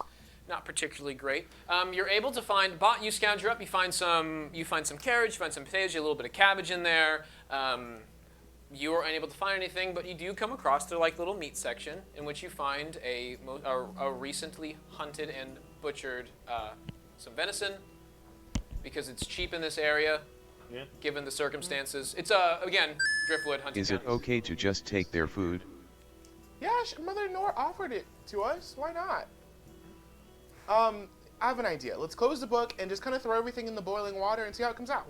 not particularly great. You're able to find. Bott, you scounger up. You find some carrots. You find some potatoes. You have a little bit of cabbage in there. You are unable to find anything, but you do come across the little meat section in which you find a recently hunted and butchered some venison because it's cheap in this area. Yeah. Given the circumstances, it's again driftwood hunting. Is it ground. okay to just take their food? Yeah, Mother Nor offered it to us. Why not? I have an idea. Let's close the book and just kind of throw everything in the boiling water and see how it comes out.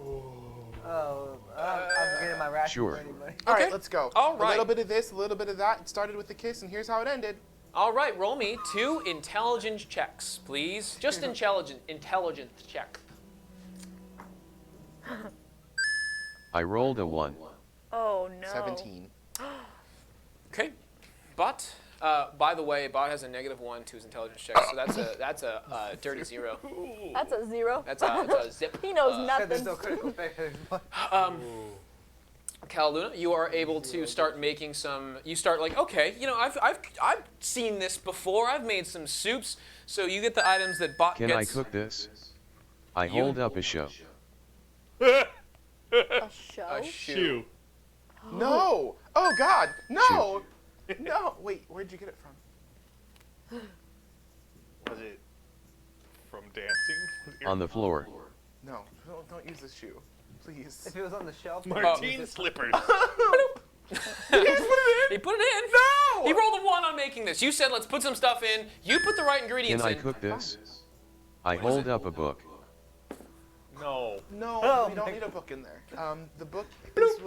Oh, I'm getting my ration Sure. ready, buddy. All right, Okay. let's go. All A right. little bit of this, a little bit of that. It started with the kiss, and here's how it ended. All right, roll me 2 intelligence checks, please. Just intelligence check. I rolled a 1. Oh no. 17. Okay. Bott. By the way, Bott has a -1 to his intelligence check, so that's a dirty 0. That's a 0. That's a zip. He knows There's nothing. no critical failure. Caluna, you are able to start making some. You start like, okay, you know, I've seen this before. I've made some soups. So you get the items that Bott Can gets. I cook this? I hold up a show. A show? A shoe. No! Oh God! No! No! Wait, where'd you get it from? Was it from dancing? On the floor. No, don't use the shoe, please. If it was on the shelf, Martine slippers. He put it in. No! He rolled a 1 on making this. You said let's put some stuff in. You put the right ingredients Can I in. cook this? I hold up a book. No. No, Oh we don't my need a book in there. The book is.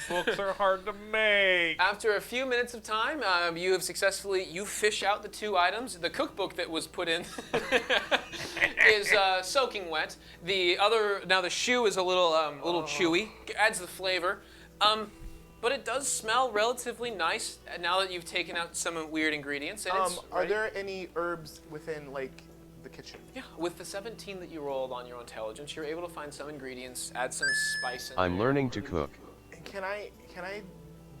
Books are hard to make. After a few minutes of time, you have successfully, you fish out the 2 items. The cookbook that was put in is soaking wet. The other, now the shoe is a little chewy, adds the flavor. But it does smell relatively nice now that you've taken out some weird ingredients. And it's Are ready. there any herbs within like the kitchen? Yeah, with the 17 that you rolled on your intelligence, you're able to find some ingredients, add some spice in I'm there. learning to cook. And can I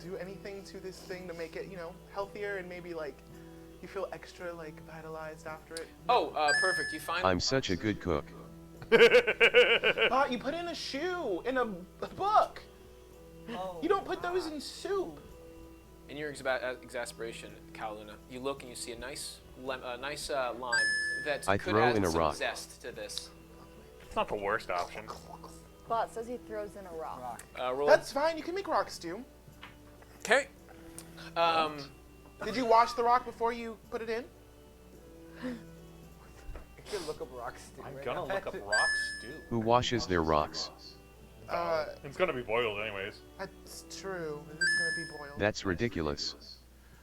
do anything to this thing to make it, you know, healthier and maybe like you feel extra like vitalized after it? Oh, perfect. You find. I'm such a good cook. Bott, you put in a shoe in a book. Oh, You don't put those in soup. In your exasperation, Caluna, you look and you see a nice lime that I could throw add in a some rock. zest to this. It's not the worst option. Bott says he throws in a rock. Roll. That's fine. You can make rock stew. Okay. Did you wash the rock before you put it in? I could look up rock stew. I'm right gonna now. look up rock stew. Who washes their rocks? It's gonna be boiled anyways. That's true. It is gonna be boiled. That's ridiculous.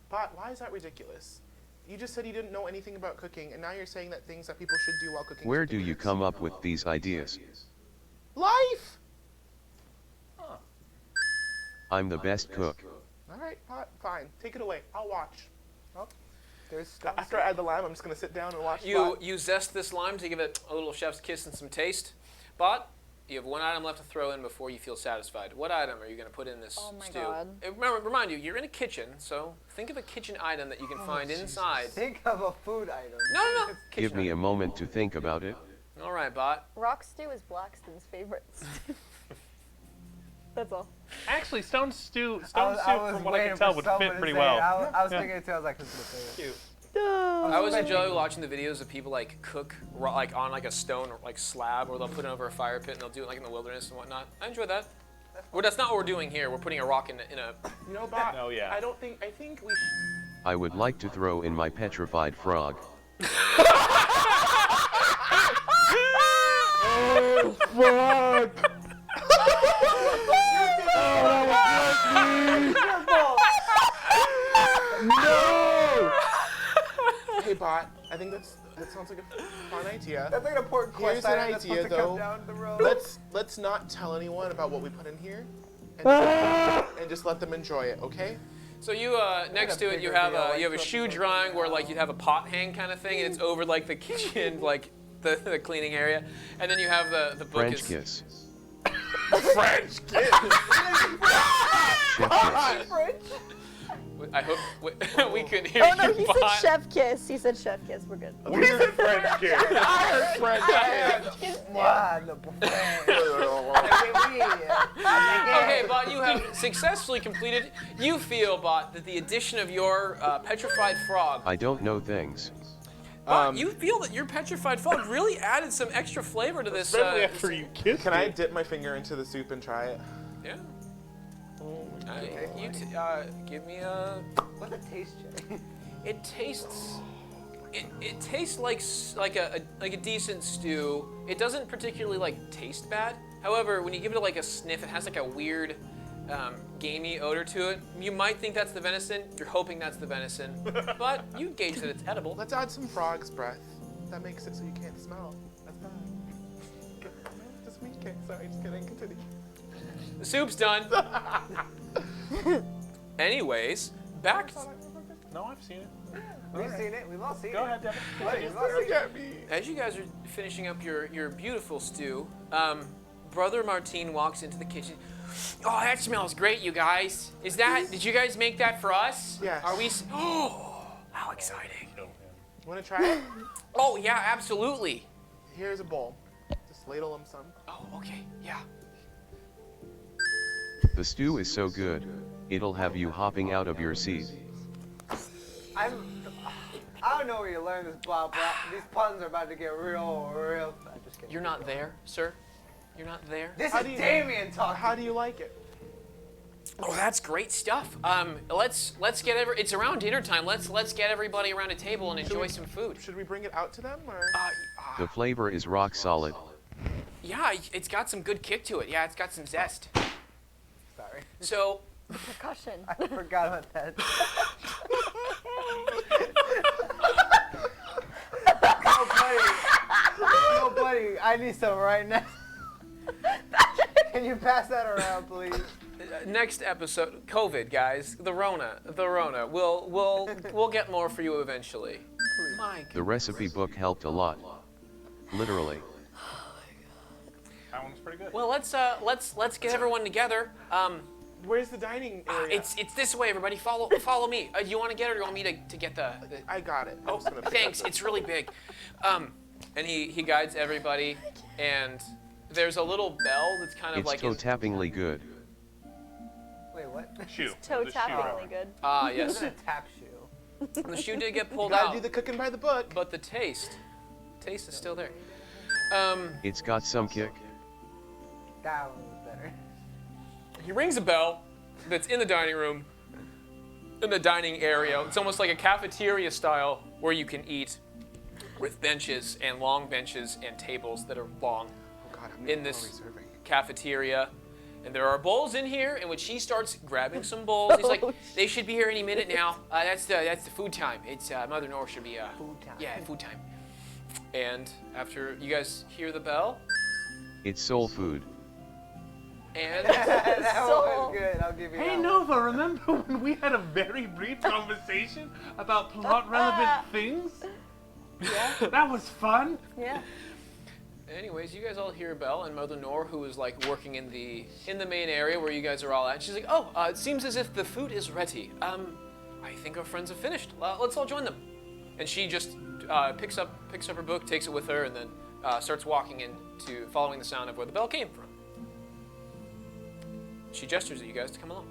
Bott, why is that ridiculous? You just said you didn't know anything about cooking, and now you're saying that things that people should do while cooking. Where should do you this. come up with these ideas? Life. I'm the best cook. All right, Bott, fine. Take it away. I'll watch. There's stone After I add the lime, I'm just gonna sit down and watch. You Bott. you zest this lime to give it a little chef's kiss and some taste. Bott, you have 1 item left to throw in before you feel satisfied. What item are you going to put in this Oh my stew? God. Remind you, you're in a kitchen, so think of a kitchen item that you can find inside. Think of a food item. No. Give me a moment to think about it. All right, Bott. Rock stew is Blackston's favorite stew. That's all. Actually, stone stew, I was from what I waiting can tell, for would someone fit to pretty say it. well. I was thinking it too. I was like, this is my favorite. Cute. I always enjoy watching the videos of people like cook like on like a stone or like slab, or they'll put it over a fire pit and they'll do it like in the wilderness and whatnot. I enjoy that. Well, that's not what we're doing here. We're putting a rock in a. You know, Bott. Oh, yeah. I think we. I would like to throw in my petrified frog. Hey, Bott. I think that sounds like a fun idea. That's like an important Here's quest an item that's idea, supposed to come though. down the road. Let's not tell anyone about what we put in here, and just let them enjoy it, okay? So you next to it you have a shoe drying where like you'd have a pot hang kind of thing, and it's over like the kitchen like the cleaning area, and then you have the book French is kiss. French kiss. Chef kiss. I hope we could hear Oh no, you. he Bott. said chef kiss. He said chef kiss. We're good. We said French kiss. I heard French kiss. Yeah, the buffet. Okay, Bott, you have successfully completed. You feel, Bott, that the addition of your petrified frog. I don't know things. Bott, you feel that your petrified frog really added some extra flavor to this. Especially after you kissed Can I it. dip my finger into the soup and try it? Yeah. Give me a. What's a taste check? It tastes. It tastes like a decent stew. It doesn't particularly like taste bad. However, when you give it like a sniff, it has like a weird, gamey odor to it. You might think that's the venison. You're hoping that's the venison, but you gauge that it's edible. Let's add some frog's breath. That makes it so you can't smell. That's bad. Just me. Okay, sorry, just kidding. Continue. The soup's done. Anyways, back. No, I've seen it. We've seen it. We've all seen Go it. ahead, Devin. We've all seen it. As you guys are finishing up your beautiful stew, Brother Martine walks into the kitchen. Oh, that smells great, you guys. Did you guys make that for us? Yes. Are we? Oh, how exciting. Want to try it? Oh, yeah, absolutely. Here's a bowl. Just ladle them some. Oh, okay, yeah. The stew is so good, it'll have you hopping out of your seat. I don't know where you learned this, Bob, but these puns are about to get real. Just kidding. You're not there, sir. You're not there. This How is do you- Damien talking. How do you like it? Oh, that's great stuff. Let's get it's around dinner time. Let's get everybody around a table and enjoy some food. Should we bring it out to them, or? The flavor is rock solid. Yeah, it's got some good kick to it. Yeah, it's got some zest. Sorry. So, Percussion. I forgot about that. Yo, buddy, I need some right now. Can you pass that around, please? next episode, COVID, guys, the Rona. We'll get more for you eventually. My The recipe book helped a lot. Literally. That one's pretty good. Well, let's get everyone together. Where's the dining area? It's this way, everybody. Follow me. Do you want to get it, or do you want me to get the? I got it. I'm Oh, just gonna pick thanks. up the- It's really big. And he guides everybody, and there's a little bell that's kind of It's like. toe-tappingly good. Wait, what? Shoe. Toe The tap shoe. really good. Ah, This yes. is a tap shoe. The shoe did get You pulled gotta out, do the cooking by the book. but the taste is still there. It's got some kick. That one was better. He rings a bell that's in the dining room, in the dining area. It's almost like a cafeteria style where you can eat with benches and long benches and tables that are long Oh God, I'm in this cafeteria. And there are bowls in here in which he starts grabbing some bowls. He's like, they should be here any minute now. That's the food time. It's Mother Nor should be Food time. Yeah, food time. And after you guys hear the bell, It's soul food. and That one was good. I'll give you Hey that one. Nova, remember when we had a very brief conversation about plot relevant things? Yeah. That was fun. Yeah. anyways, you guys all hear a bell, and Mother Nor, who is like working in the main area where you guys are all at, she's like, oh, it seems as if the food is ready. I think our friends have finished. Let's all join them. And she just picks up her book, takes it with her, and then starts walking into following the sound of where the bell came from. She gestures at you guys to come along.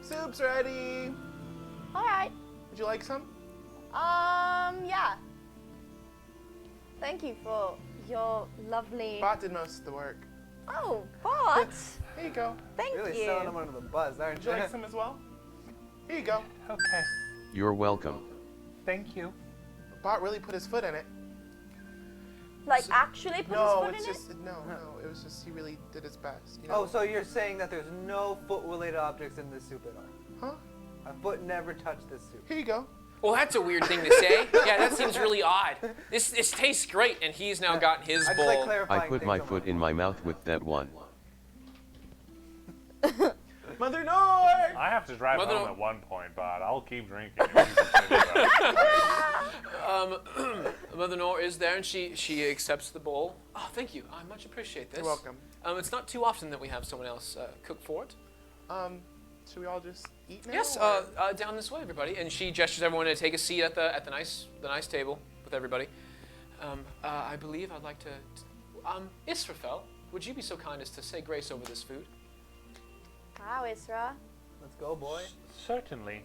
Soup's ready. All right. Would you like some? Yeah. Thank you for your lovely. Bott did most of the work. Oh, Bott. Here you go. Thank Really you. selling them under the bus, aren't Would you? you like some as well? Here you go. Okay, You're welcome. thank you. Bott really put his foot in it. Like actually put his No, foot it's in it? just no. It was just he really did his best. You Oh, know? so you're saying that there's no foot-related objects in this soup at all? Huh? A foot never touched this soup. Here you go. Well, that's a weird thing to say. Yeah, that seems really odd. This tastes great, and he's now got his I just like bowl. clarifying I put things my on foot in my mouth with that one. Mother Nor! I have to drive Mother- home at one point, but I'll keep drinking. if you continue that. Mother Nor is there, and she accepts the bowl. Oh, thank you. I much appreciate this. You're welcome. It's not too often that we have someone else cook for it. Should we all just eat now? Yes, or- down this way, everybody. And she gestures everyone to take a seat at the nice table with everybody. I believe I'd like to. Israfel, would you be so kind as to say grace over this food? Wow, Isra. Let's go, boy. Certainly.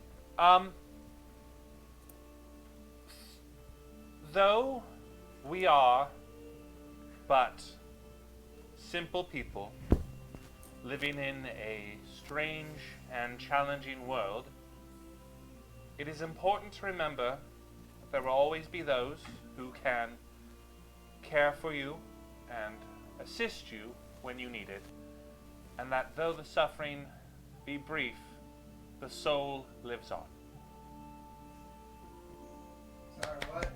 Though we are but simple people, living in a strange and challenging world, it is important to remember that there will always be those who can care for you and assist you when you need it, and that though the suffering be brief, the soul lives on. Sorry, what?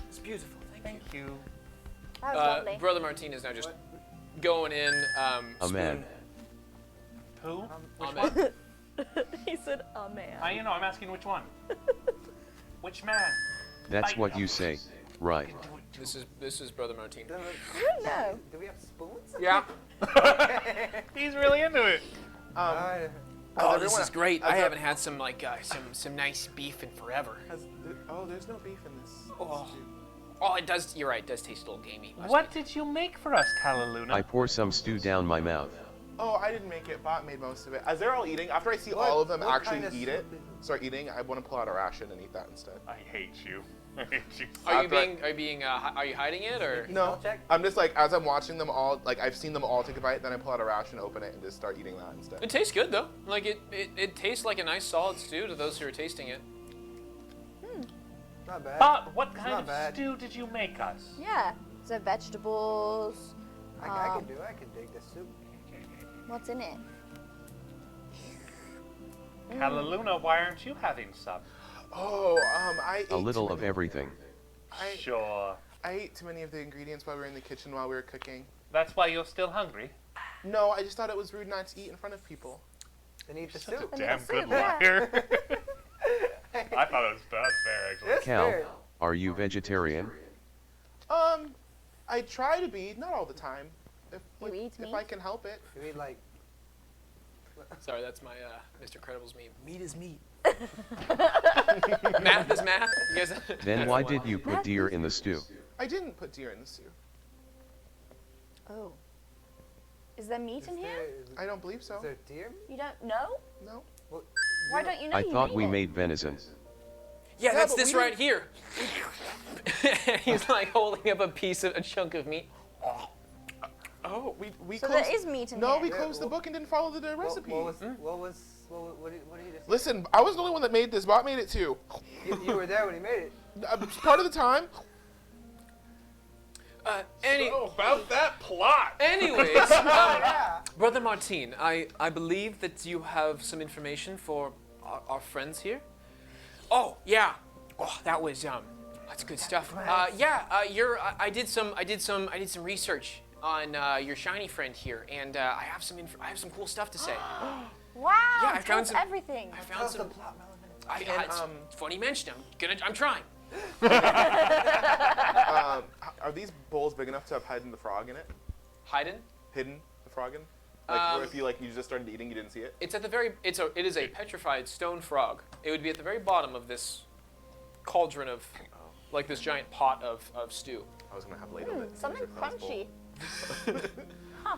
It's beautiful. Thank you. That was lovely. Brother Martin is now just going in. Amen. Who? Spoon. Which one? He said, "Oh man." I'm asking which one. Which man? That's what you say, right? This is Brother Martin. No. Do we have spoons? Yeah. He's really into it. Oh, this is great. I haven't had some some nice beef in forever. There's no beef in this. Oh, it does. You're right. It does taste a little gamey. What did you make for us, Calaluna? I pour some stew down my mouth. Oh, I didn't make it. Bott made most of it. As they're all eating, after I see all of them actually start eating, I want to pull out a ration and eat that instead. I hate you. I hate you. Are you hiding it or? No, I'm just like, as I'm watching them all, like I've seen them all take a bite, then I pull out a ration, open it, and just start eating that instead. It tastes good though. Like it tastes like a nice solid stew to those who are tasting it. Not bad. But what It's kind not of bad. stew did you make us? Yeah. So vegetables. I can do it. I can dig the soup. What's in it? Calaluna, why aren't you having some? Oh, I ate A little of everything. Sure. I ate too many of the ingredients while we were in the kitchen while we were cooking. That's why you're still hungry? No, I just thought it was rude not to eat in front of people. Then eat the Such soup. a damn good liar. I thought it was fair, actually. Cal, are you vegetarian? I try to be, not all the time. If I can help it. You eat like. Sorry, that's my Mr. Credible's meme. Meat is meat. Math is math. You guys. Then why did you put deer in the stew? I didn't put deer in the stew. Oh. Is there meat in here? I don't believe so. Is there deer? You don't know? No. Why don't you know? I you thought made we it? made venison. Yeah, that's but this we right here. He's like holding up a chunk of meat. Oh, we So closed. there is meat in No, here. we closed the book and didn't follow the recipe. What did he just say? Listen, I was the only one that made this. Bot made it too. You were there when he made it. Part of the time. About that plot. Anyways, Yeah. Brother Martin, I believe that you have some information for our friends here. Oh yeah. Oh, that was that's good stuff. I did some research on your shiny friend here, and I have some cool stuff to say. Wow. Yeah, I found some everything. I found some. It's funny you mentioned. I'm trying. Are these bowls big enough to have hidden the frog in it? Hidden? Hidden the frog in? Like where if you just started eating, you didn't see it? It's at the very. It is a petrified stone frog. It would be at the very bottom of this cauldron of, like this giant pot of stew. I was gonna have ladled it. Something crunchy. Huh.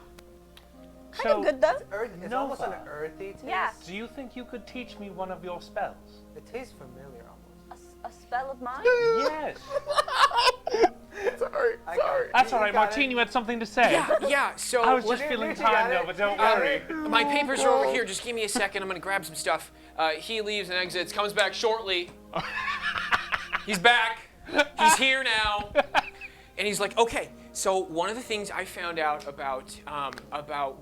Kind So, of good though. It's almost an earthy taste. Yeah. do you think you could teach me one of your spells? It tastes familiar almost. A spell of mine? Yes. Sorry. That's all right, got Martine, you had something to say. Yeah. So I was just Luigi feeling got tired, it. though, but don't worry. my papers are over here. Just give me a second. I'm gonna grab some stuff. He leaves and exits. Comes back shortly. He's back. He's here now. And he's like, okay. So one of the things I found out about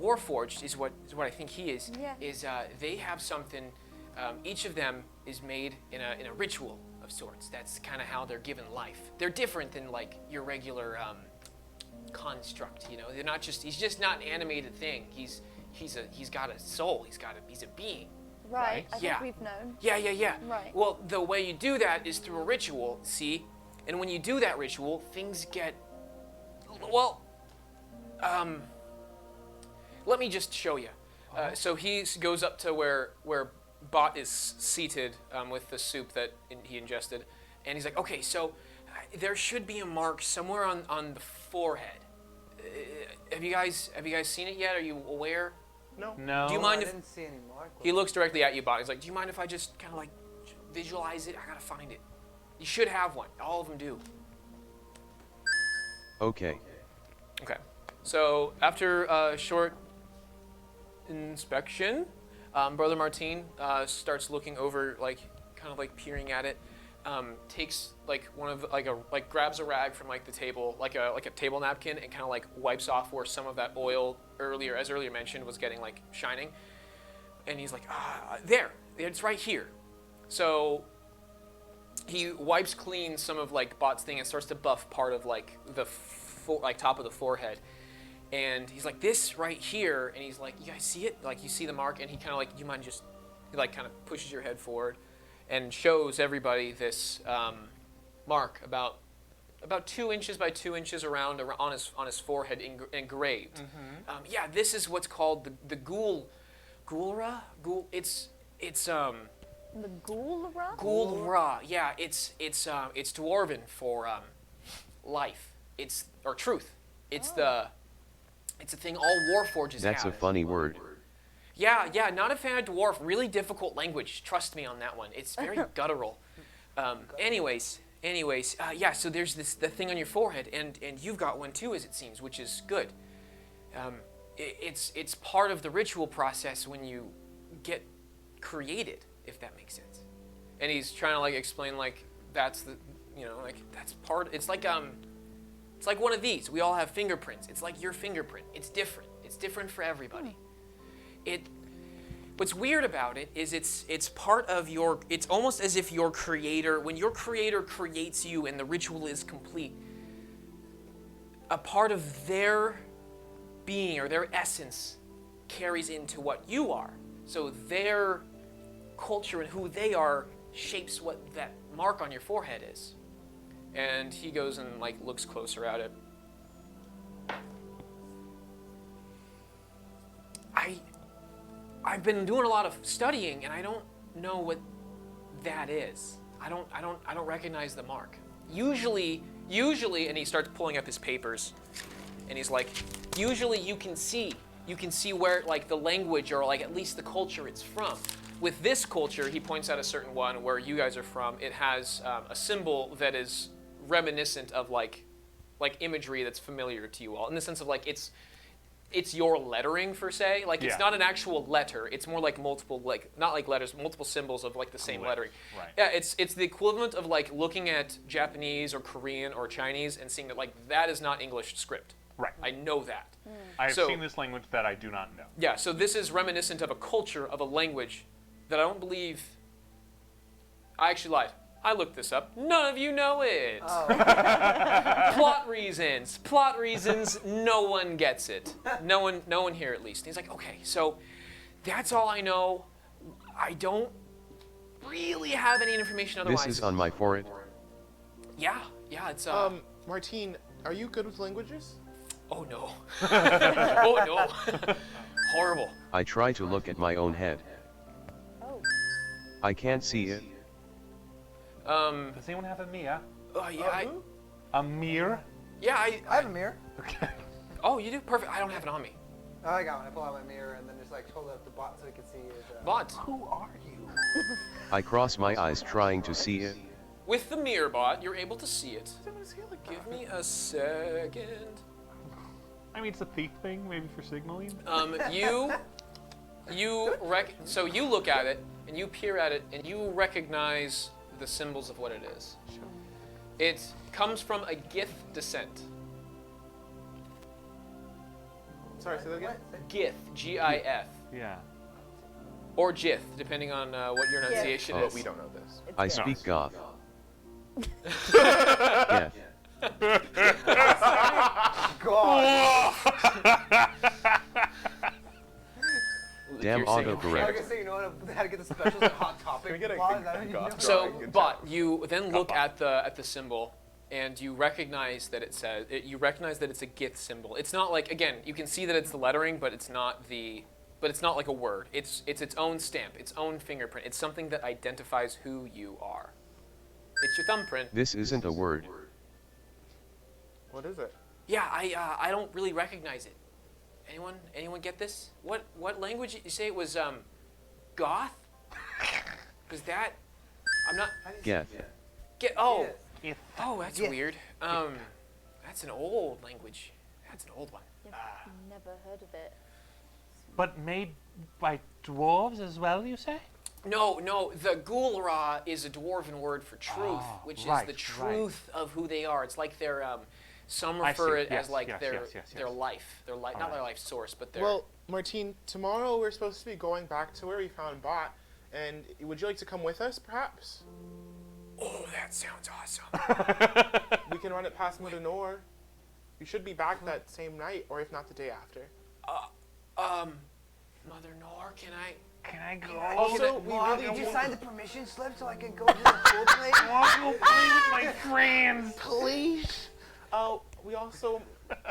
warforged is what I think he is. Yeah. Is they have something. Each of them is made in a ritual of sorts. That's kind of how they're given life. They're different than like your regular construct. You know, they're not just. He's just not an animated thing. He's got a soul. He's a being. Right. I Yeah. think we've known. Yeah. Right. Well, the way you do that is through a ritual. See, and when you do that ritual, things get. Well, let me just show you. So he goes up to where Bott is seated with the soup that he ingested, and he's like, okay, so there should be a mark somewhere on the forehead. Have you guys seen it yet? Are you aware? No. No. Do you mind I if didn't see any mark. he looks directly at you, Bott? He's like, do you mind if I just kind of like visualize it? I gotta find it. You should have one. All of them do. Okay. Okay. So after a short inspection. Brother Martin starts looking over, like, kind of like peering at it. Takes like one of like grabs a rag from like the table, like a table napkin, and kind of like wipes off where some of that oil as earlier mentioned, was getting like shining. And he's like, there, it's right here. So he wipes clean some of like Bott's thing and starts to buff part of like the top of the forehead. And he's like, this right here, and he's like, you guys see it? Like, you see the mark? And he kind of like, you mind just, he like kind of pushes your head forward and shows everybody this mark about 2 inches by 2 inches around on his forehead engraved. Mm-hmm. Yeah, this is what's called the Gulra. It's The Gulra? Gulra. Yeah, it's dwarven for life. Or truth. It's a thing all warforges have. That's a funny word. Yeah, not a fan of dwarf. Really difficult language. Trust me on that one. It's very guttural. Anyways, yeah. So there's the thing on your forehead, and you've got one too, as it seems, which is good. It's part of the ritual process when you get created, if that makes sense. And he's trying to like explain like that's that's part. It's like one of these. We all have fingerprints. It's like your fingerprint. It's different. It's different for everybody. What's weird about it is it's part of your. It's almost as if your creator, when your creator creates you and the ritual is complete, a part of their being or their essence carries into what you are. So their culture and who they are shapes what that mark on your forehead is. And he goes and like looks closer at it. I've been doing a lot of studying, and I don't know what that is. I don't recognize the mark. Usually, and he starts pulling up his papers, and he's like, usually you can see where like the language or like at least the culture it's from. With this culture, he points out a certain one where you guys are from. It has a symbol that is reminiscent of like imagery that's familiar to you all, in the sense of like it's your lettering per se. Like it's not an actual letter. It's more like multiple not like letters, multiple symbols of like the same lettering. Right. Yeah, it's the equivalent of like looking at Japanese or Korean or Chinese and seeing that like that is not English script. Right. I know that. I have seen this language that I do not know. Yeah, so this is reminiscent of a culture, of a language that I don't believe. I actually lied. I looked this up. None of you know it. Oh. Plot reasons. No one gets it. No one here at least. And he's like, okay, so that's all I know. I don't really have any information otherwise. This is on my forehead. Yeah, it's Martine, are you good with languages? Oh no. Oh no. Horrible. I try to look at my own head. Oh. I can't see it. Does anyone have a mirror? Yeah, A mirror? yeah, I have a mirror. Okay. Oh, you do? Perfect. I don't have it on me. Oh, I got one. I pull out my mirror and then just like hold it up to Bott so he can see his. Bott, Who are you? I cross my eyes trying to see it. with the mirror Bot, you're able to see it. Give me a second. I mean, it's a thief thing, maybe for signaling. So you look at it and you peer at it and you recognize the symbols of what it is. Sure. It comes from a Gith descent. Sorry, say that again? Gith, G-I-F, Yeah. or Jith, depending on what your enunciation Oh, is. We don't know this. It's I good. speak Goth. Yeah. God. Damn You're saying- I was autocorrect. gonna say, you know what? How to get the specials at Hot Topic. Can we get a Bott, is that what you God know? So, Good but job. you then look Kappa. at the symbol, and you recognize that it's a Gith symbol. It's not like, again, you can see that it's the lettering, but it's not like a word. It's its own stamp, its own fingerprint. It's something that identifies who you are. It's your thumbprint. This isn't a word. What is it? Yeah, I don't really recognize it. Anyone get this? What language did you say it was? Goth? Was that? I'm not. Geth. Oh. Yes. Oh, that's Yeah. weird. That's an old language. That's an old one. Never heard of it. But made by dwarves as well, you say? No, the Ghoul-Ra is a dwarven word for truth, which right, is the truth of who they are. It's like their, some I refer see. it Yes, as like yes, their yes, yes, their yes. life, not their life source, but their. Well, Martine, tomorrow we're supposed to be going back to where we found Bott, and would you like to come with us, perhaps? Oh, that sounds awesome. We can run it past Mother Nor. You should be back that same night, or if not the day after. Mother Nor, can I? Can I go? Also, we Mom, really did you do- sign the permission slip so I can go to the pool play? I'll go play with my friends. Please. We also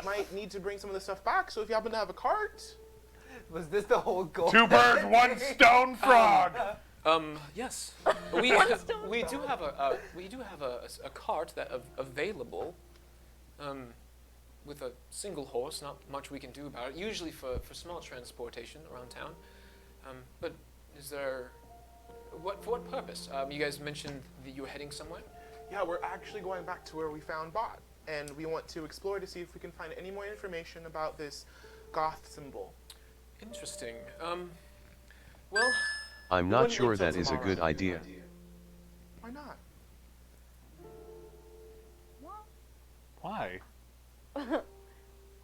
might need to bring some of the stuff back, so if you happen to have a cart. Was this the whole goal? 2 birds, 1 stone frog. Yes. We do have a cart that available. With a single horse, not much we can do about it. Usually for small transportation around town. But is there for what purpose? You guys mentioned that you were heading somewhere. Yeah, we're actually going back to where we found Bott, and we want to explore to see if we can find any more information about this goth symbol. Interesting. Well, I'm We not wouldn't sure wait till that is a good tomorrow. idea. Why not? Why?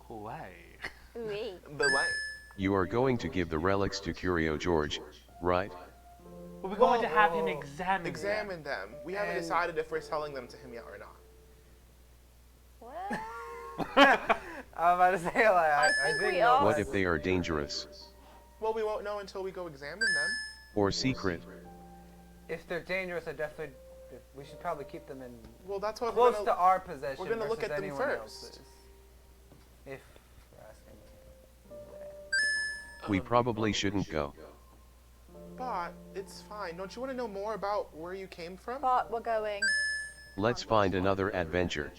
Why? Oui. But why? You are going to give the relics to Curio George, right? We're going to have him examine. Examine them. We haven't And- decided if we're selling them to him yet or not. What? I'm about to say, like, I think think we no, are. What like- if they are dangerous? Well, we won't know until we go examine them. Or secret? If they're dangerous, we should probably keep them in Well, that's what close we're to gonna, our possession. we're gonna look versus at them anyone first. else's. If you're asking me. We probably shouldn't go. But it's fine. Don't you want to know more about where you came from? But we're going. Let's find another adventure.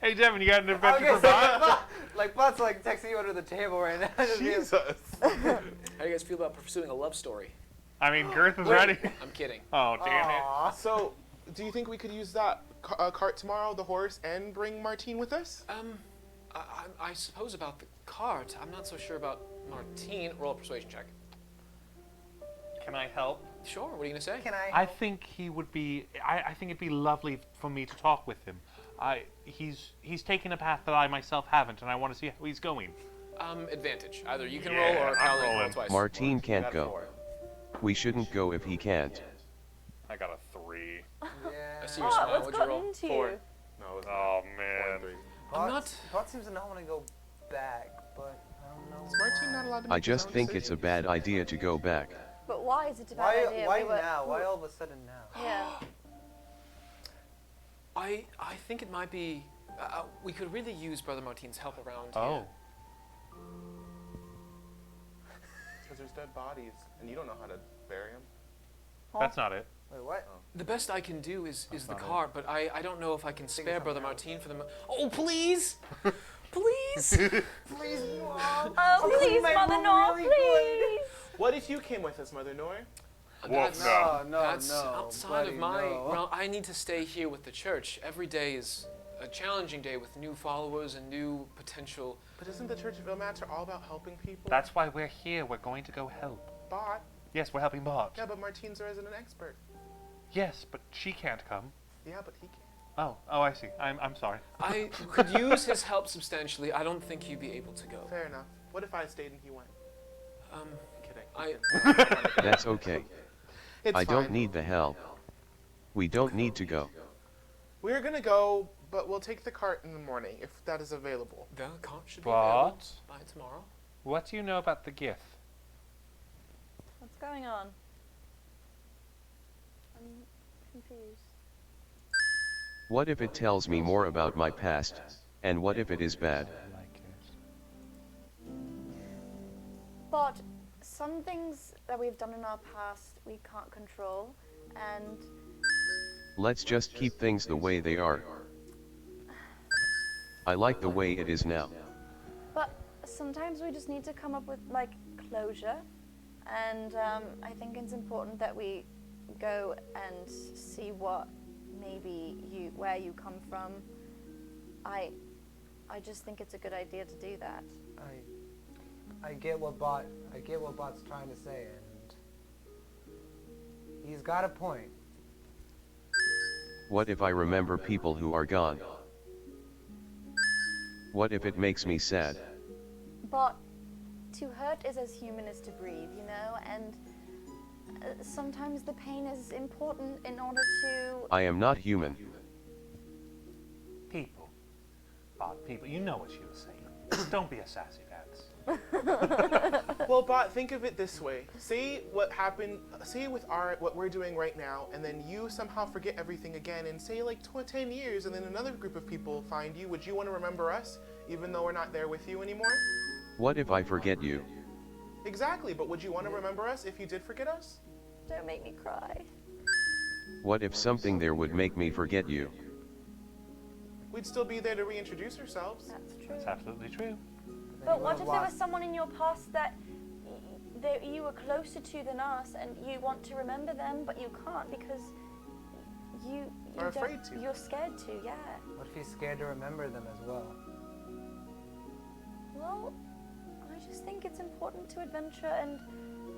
Hey, Devin, you got an adventure Okay, for Bott? like Bott's like texting you under the table right now. Just being- Jesus. how do you guys feel about pursuing a love story? I mean, Girth is ready. I'm kidding. Oh, damn it. Aw. So, do you think we could use that cart tomorrow, the horse, and bring Martine with us? I suppose about the cart. I'm not so sure about Martine. Roll a persuasion check. Can I help? Sure. What are you gonna say? Can I? I think he would be. I think it'd be lovely for me to talk with him. He's taken a path that I myself haven't, and I want to see how he's going. Advantage. Either you can Yeah, roll or I'm Caroline can roll rolling. twice. Martine can't Got a go. 4. We shouldn't go if he can't. I got a 3. I Yeah. see your Bott, smile. what's What'd you got roll? into Four. you? No, it was Oh, 4 man. and 3. I'm not- Bott seems to not want to go back, but I don't know. Is Martine not allowed to make I his just own think it's a decisions? bad idea to go back. But why is it a bad Why? idea? Why We were- now? Why all of a sudden now? Yeah. I think it might be. We could really use Brother Martine's help around Oh. here. Because there's dead bodies, and you don't know how to bury them. That's not it. Wait, what? The best I can do is the not it. cart, but I don't know if I can spare it's Brother something Martine for the. Oh, please! Please! Please, Mom. Oh, please, my Mother room Nor, really please. What if you came with us, Mother Nor? That's, no. No, that's no. outside buddy, of my. no. Well, I need to stay here with the church. Every day is a challenging day with new followers and new potential. But isn't the Church of Ilmater all about helping people? That's why we're here. We're going to go help. Bott. Yes, we're helping Bott. Yeah, but Martine's a resident expert. Yes, but she can't come. Yeah, but he can. Oh, I see. I'm sorry. I could use his help substantially. I don't think he'd be able to go. Fair enough. What if I stayed and he went? Kidding. I. That's okay. It's I don't fine. need the help. We don't need to go. We're gonna go, but we'll take the cart in the morning if that is available. The cart should be available But by tomorrow. what do you know about the gift? What's going on? I'm confused. What if it tells me more about my past? And what if it is bad? But some things that we've done in our past we can't control, and Let's just keep things the way they are. I like the way it is now. but sometimes we just need to come up with like closure, and I think it's important that we go and see what where you come from. I just think it's a good idea to do that. I get what Bott's trying to say, and he's got a point. What if I remember people who are gone? What if it makes me sad? But to hurt is as human as to breathe, you know, and sometimes the pain is important in order to... I am not human. People. Bott, people. You know what she was saying. Don't be a sassy pants. Well, Bott, think of it this way. Say what happened, say with what we're doing right now, and then you somehow forget everything again, and say like 10 years, and then another group of people find you. Would you want to remember us, even though we're not there with you anymore? What if I forget you? Exactly, but would you want to remember us if you did forget us? Don't make me cry. What if something there would make me forget you? We'd still be there to reintroduce ourselves. That's true. That's absolutely true. But what if there was someone in your past that you were closer to than us, and you want to remember them, but you can't because you Are afraid to. You're scared to, yeah. What if he's scared to remember them as well? Well, I just think it's important to adventure and,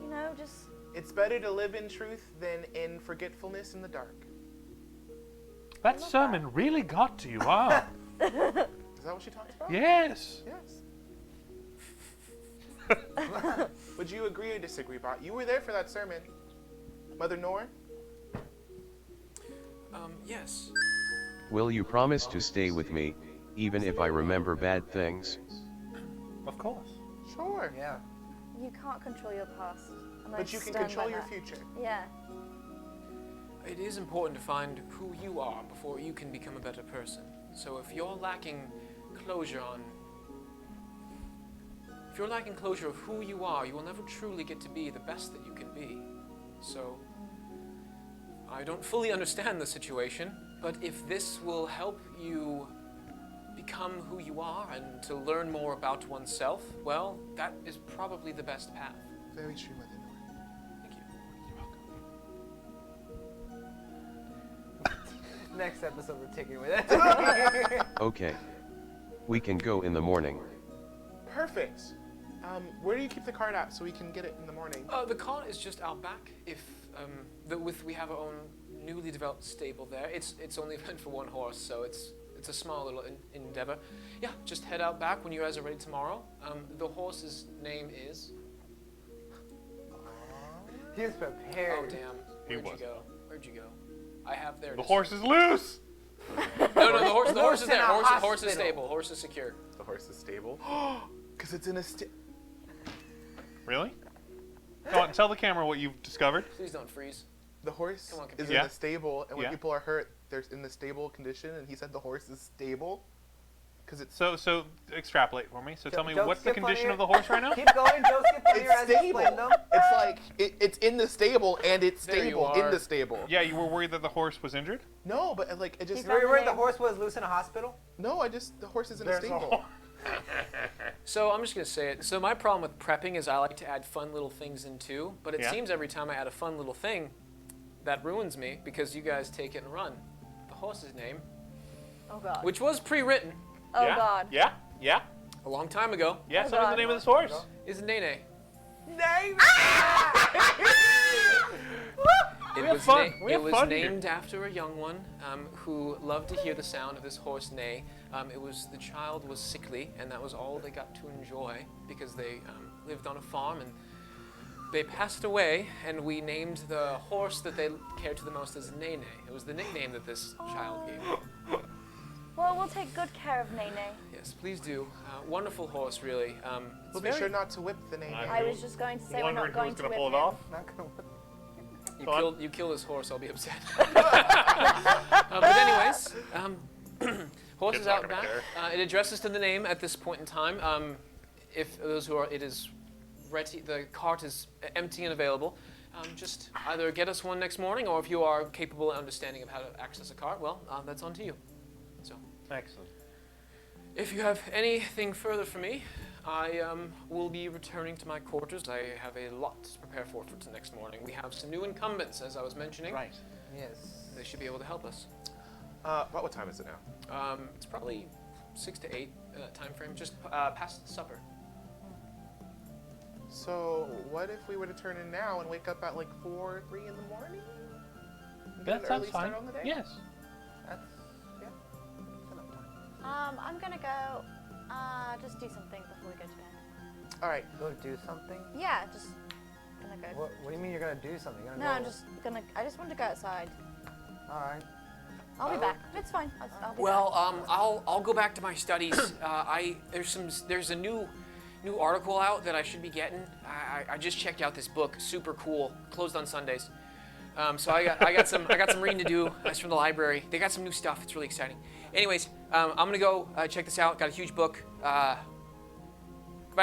you know, just... It's better to live in truth than in forgetfulness in the dark. That sermon really got to you, huh? Is that what she talks about? Yes. Yes. Would you agree or disagree, Bott? You were there for that sermon. Mother Nor? Yes. Will you promise to stay with me, even if I remember bad things? Of course. Sure. Yeah. You can't control your past. And I But you can stand control by your that. future. Yeah. It is important to find who you are before you can become a better person. So if you're lacking closure of who you are, you will never truly get to be the best that you can be. So I don't fully understand the situation, but if this will help you become who you are and to learn more about oneself, well, that is probably the best path. Very true, Mother Nor. Thank you. Next episode we're taking with it. Okay. We can go in the morning. Perfect. Where do you keep the cart at so we can get it in the morning? The cart is just out back. If we have our own newly developed stable there. It's only meant for one horse, so it's a small little endeavor. Yeah, just head out back when you guys are ready tomorrow. The horse's name is. He's prepared. Oh damn! Where'd you go? I have there. The horse is loose. No, the horse is in there. a Horse is hospital. stable. Horse is secure. The horse is stable. Because it's in a Really? Go on, tell the camera what you've discovered. Please don't freeze. The horse Come on, is in computer. the stable, and when Yeah. people are hurt, they're in the stable condition, and he said the horse is stable. Because it's So extrapolate for me. So tell me, Jokes what's the get condition funnier. of the horse right now? Keep going, Joseph. Funnier as it's stable. explained them. It's like it's in the stable, and it's There you stable in are. the stable. Yeah, you were worried that the horse was injured? No, but like it just Were you worried the horse was loose in a hospital? no. The horse is in a There's a stable. horse. So I'm just gonna say it. So my problem with prepping is I like to add fun little things in too, but it Yeah. seems every time I add a fun little thing, that ruins me because you guys take it and run. The horse's name, Oh god. which was pre-written Oh Yeah? god. Yeah. a long time ago, Yeah, Oh, so what's God. the name of this horse? is Nene. Name. It have was, fun. We it have was fun here. named after a young one who loved to hear the sound of this horse neigh. The child was sickly, and that was all they got to enjoy because they lived on a farm and they passed away. And we named the horse that they cared to the most as Nene. It was the nickname that this child gave me. Well, we'll take good care of Nene. Yes, please do. Wonderful horse, really. We'll be sure not to whip the name. I was just going to say we're Wondering not going who's to going to whip pull it him. off? Not gonna. You kill this horse, I'll be upset. But anyways, horse Kid's is not out gonna back. care. It addresses to the name at this point in time. If those who are, it is ready. The cart is empty and available. Just either get us one next morning, or if you are capable and understanding of how to access a cart, well, that's on to you. So, Excellent. if you have anything further for me, I will be returning to my quarters. I have a lot to prepare for next morning. We have some new incumbents, as I was mentioning. Right. Yes. They should be able to help us. What time is it now? It's probably 6 to 8 time frame, just past supper. So what if we were to turn in now and wake up at like 3 in the morning? And get That an sounds early fine. start on the day? Yes. That's enough time. I'm gonna go just do something before we go to bed. All right. Go do something. Yeah, just gonna go. What do you mean you're gonna do something? You're No, gonna I'm go- just gonna. I just want to go outside. All right. I'll be Oh. back. It's fine. I'll be Well, back. I'll go back to my studies. There's a new article out that I should be getting. I just checked out this book, super cool, closed on Sundays. So I got some reading to do. That's from the library. They got some new stuff. It's really exciting. Anyways, I'm gonna go check this out. Got a huge book. Goodbye,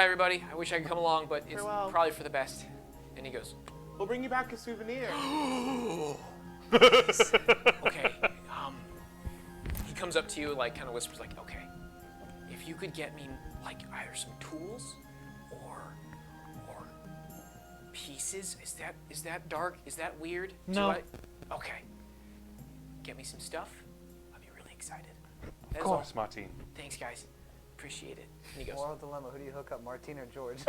everybody. I wish I could come along, but it's Farewell. probably for the best. And he goes, We'll bring you back a souvenir. okay. He comes up to you, like, kind of whispers, like, okay, if you could get me, like, either some tools or pieces. Is that dark? Is that weird? No. Okay. Get me some stuff. I'll be really excited. Of course, Martine. Thanks, guys. Appreciate it. And he goes, Moral dilemma: who do you hook up, Martine or George?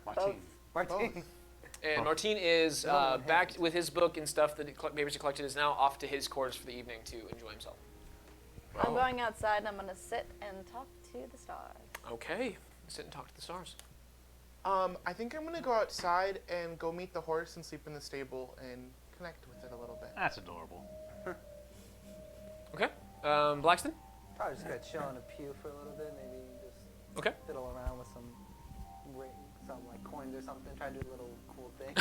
Martine. Martine. and Martine is Another one back hands. with his book and stuff that papers he collected, is now off to his quarters for the evening to enjoy himself. I'm going outside and I'm gonna sit and talk to the stars. Okay. Sit and talk to the stars. I think I'm gonna go outside and go meet the horse and sleep in the stable and connect with it a little bit. That's adorable. Okay. Blackston? Probably just gonna chill in a pew for a little bit. Maybe just Okay. fiddle around with some like coins or something. Try to do a little cool thing.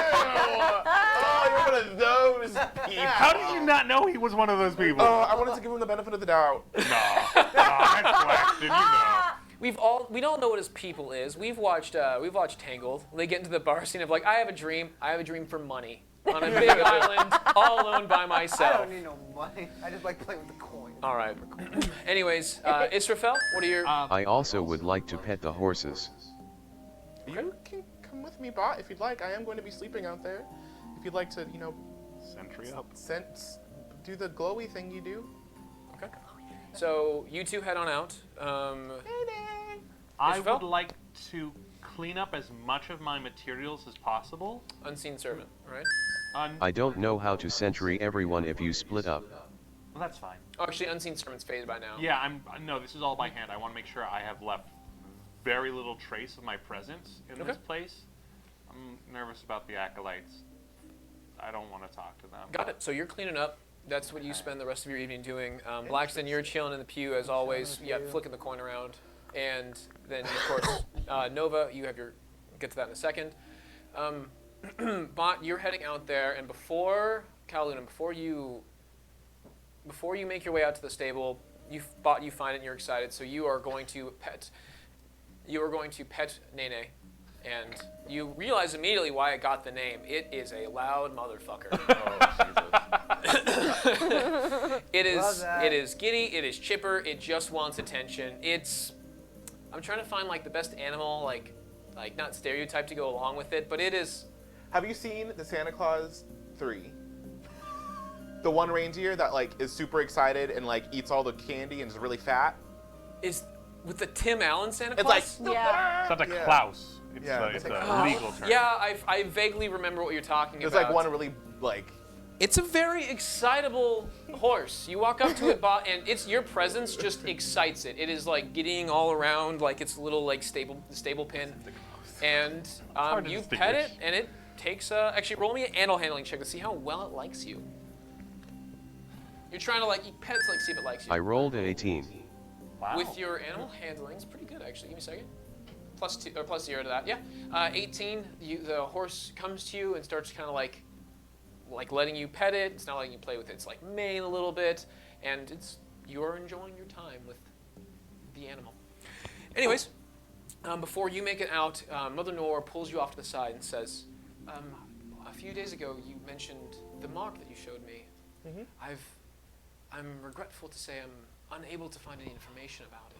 Oh, you're one of those people. How did you not know he was one of those people? Oh, I wanted to give him the benefit of the doubt. No. That's Blackston, you know. We don't know what his people is. We've watched Tangled. They get into the bar scene of like, I have a dream for money on a big island, all alone by I myself. don't need no money. I just like playing with the coins. All right. Anyways, Israfel, what are your? I also would like to pet the horses. You can come with me, Bott, if you'd like. I am going to be sleeping out there. If you'd like to, Sentry up. do the glowy thing you do. Okay. So you two head on out. I Israfel? would like to clean up as much of my materials as possible. Unseen servant, right? I don't know how to sentry everyone if you split up. Well, that's fine. Oh, actually, unseen servant's faded by now. Yeah, no, this is all by hand. I want to make sure I have left very little trace of my presence in Okay. this place. I'm nervous about the acolytes. I don't want to talk to them. Got it. So you're cleaning up. That's what you spend the rest of your evening doing. Blackston, you're chilling in the pew as always. in the Yeah, pew. flicking the coin around. And then, of course, Nova, you have your. Get to that in a second. Bott, you're heading out there, and before Kaluna, before you make your way out to the stable, you find it and you're excited. So you are going to pet. You are going to pet Nene, and you realize immediately why it got the name. It is a loud motherfucker. It is. Love that. It is giddy. It is chipper. It just wants attention. I'm trying to find like the best animal, like not stereotype to go along with it, but it is. Have you seen the Santa Claus 3? The one reindeer that like is super excited and like eats all the candy and is really fat. Is with the Tim Allen Santa It's Claus? like Yeah. It's not a Yeah. Klaus. It's, Yeah, it's it's a like- legal term. Yeah, I vaguely remember what you're talking There's about. like one really like. It's a very excitable horse. You walk up to it, and your presence just excites it. It is like giddying all around, like its little like stable pin, and hard to you pet distinguish. it, and it takes. Actually, roll me an animal handling check to see how well it likes you. You're trying to you pet it to see if it likes you. I rolled an 18. Wow. With your animal handling, it's pretty good actually. Give me a second. +2 or +0 to that. Yeah. 18. The horse comes to you and starts kind of like letting you pet it. It's not letting you play with its mane a little bit, and you're enjoying your time with the animal. Anyways, before you make it out, Mother Nora pulls you off to the side and says, "A few days ago, you mentioned the mark that you showed me. Mhm. I'm regretful to say I'm unable to find any information about it.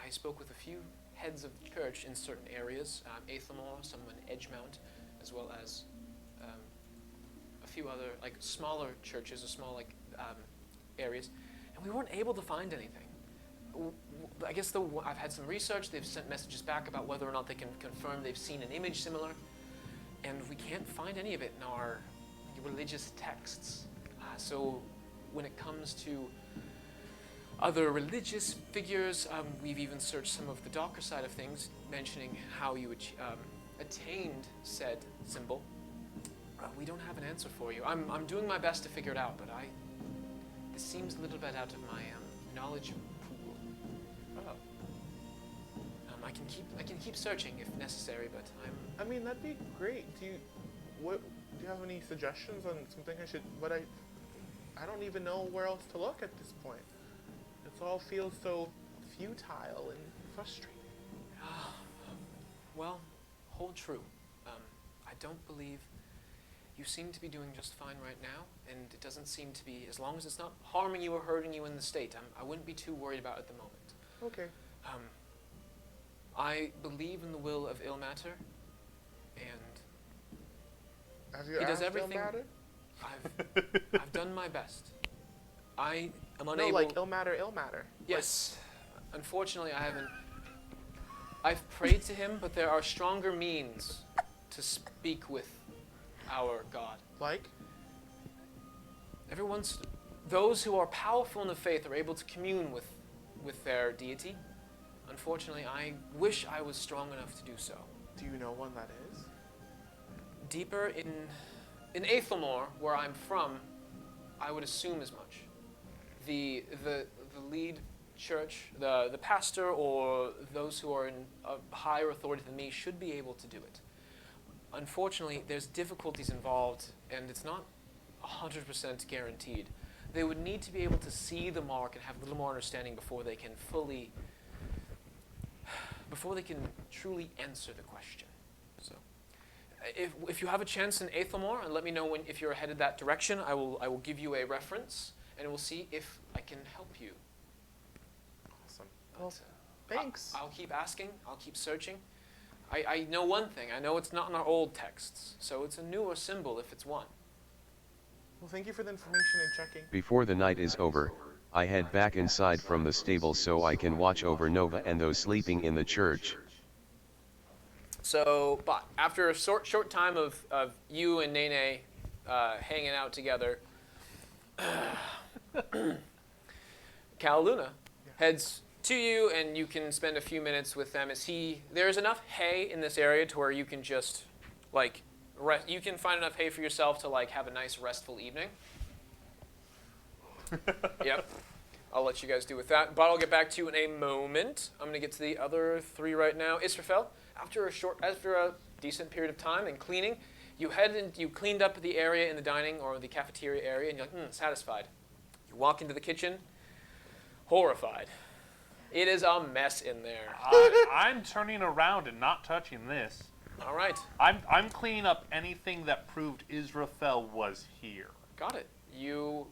I spoke with a few heads of the church in certain areas, Aethelmore, some in Edgemount, as well as a few other smaller churches or small areas, and we weren't able to find anything. I guess I've had some research. They've sent messages back about whether or not they can confirm they've seen an image similar, and we can't find any of it in our religious texts. So when it comes to other religious figures, we've even searched some of the darker side of things, mentioning how you attained said symbol. We don't have an answer for you. I'm doing my best to figure it out, but this seems a little bit out of my knowledge pool. I can keep searching if necessary, but I mean, that'd be great. Do you have any suggestions on something I should? I don't even know where else to look at this point. It all feels so futile and frustrating. Well, hold true. I don't believe you seem to be doing just fine right now, and it doesn't seem to be, as long as it's not harming you or hurting you in the state, I wouldn't be too worried about it at the moment. Okay. I believe in the will of Ilmater, and Have you he does asked everything. Ilmater? I've done my best. I am unable. No, like Ilmater. Yes. Unfortunately, I haven't. I've prayed to him, but there are stronger means to speak with our God. Like? Those who are powerful in the faith are able to commune with their deity. Unfortunately, I wish I was strong enough to do so. Do you know one that is? Deeper in Aethelmore, where I'm from, I would assume as much. The lead church, the pastor, or those who are in a higher authority than me should be able to do it. Unfortunately, there's difficulties involved, and it's not 100% guaranteed. They would need to be able to see the mark and have a little more understanding before they can truly answer the question. So, if you have a chance in Aethelmore, and let me know if you're headed that direction, I will give you a reference, and we'll see if I can help you. Awesome. But, Well, thanks. I'll keep asking. I'll keep searching. I know one thing. I know it's not in our old texts, so it's a newer symbol if it's one. Well, thank you for the information and checking. Before the night is over, I head back inside from the stable so I can watch over Nova and those sleeping in the church. So, Bott, after a short time of you and Nene hanging out together, Caluna heads to you, and you can spend a few minutes with them. There's enough hay in this area to where you can just, you can find enough hay for yourself to, have a nice restful evening. Yep. I'll let you guys do with that. But I'll get back to you in a moment. I'm going to get to the other three right now. Israfel, after a decent period of time and cleaning, you cleaned up the area in the dining or the cafeteria area, and you're like, satisfied. You walk into the kitchen, horrified. It is a mess in there. I'm turning around and not touching this. All right. I'm cleaning up anything that proved Israfel was here. Got it. You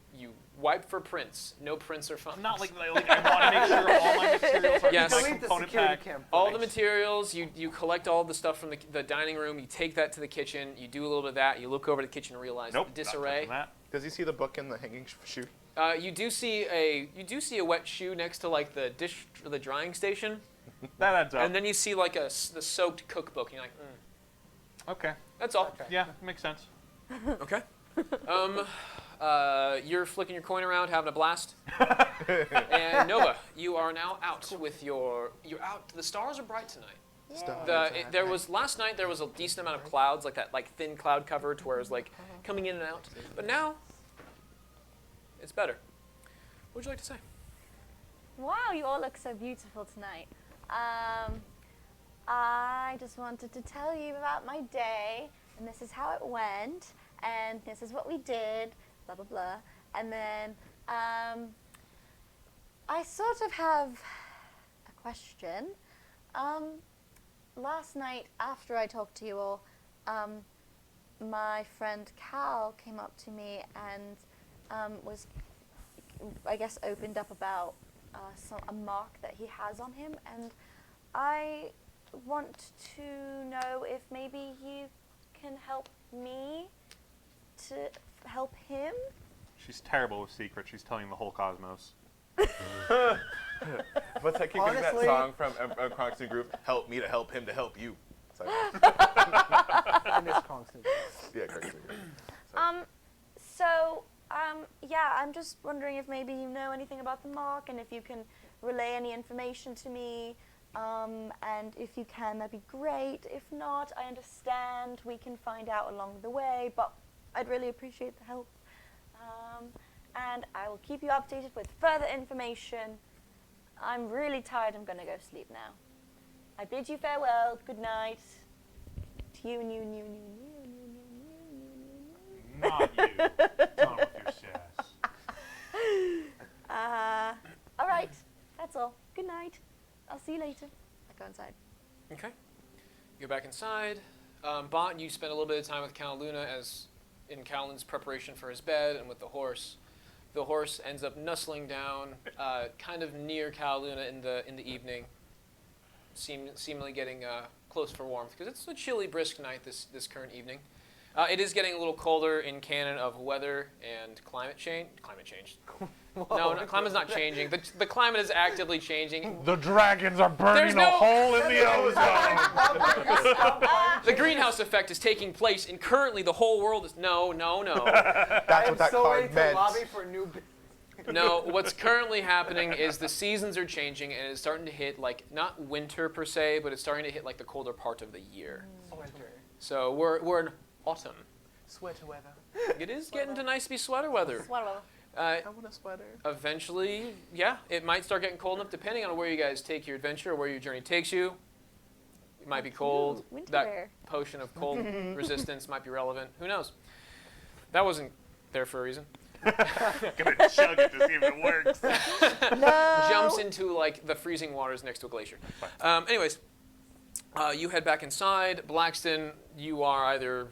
wipe for prints. No prints are found. Not like I want to make sure all my materials are Yes. in my Delete the component security pack. cam All the footage. materials, you collect all the stuff from the dining room, you take that to the kitchen, you do a little bit of that, you look over the kitchen and realize Nope, the not disarray. touching that. Does he see the book in the hanging shoe? You do see a wet shoe next to the drying station, That adds up. and then you see the soaked cookbook, and you're like, Okay. that's all. Yeah, makes sense. Okay. You're flicking your coin around, having a blast. And Nova, you are now out with you're out. The stars are bright tonight. Last night there was a decent amount of clouds, like that thin cloud cover to where it was coming in and out. But now it's better. What would you like to say? Wow, you all look so beautiful tonight. I just wanted to tell you about my day, and this is how it went, and this is what we did, blah, blah, blah. And then I sort of have a question. Last night, after I talked to you all, my friend Cal came up to me and was, I guess, opened up about a mark that he has on him, and I want to know if maybe you can help me to help him. She's terrible with secrets. She's telling the whole cosmos. What's that kid that Honestly- song from a Cronkson group? Help me to help him to help you. It's like, I miss Constance. yeah, crazy. Yeah, I'm just wondering if maybe you know anything about the mark and if you can relay any information to me. And if you can, that'd be great. If not, I understand. We can find out along the way, but I'd really appreciate the help. And I will keep you updated with further information. I'm really tired. I'm going to go sleep now. I bid you farewell. Good night. To you and you and you and you and you and you and you and you. Not you. Done with your sass. All right. That's all. Good night. I'll see you later. I go inside. Okay. You go back inside. Bott, you spend a little bit of time with Cal Luna as in Callan's preparation for his bed and with the horse. The horse ends up nuzzling down, kind of near Cal Luna in the evening, seemingly getting close for warmth because it's a chilly, brisk night this current evening. It is getting a little colder in canon of weather and climate change. Climate change. No, climate's not changing. The climate is actively changing. The dragons are burning There's a no- hole in the ozone. The greenhouse effect is taking place, and currently the whole world is no. That's what that so ready card to meant. lobby for new business. No, what's currently happening is the seasons are changing, and it's starting to hit, like, not winter per se, but it's starting to hit, like, the colder part of the year. Winter. So we're in autumn. Sweater weather. It is getting to nice to be sweater weather. I want a sweater. Eventually, yeah, it might start getting cold enough, depending on where you guys take your adventure or where your journey takes you. It might be cold. Winter That wear. potion of cold resistance might be relevant. Who knows? That wasn't there for a reason. Gonna chug it to see if it works. Jumps into like the freezing waters next to a glacier. Anyways, you head back inside. Blackston, you are either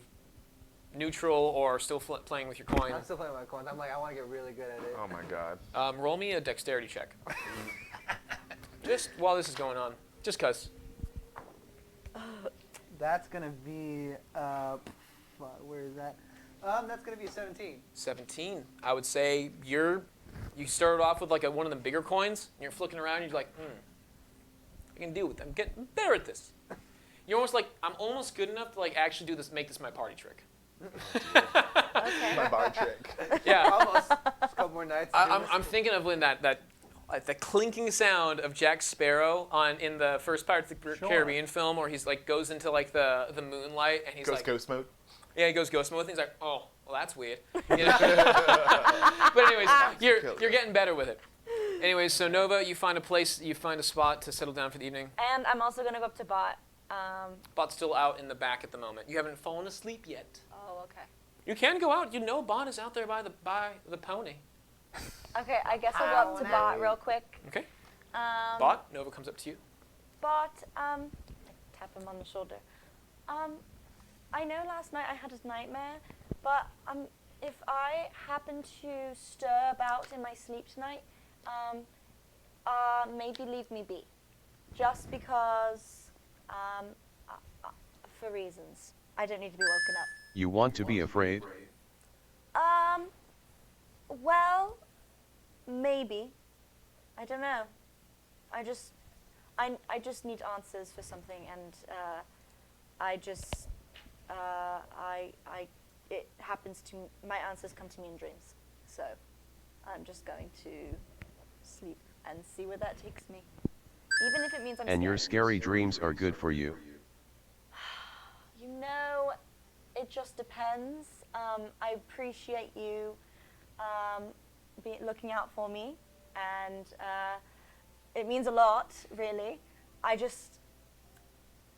neutral or still playing with your coin. I'm still playing with my coins. I'm like, I want to get really good at it. Oh my god. Roll me a dexterity check. Just while this is going on, just cause. That's gonna be where is that? That's gonna be a 17. 17. I would say you started off with like one of the bigger coins, and you're flicking around, and you're like, I can deal with them. I'm getting better at this. You're almost like, I'm almost good enough to like actually do this, make this my party trick. Okay. My bar trick. Yeah. Almost. Just a couple more nights. I'm thinking of when that the clinking sound of Jack Sparrow in the first Pirates of the Caribbean film, where he's like goes into like the moonlight and he's Goes like ghost mode. Yeah, he goes ghost mode. And he's like, oh, well, that's weird. You know? But anyways, you're getting better with it. Anyways, so Nova, you find a spot to settle down for the evening. And I'm also going to go up to Bott. Bott's still out in the back at the moment. You haven't fallen asleep yet. Oh, okay. You can go out. You know Bott is out there by the pony. Okay, I guess I'll go up to Bott real quick. Okay. Bott, Nova comes up to you. Bott, tap him on the shoulder. I know last night I had a nightmare, but if I happen to stir about in my sleep tonight, maybe leave me be. Just because, for reasons. I don't need to be woken up. You want to be afraid? Well, maybe. I don't know. I just need answers for something, and it happens to, my answers come to me in dreams. So I'm just going to sleep and see where that takes me. Even if it means I'm And your scared. scary dreams are good for you. You know, it just depends. I appreciate you looking out for me, and it means a lot, really.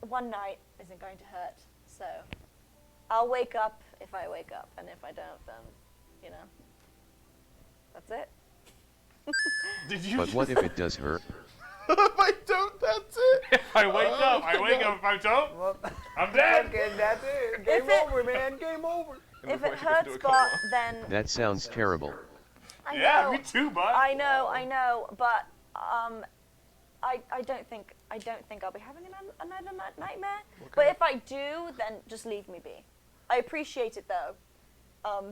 One night isn't going to hurt, so I'll wake up if I wake up, and if I don't, then, that's it. Did you? But what if it does hurt? If I don't, that's it. If I wake up, I wake up. If I don't, Well, I'm dead. okay, that's it. Game over, man. Game over. If it hurts, Bott, then That sounds terrible. I know. Yeah, me too, bud. I know, but I don't think I'll be having another nightmare. But if I do, then just leave me be. I appreciate it though.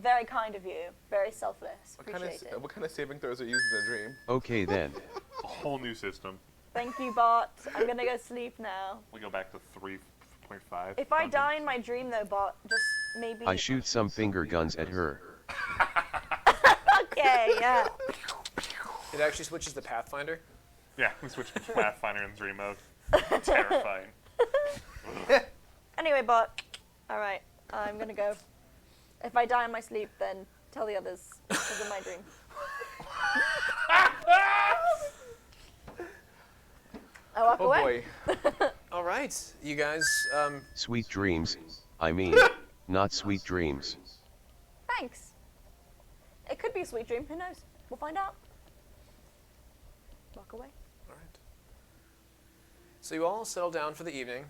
Very kind of you. Very selfless. Appreciate it. What kind of saving throws are used in a dream? Okay then. A whole new system. Thank you, Bott. I'm gonna go sleep now. We go back to 3.5. If I die in my dream, though, Bott, just maybe. I shoot some finger guns at her. Okay, yeah. It actually switches to Pathfinder. Yeah, we switched to Pathfinder in 3 mode. Terrifying. Anyway, Bott. All right, I'm gonna go. If I die in my sleep, then tell the others. This is my dream. I walk Oh away. boy. All right, you guys. Sweet dreams. I mean, not sweet dreams. Thanks. It could be a sweet dream. Who knows? We'll find out. Walk away. All right. So you all settle down for the evening.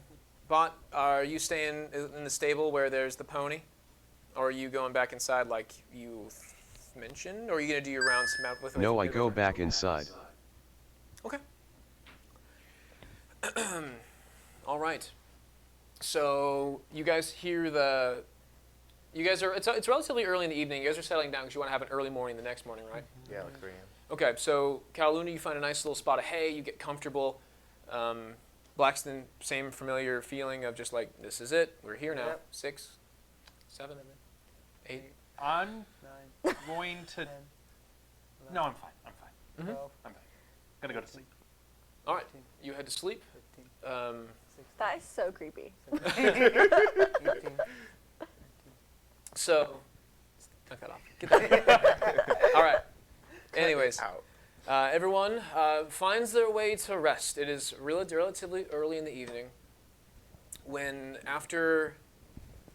Bott, are you staying in the stable where there's the pony? Or are you going back inside like you mentioned? Or are you going to do your rounds with No, I with- go back inside. Okay. All right. So you guys hear the... You guys are... It's relatively early in the evening. You guys are settling down because you want to have an early morning the next morning, right? Yeah, like 3 a.m. Okay, so Caluna, you find a nice little spot of hay. You get comfortable. Blackston, same familiar feeling of just like, this is it. We're here now. Yep. 6, 7, 8. I'm going to. No, I'm fine. I'm fine. 12, I'm fine. Gonna go to sleep. All right, you head to sleep. 15, That is so creepy. 18. So, knock that off. Get that. All right. Anyways, Out. everyone finds their way to rest. It is relatively early in the evening when, after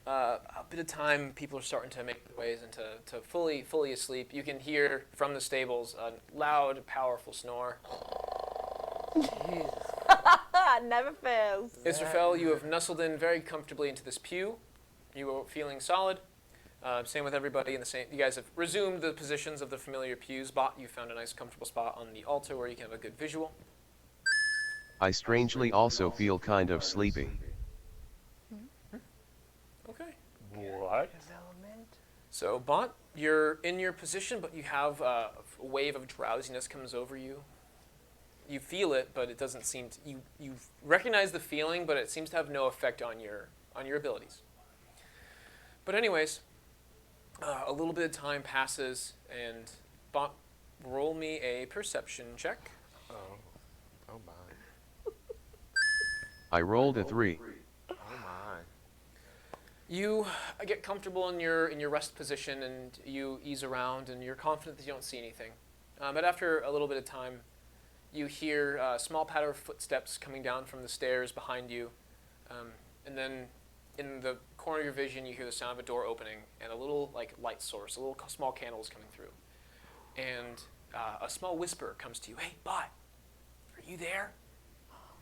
a bit of time, people are starting to make their ways into fully asleep. You can hear from the stables a loud, powerful snore. Never fails. Israfel, you have nestled in very comfortably into this pew. You are feeling solid. Same with everybody in the same. You guys have resumed the positions of the familiar pews. Bott, you found a nice, comfortable spot on the altar where you can have a good visual. I strangely also feel kind of sleepy. Okay. What? So, Bott, you're in your position, but you have a wave of drowsiness comes over you. You feel it, but it doesn't seem to. You recognize the feeling, but it seems to have no effect on your abilities. But anyways, a little bit of time passes, and Bott, roll me a perception check. Oh my. I rolled a 3. Oh my. You get comfortable in your rest position, and you ease around, and you're confident that you don't see anything. But after a little bit of time, you hear a small patter of footsteps coming down from the stairs behind you, and then in the corner of your vision, you hear the sound of a door opening and a little light source, a little small candle is coming through, and a small whisper comes to you. Hey, Bott, are you there?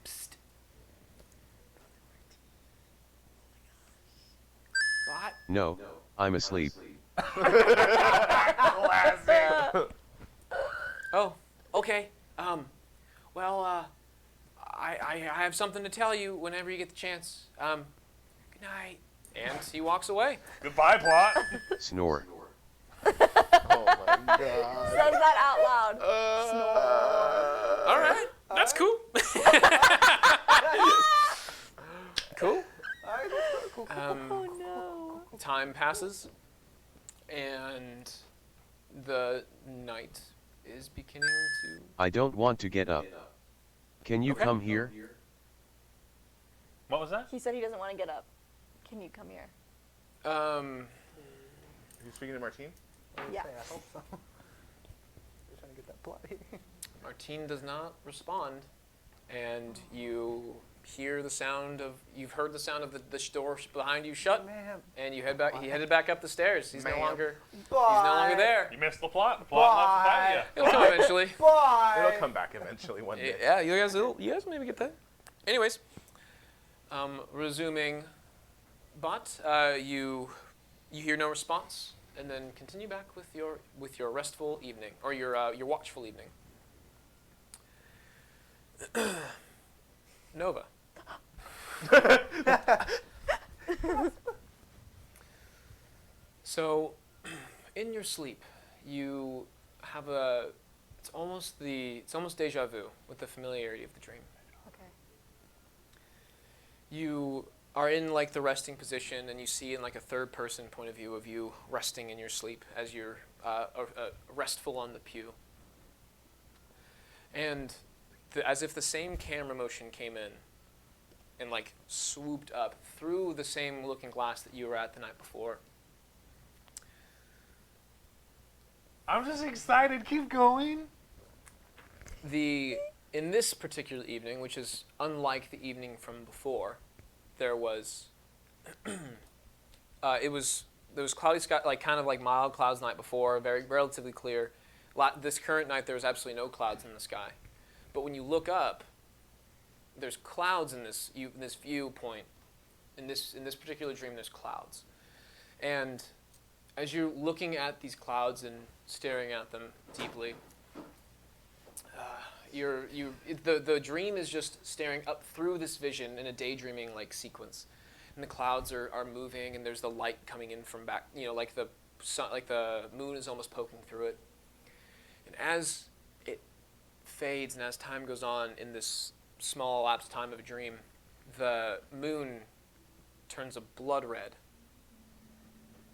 Psst. Bott. No, I'm asleep. Oh, okay. Well, I have something to tell you whenever you get the chance. Good night. And he walks away. Goodbye, plot. Snore. Oh my god. Says that out loud. All right, that's cool. Cool. Oh no. Time passes, and the night is beginning to. I don't want to get up. Can you Okay. come here? What was that? He said he doesn't want to get up. Can you come here? Are you speaking to Martine? Yeah. I hope so. We're trying to get that plot here. Martine does not respond, and you hear the sound of. You've heard the sound of the door behind you shut, Ma'am. and you head back. He headed back up the stairs. He's no Ma'am. longer. He's no longer there. You missed the plot. The plot left without you. It'll come eventually. Bye. It'll come back eventually one day. Yeah, you guys maybe get that. Anyways, resuming, Bott, you hear no response, and then continue back with your restful evening or your watchful evening. Nova. So in your sleep, you have it's almost deja vu with the familiarity of the dream. Okay. You are in like the resting position, and you see in like a third person point of view of you resting in your sleep as you're restful on the pew. And as if the same camera motion came in and like swooped up through the same looking glass that you were at the night before. I'm just excited. Keep going. In this particular evening, which is unlike the evening from before, there was there was cloudy sky, like kind of like mild clouds the night before, very relatively clear. This current night there was absolutely no clouds in the sky, but when you look up, there's clouds in this viewpoint. In this particular dream, there's clouds, and as you're looking at these clouds and staring at them deeply, the dream is just staring up through this vision in a daydreaming like sequence, and the clouds are moving, and there's the light coming in from back, like the sun, like the moon is almost poking through it, and as it fades and as time goes on in this small elapsed time of a dream, the moon turns a blood red.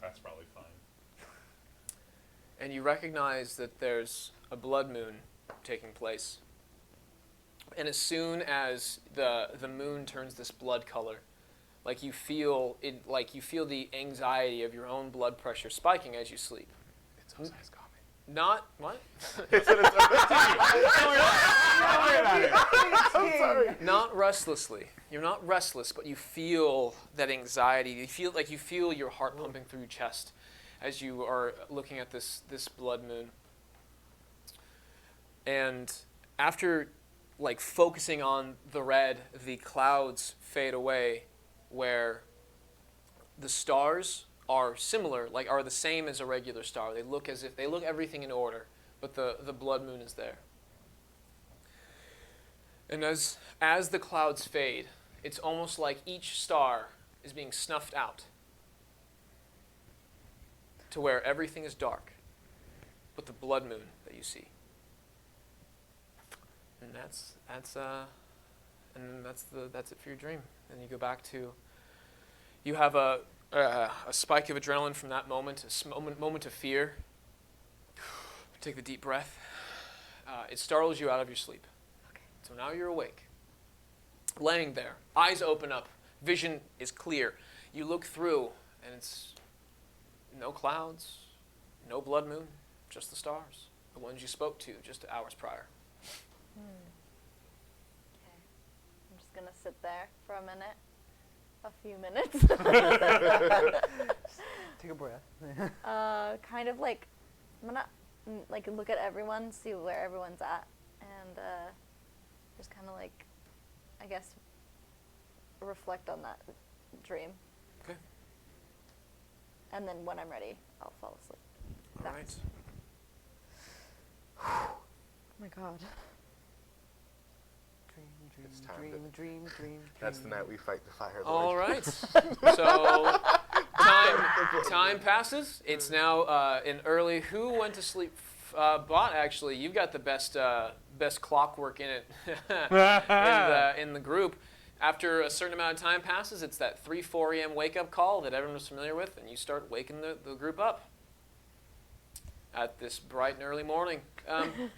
That's probably fine. And you recognize that there's a blood moon taking place. And as soon as the moon turns this blood color, like you feel the anxiety of your own blood pressure spiking as you sleep. It's Jose's comment. Not what? I'm sorry. Not restlessly. You're not restless, but you feel that anxiety. You feel your heart pumping through your chest as you are looking at this blood moon. And after like focusing on the red, the clouds fade away, where the stars are similar, like are the same as a regular star. They look everything in order, but the blood moon is there. And as the clouds fade, it's almost like each star is being snuffed out to where everything is dark, but the blood moon that you see. And that's it for your dream. And you go back to, you have a spike of adrenaline from that moment, a moment of fear. Take the deep breath. It startles you out of your sleep. Okay. So now you're awake, laying there, eyes open up, vision is clear. You look through, and it's no clouds, no blood moon, just the stars, the ones you spoke to just hours prior. Okay. I'm just gonna sit there for a minute. A few minutes. Take a breath. Kind of like, I'm gonna like look at everyone, see where everyone's at, and just kind of like, I guess, reflect on that dream. Okay. And then when I'm ready, I'll fall asleep. All right. Oh my god. It's time Dream. That's the night we fight the Fire Lord. All right. So time passes. It's now in early. Who went to sleep? Bott, actually, you've got the best clockwork in it in the group. After a certain amount of time passes, it's that 3-4 a.m. wake-up call that everyone was familiar with, and you start waking the group up at this bright and early morning.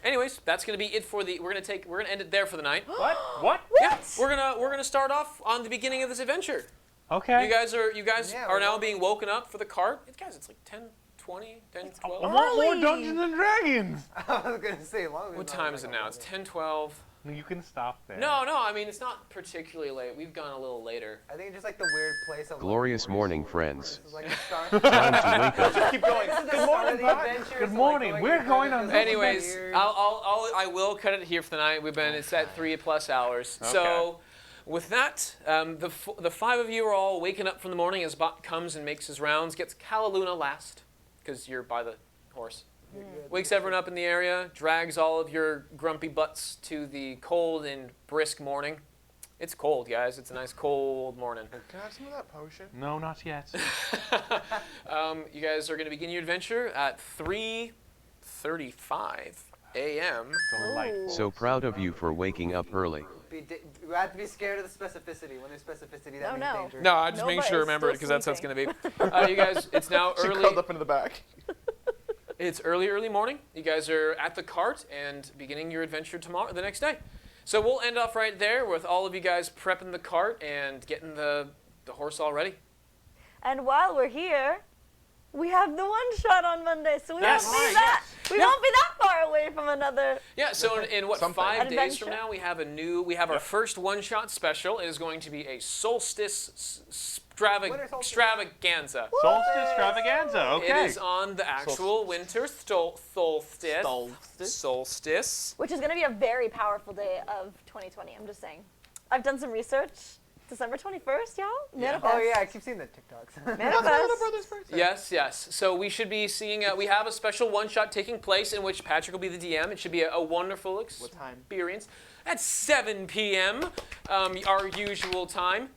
Anyways, that's going to be it for the. We're gonna end it there for the night. What? Yeah, we're gonna start off on the beginning of this adventure. Okay. You guys Yeah, are we're now going. being woken up for the cart. Guys, it's like 10:20, 10:12. I want more Dungeons and Dragons. I was gonna say long. What time is it now? It's 10:12. You can stop there. No, I mean, it's not particularly late. We've gone a little later. I think it's just like the weird place of Glorious morning, friends. This is like the start. Time to wake up. Just keep going. This is the Good start morning, of the Bott. adventure, Good so, morning. Like, We're going on- Anyways, Weird. I will cut it here for the night. It's at 3+ hours. Okay. So, with that, the five of you are all waking up from the morning as Bott comes and makes his rounds. Gets Kalaluna last, because you're by the horse. Wakes everyone up in the area, drags all of your grumpy butts to the cold and brisk morning, It's cold, guys. It's a nice cold morning. Can I have some of that potion? No, not yet. You guys are going to begin your adventure at 3:35 a.m. Delightful. So proud of you for waking up early. You have to be scared of the specificity. When there's specificity, that means danger. No, I'm just making Nova sure to is remember it still because that's how it's going to be. You guys, it's now She early. curled up into the back. It's early morning. You guys are at the cart and beginning your adventure the next day. So we'll end off right there with all of you guys prepping the cart and getting the horse all ready. And while we're here, we have the one shot on Monday, so we Yes. won't be Right, that we won't be that far away from another. Yeah, so in what, Something. 5 days from Adventure. now, we have our first one-shot special. It is going to be a solstice extravaganza. Solstice extravaganza. Okay. It is on the actual winter solstice. Which is going to be a very powerful day of 2020. I'm just saying. I've done some research. December 21st, y'all. Manifest. Oh yeah, I keep seeing the TikToks. Manifest. Yes. So we should be seeing. We have a special one-shot taking place in which Patrick will be the DM. It should be a wonderful experience. At 7 p.m., our usual time,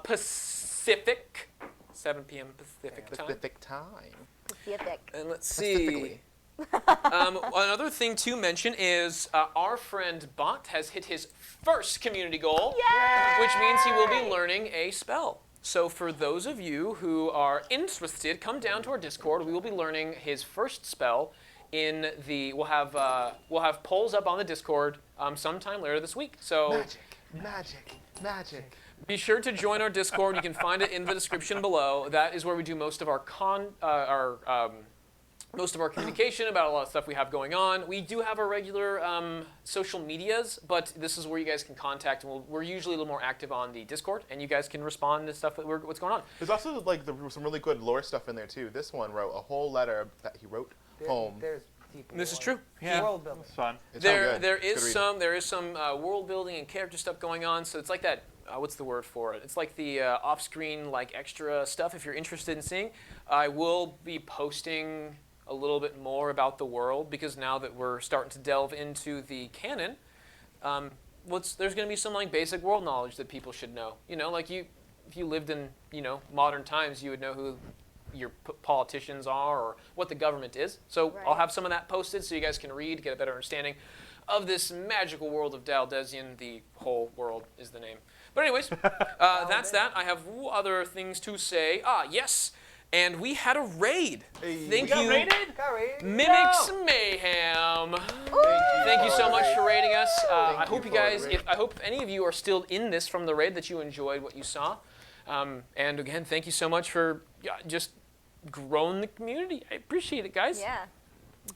Pacific. 7 p.m. Pacific time. Pacific time. Pacific. And let's see. Pacifically. Another thing to mention is our friend Bott has hit his first community goal, which means he will be learning a spell. So for those of you who are interested, come down to our Discord. We will be learning his first spell in the. We'll have polls up on the Discord sometime later this week. So Magic. be sure to join our Discord. You can find it in the description below. That is where we do most of our most of our communication about a lot of stuff we have going on. We do have our regular social medias, but this is where you guys can contact, and we're usually a little more active on the Discord, and you guys can respond to stuff what's going on. There's also some really good lore stuff in there too. This one wrote a whole letter that he wrote home. There's deep This is lore. true. Yeah. World building. It's fun. It's all good. There It's is good read. some world building and character stuff going on, so it's like that. What's the word for it? It's like the off-screen extra stuff. If you're interested in seeing, I will be posting a little bit more about the world, because now that we're starting to delve into the canon, there's going to be some basic world knowledge that people should know. If you lived in modern times, you would know who your politicians are or what the government is. So Right. I'll have some of that posted so you guys can read, get a better understanding of this magical world of Daldezian. The whole world is the name. But anyways, that's that. I have other things to say. Yes. And we had a raid. Thank you, Mimics Mayhem. Thank you so much for raiding us. I hope you guys, I hope any of you are still in this from the raid, that you enjoyed what you saw. And again, thank you so much for just growing the community. I appreciate it, guys. Yeah.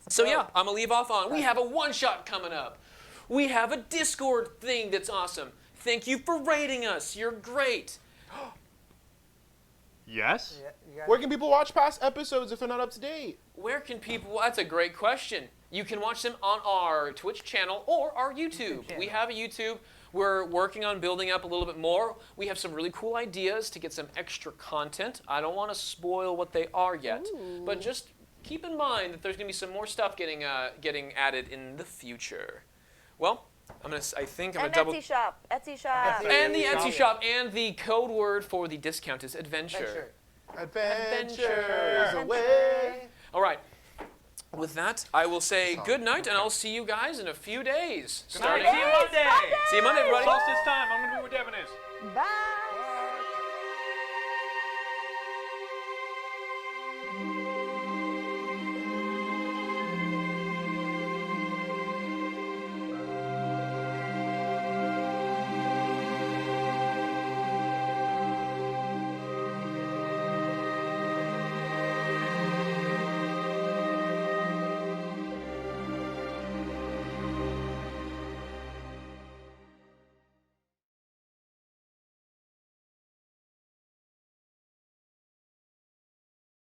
So yeah, I'm gonna leave off on. We have a one-shot coming up. We have a Discord thing that's awesome. Thank you for raiding us. You're great. Yes? Where can people watch past episodes if they're not up to date? Where can people? That's a great question. You can watch them on our Twitch channel or our YouTube. We have a YouTube. We're working on building up a little bit more. We have some really cool ideas to get some extra content. I don't want to spoil what they are yet, but just keep in mind that there's going to be some more stuff getting added in the future. Well, I think I'm And gonna double. Etsy shop. And the Etsy shop, and the code word for the discount is adventure. Adventures away. All right. With that, I will say good night, and I'll see you guys in a few days. See you Monday. See you Monday, everybody. Solstice time. I'm going to be where Devin is. Bye.